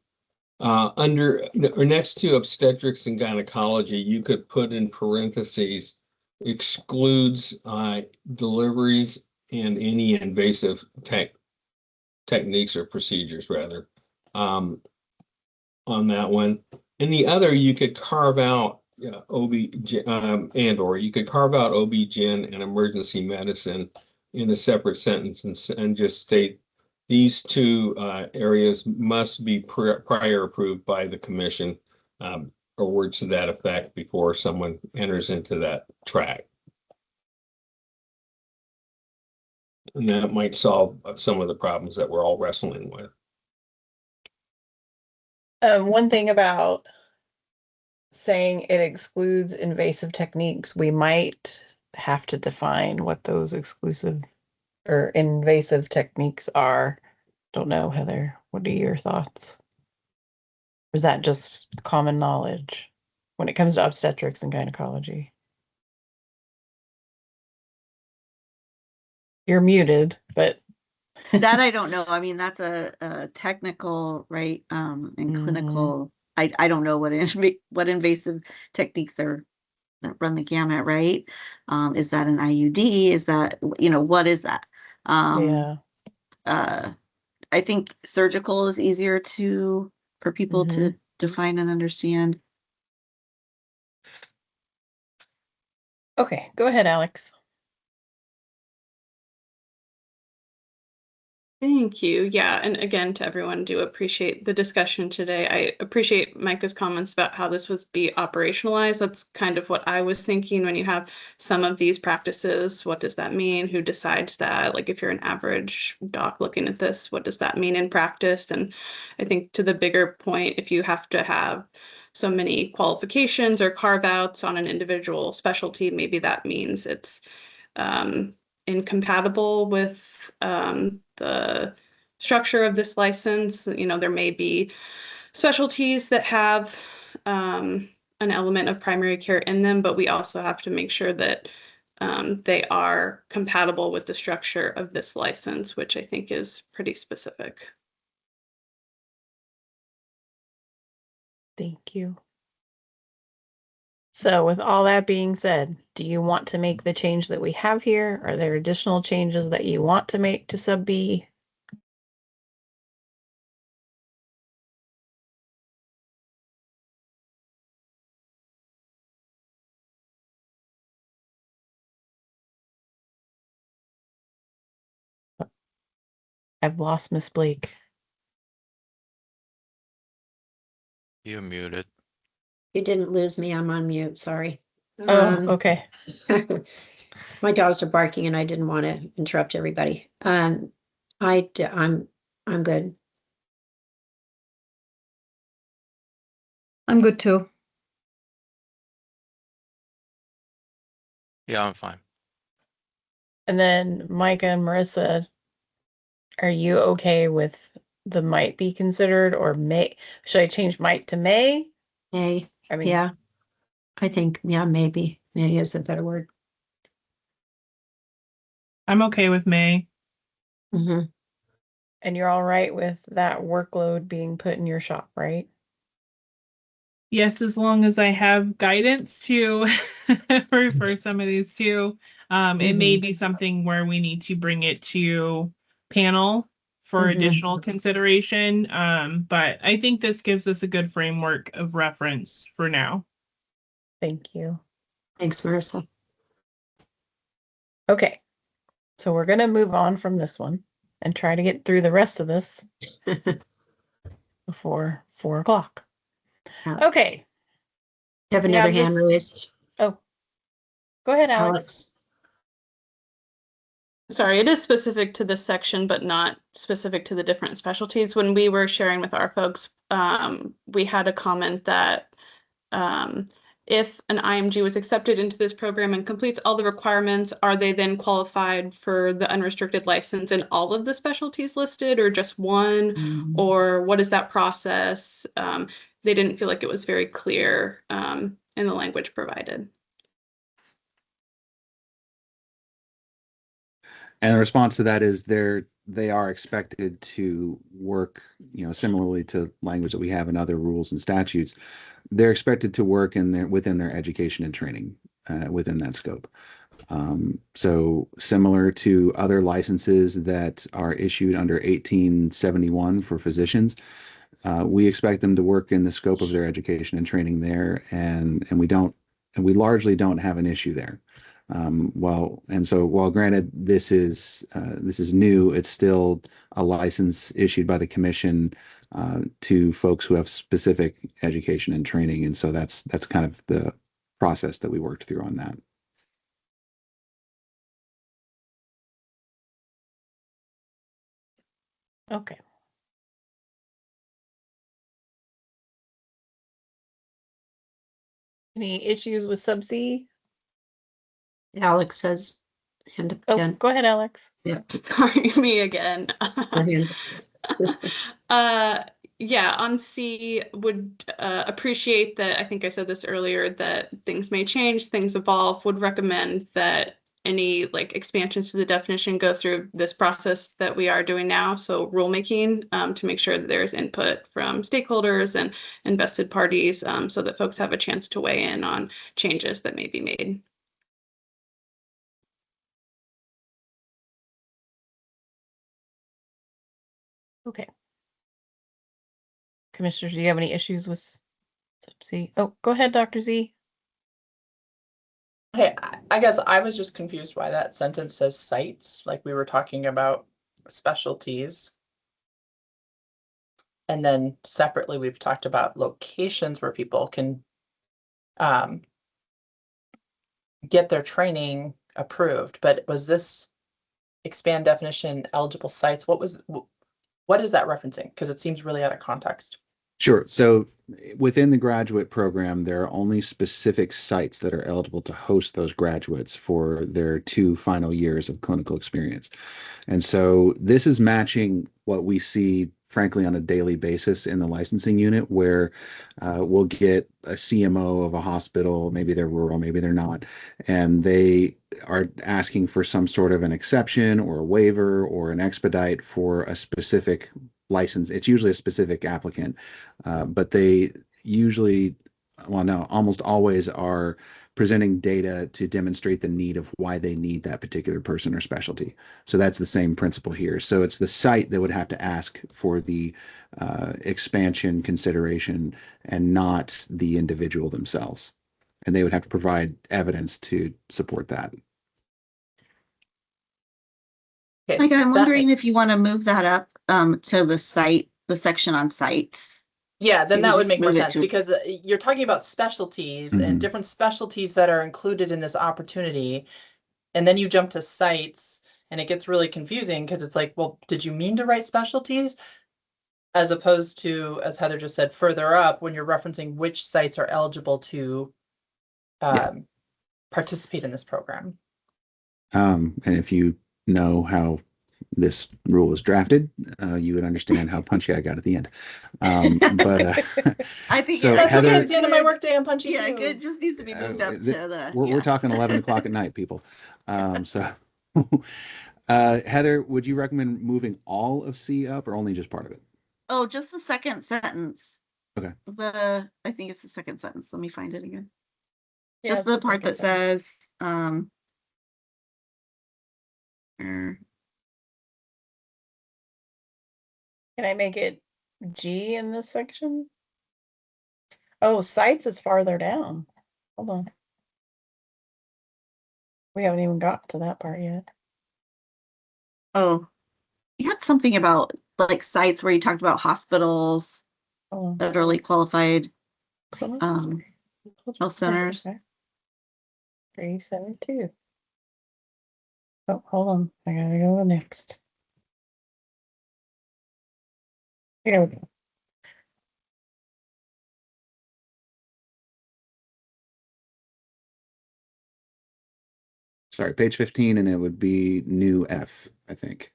Under or next to obstetrics and gynecology, you could put in parentheses excludes deliveries and any invasive techniques or procedures, rather, on that one. And the other, you could carve out OB or you could carve out OB-GYN and emergency medicine in a separate sentence and just state these two areas must be prior approved by the commission, or words to that effect, before someone enters into that track. And that might solve some of the problems that we're all wrestling with. One thing about saying it excludes invasive techniques, we might have to define what those exclusive or invasive techniques are. Don't know, Heather. What are your thoughts? Or is that just common knowledge when it comes to obstetrics and gynecology? You're muted, but that I don't know. I mean, that's a technical, right? And clinical. I don't know what invasive techniques are that run the gamut, right? Is that an IUD? Is that, you know, what is that? Yeah. I think surgical is easier for people to define and understand. Okay, go ahead, Alex. Thank you. Yeah, and again, to everyone, do appreciate the discussion today. I appreciate Micah's comments about how this would be operationalized. That's kind of what I was thinking when you have some of these practices. What does that mean? Who decides that? Like if you're an average doc looking at this, what does that mean in practice? And I think to the bigger point, if you have to have so many qualifications or carve outs on an individual specialty, maybe that means it's incompatible with the structure of this license. You know, there may be specialties that have an element of primary care in them, but we also have to make sure that they are compatible with the structure of this license, which I think is pretty specific. Thank you. So with all that being said, do you want to make the change that we have here? Are there additional changes that you want to make to sub B? I've lost Miss Blake. You're muted. You didn't lose me. I'm on mute. Sorry. Oh, okay. My dogs are barking and I didn't want to interrupt everybody. I'm good. I'm good too. Yeah, I'm fine. And then Micah and Marissa, are you okay with the might be considered or may? Should I change might to may? May. I mean, Yeah, I think, yeah, maybe is a better word. I'm okay with May. Mhm. and you're all right with that workload being put in your shop, right? Yes, as long as I have guidance to for some of these too. It may be something where we need to bring it to panel for additional consideration. But I think this gives us a good framework of reference for now. Thank you. Thanks, Marissa. Okay. So we're going to move on from this one and try to get through the rest of this before 4 o'clock. Okay. You have We another have hand this- raised. Oh, go ahead, Alex. Sorry, it is specific to this section, but not specific to the different specialties. When we were sharing with our folks, we had a comment that if an IMG was accepted into this program and completes all the requirements, are they then qualified for the unrestricted license in all of the specialties listed, or just one? Or what is that process? They didn't feel like it was very clear in the language provided. And the response to that is they are expected to work, similarly to language that we have in other rules and statutes. They're expected to work within their education and training within that scope. So similar to other licenses that are issued under 1871 for physicians, we expect them to work in the scope of their education and training there, and we largely don't have an issue there. While granted this is new, it's still a license issued by the commission to folks who have specific education and training, and so that's kind of the process that we worked through on that. Okay. Any issues with sub C? Alex says hand up again. Go ahead, Alex. Yeah. Sorry, me again. Yeah, on C, would appreciate that. I think I said this earlier, that things may change, things evolve. Would recommend that any expansions to the definition go through this process that we are doing now. So rulemaking, to make sure that there's input from stakeholders and invested parties, so that folks have a chance to weigh in on changes that may be made. Okay. Commissioners, do you have any issues with sub C? Oh, go ahead, Dr. Z. Okay, I guess I was just confused why that sentence says sites, like we were talking about specialties. And then separately, we've talked about locations where people can get their training approved. But was this expand definition eligible sites? What is that referencing? Because it seems really out of context. Sure. So within the graduate program, there are only specific sites that are eligible to host those graduates for their 2 final years of clinical experience. And so this is matching what we see, frankly, on a daily basis in the licensing unit, where we'll get a CMO of a hospital, maybe they're rural, maybe they're not, and they are asking for some sort of an exception or a waiver or an expedite for a specific license. It's usually a specific applicant, but they usually, well, no, almost always are presenting data to demonstrate the need of why they need that particular person or specialty. So that's the same principle here. So it's the site that would have to ask for the expansion consideration and not the individual themselves. And they would have to provide evidence to support that. Like, I'm wondering if you want to move that up to the section on sites. Yeah, then Maybe that would just make more move it sense to- because you're talking about specialties and different specialties that are included in this opportunity. And then you jump to sites and it gets really confusing because it's like, well, did you mean to write specialties? As opposed to, as Heather just said, further up when you're referencing which sites are eligible to participate in this program. And if you know how this rule was drafted, you would understand how punchy I got at the end. I think so That's Heather, okay. It's the end of my workday. I'm punchy yeah, too. it just needs to be moved up to the. we're talking 11 o'clock at night, people. So Heather, would you recommend moving all of C up or only just part of it? Oh, just the second sentence. Okay. I think it's the second sentence. Let me find it again. Yeah, Just it's the the part second that says, er, Can I make it G in this section? Oh, sites is farther down. Hold on. We haven't even got to that part yet. oh, you had something about like sites where you talked about hospitals, federally qualified health centers. 372. Oh, hold on. I gotta go next. Here we go. Sorry, page 15, and it would be new F, I think.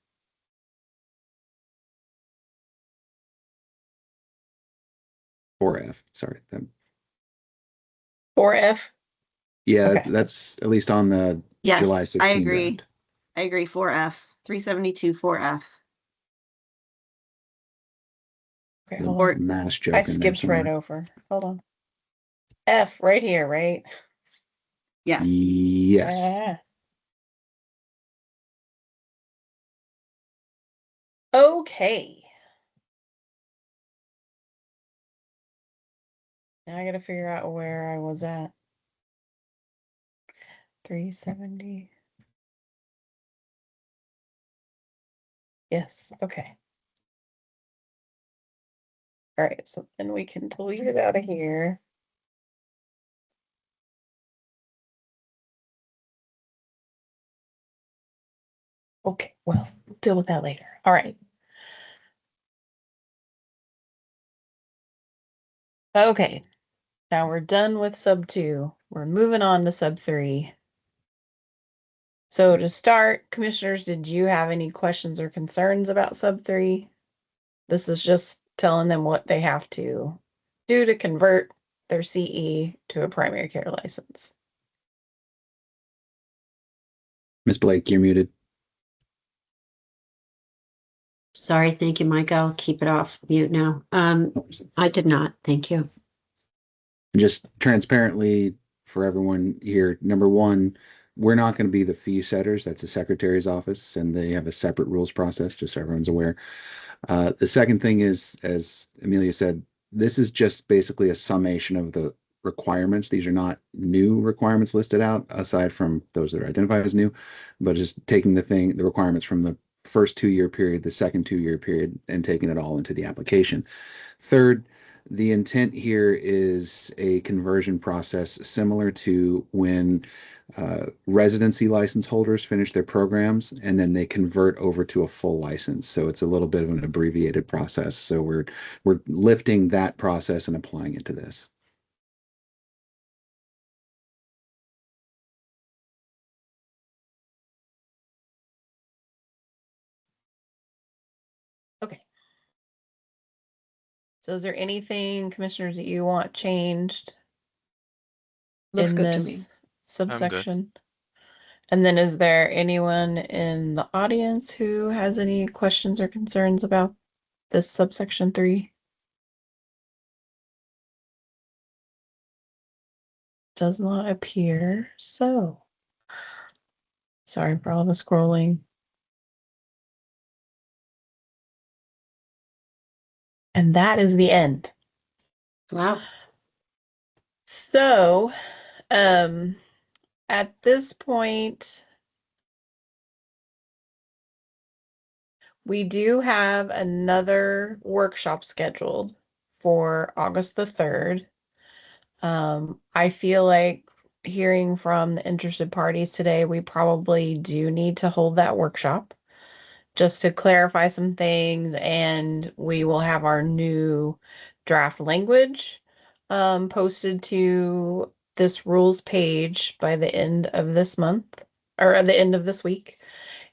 Or F, sorry. 4F. Yeah, Okay. that's at least on the Yes, July 16th. I agree. Draft. I agree. 4F, 372, 4F. Okay, or mass joke. I skipped right over. Hold on. F right here, right? Yes. Yes. Ah. Okay. Now I gotta figure out where I was at. 370. Yes, okay. All right, so then we can delete it out of here. Okay, well, we'll deal with that later. All right. Okay, now we're done with sub 2. We're moving on to sub 3. So to start, commissioners, did you have any questions or concerns about sub 3? This is just telling them what they have to do to convert their CE to a primary care license. Ms. Blake, you're muted. Sorry, thank you, Mike. I'll keep it off mute now. I did not. Thank you. Just transparently for everyone here, number one, we're not going to be the fee setters. That's the secretary's office, and they have a separate rules process, just so everyone's aware. The second thing is, as Amelia said, this is just basically a summation of the requirements. These are not new requirements listed out, aside from those that are identified as new, but just taking the requirements from the first 2-year period, the second 2-year period, and taking it all into the application. Third, the intent here is a conversion process similar to when residency license holders finish their programs and then they convert over to a full license. So it's a little bit of an abbreviated process. So we're lifting that process and applying it to this. Okay. So is there anything, commissioners, that you want changed Looks in good to me. this subsection? And then is there anyone in the audience who has any questions or concerns about this subsection 3? Does not appear so. Sorry for all the scrolling. And that is the end. Wow. So, at this point, we do have another workshop scheduled for August the 3rd. I feel like hearing from the interested parties today, we probably do need to hold that workshop just to clarify some things, and we will have our new draft language posted to this rules page by the end of this month or at the end of this week.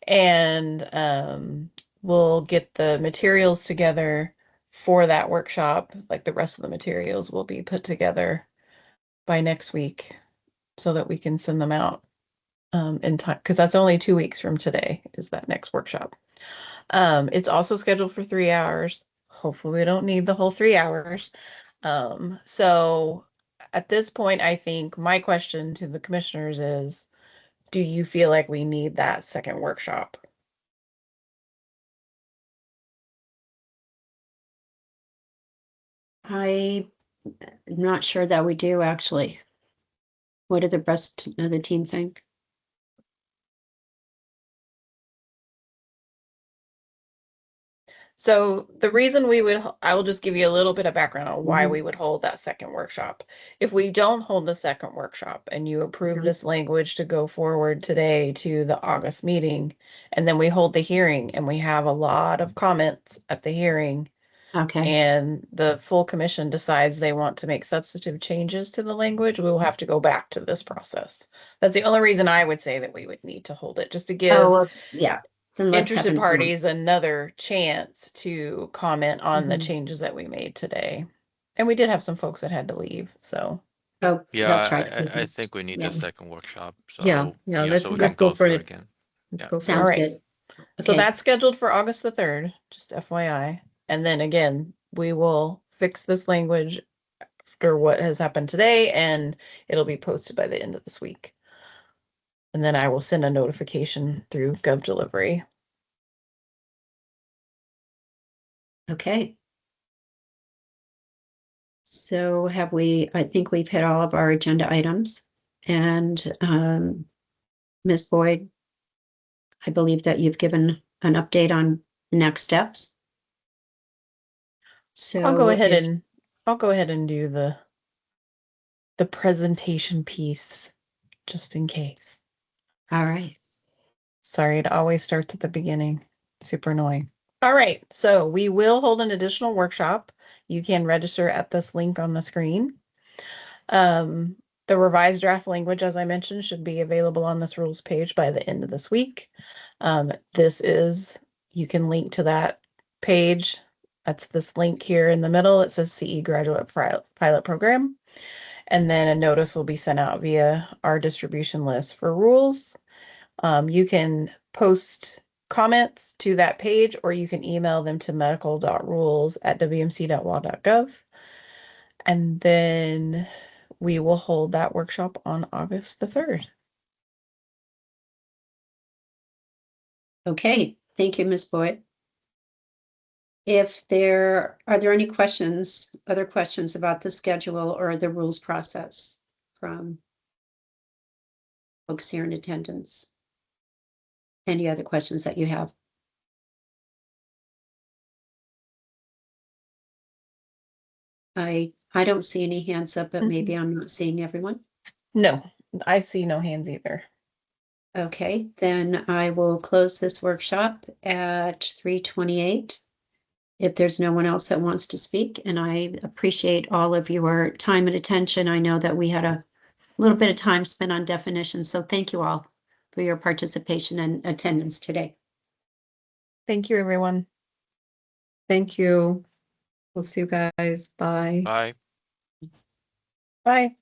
And we'll get the materials together for that workshop. Like the rest of the materials will be put together by next week so that we can send them out in time, because that's only 2 weeks from today is that next workshop. It's also scheduled for 3 hours. Hopefully we don't need the whole 3 hours. So at this point, I think my question to the commissioners is, do you feel like we need that second workshop? I'm not sure that we do, actually. What do the rest of the team think? So the reason we would, I will just give you a little bit of background on why we would hold that second workshop. If we don't hold the second workshop and you approve this language to go forward today to the August meeting, and then we hold the hearing and we have a lot of comments at the hearing, Okay. and the full commission decides they want to make substantive changes to the language, we will have to go back to this process. That's the only reason I would say that we would need to hold it, just to give yeah. Then let's interested have parties another chance to comment on the changes that we made today. And we did have some folks that had to leave, so. Oh, Yeah, that's right. I think we need Yeah. the second workshop. So Yeah, let's so we can go go for through it. again. Let's Yeah. go for Sounds it. good. So Okay. that's scheduled for August the 3rd, just FYI. And then again, we will fix this language after what has happened today, and it'll be posted by the end of this week. And then I will send a notification through Gov Delivery. Okay. So I think we've hit all of our agenda items. And Ms. Boyd, I believe that you've given an update on the next steps. So I'll go ahead and do the presentation piece just in case. All right. Sorry, it always starts at the beginning. Super annoying. All right, so we will hold an additional workshop. You can register at this link on the screen. The revised draft language, as I mentioned, should be available on this rules page by the end of this week. You can link to that page. That's this link here in the middle. It says CE Graduate Pilot Program. And then a notice will be sent out via our distribution list for rules. You can post comments to that page, or you can email them to medical.rules@wmc.wa.gov. And then we will hold that workshop on August the 3rd. Okay, thank you, Ms. Boyd. Are there any other questions about the schedule or the rules process from folks here in attendance? Any other questions that you have? I don't see any hands up, but maybe I'm not seeing everyone. No, I see no hands either. Okay, then I will close this workshop at 3:28. If there's no one else that wants to speak, and I appreciate all of your time and attention. I know that we had a little bit of time spent on definitions, so thank you all for your participation and attendance today. Thank you, everyone. Thank you. We'll see you guys. Bye. Bye. Bye.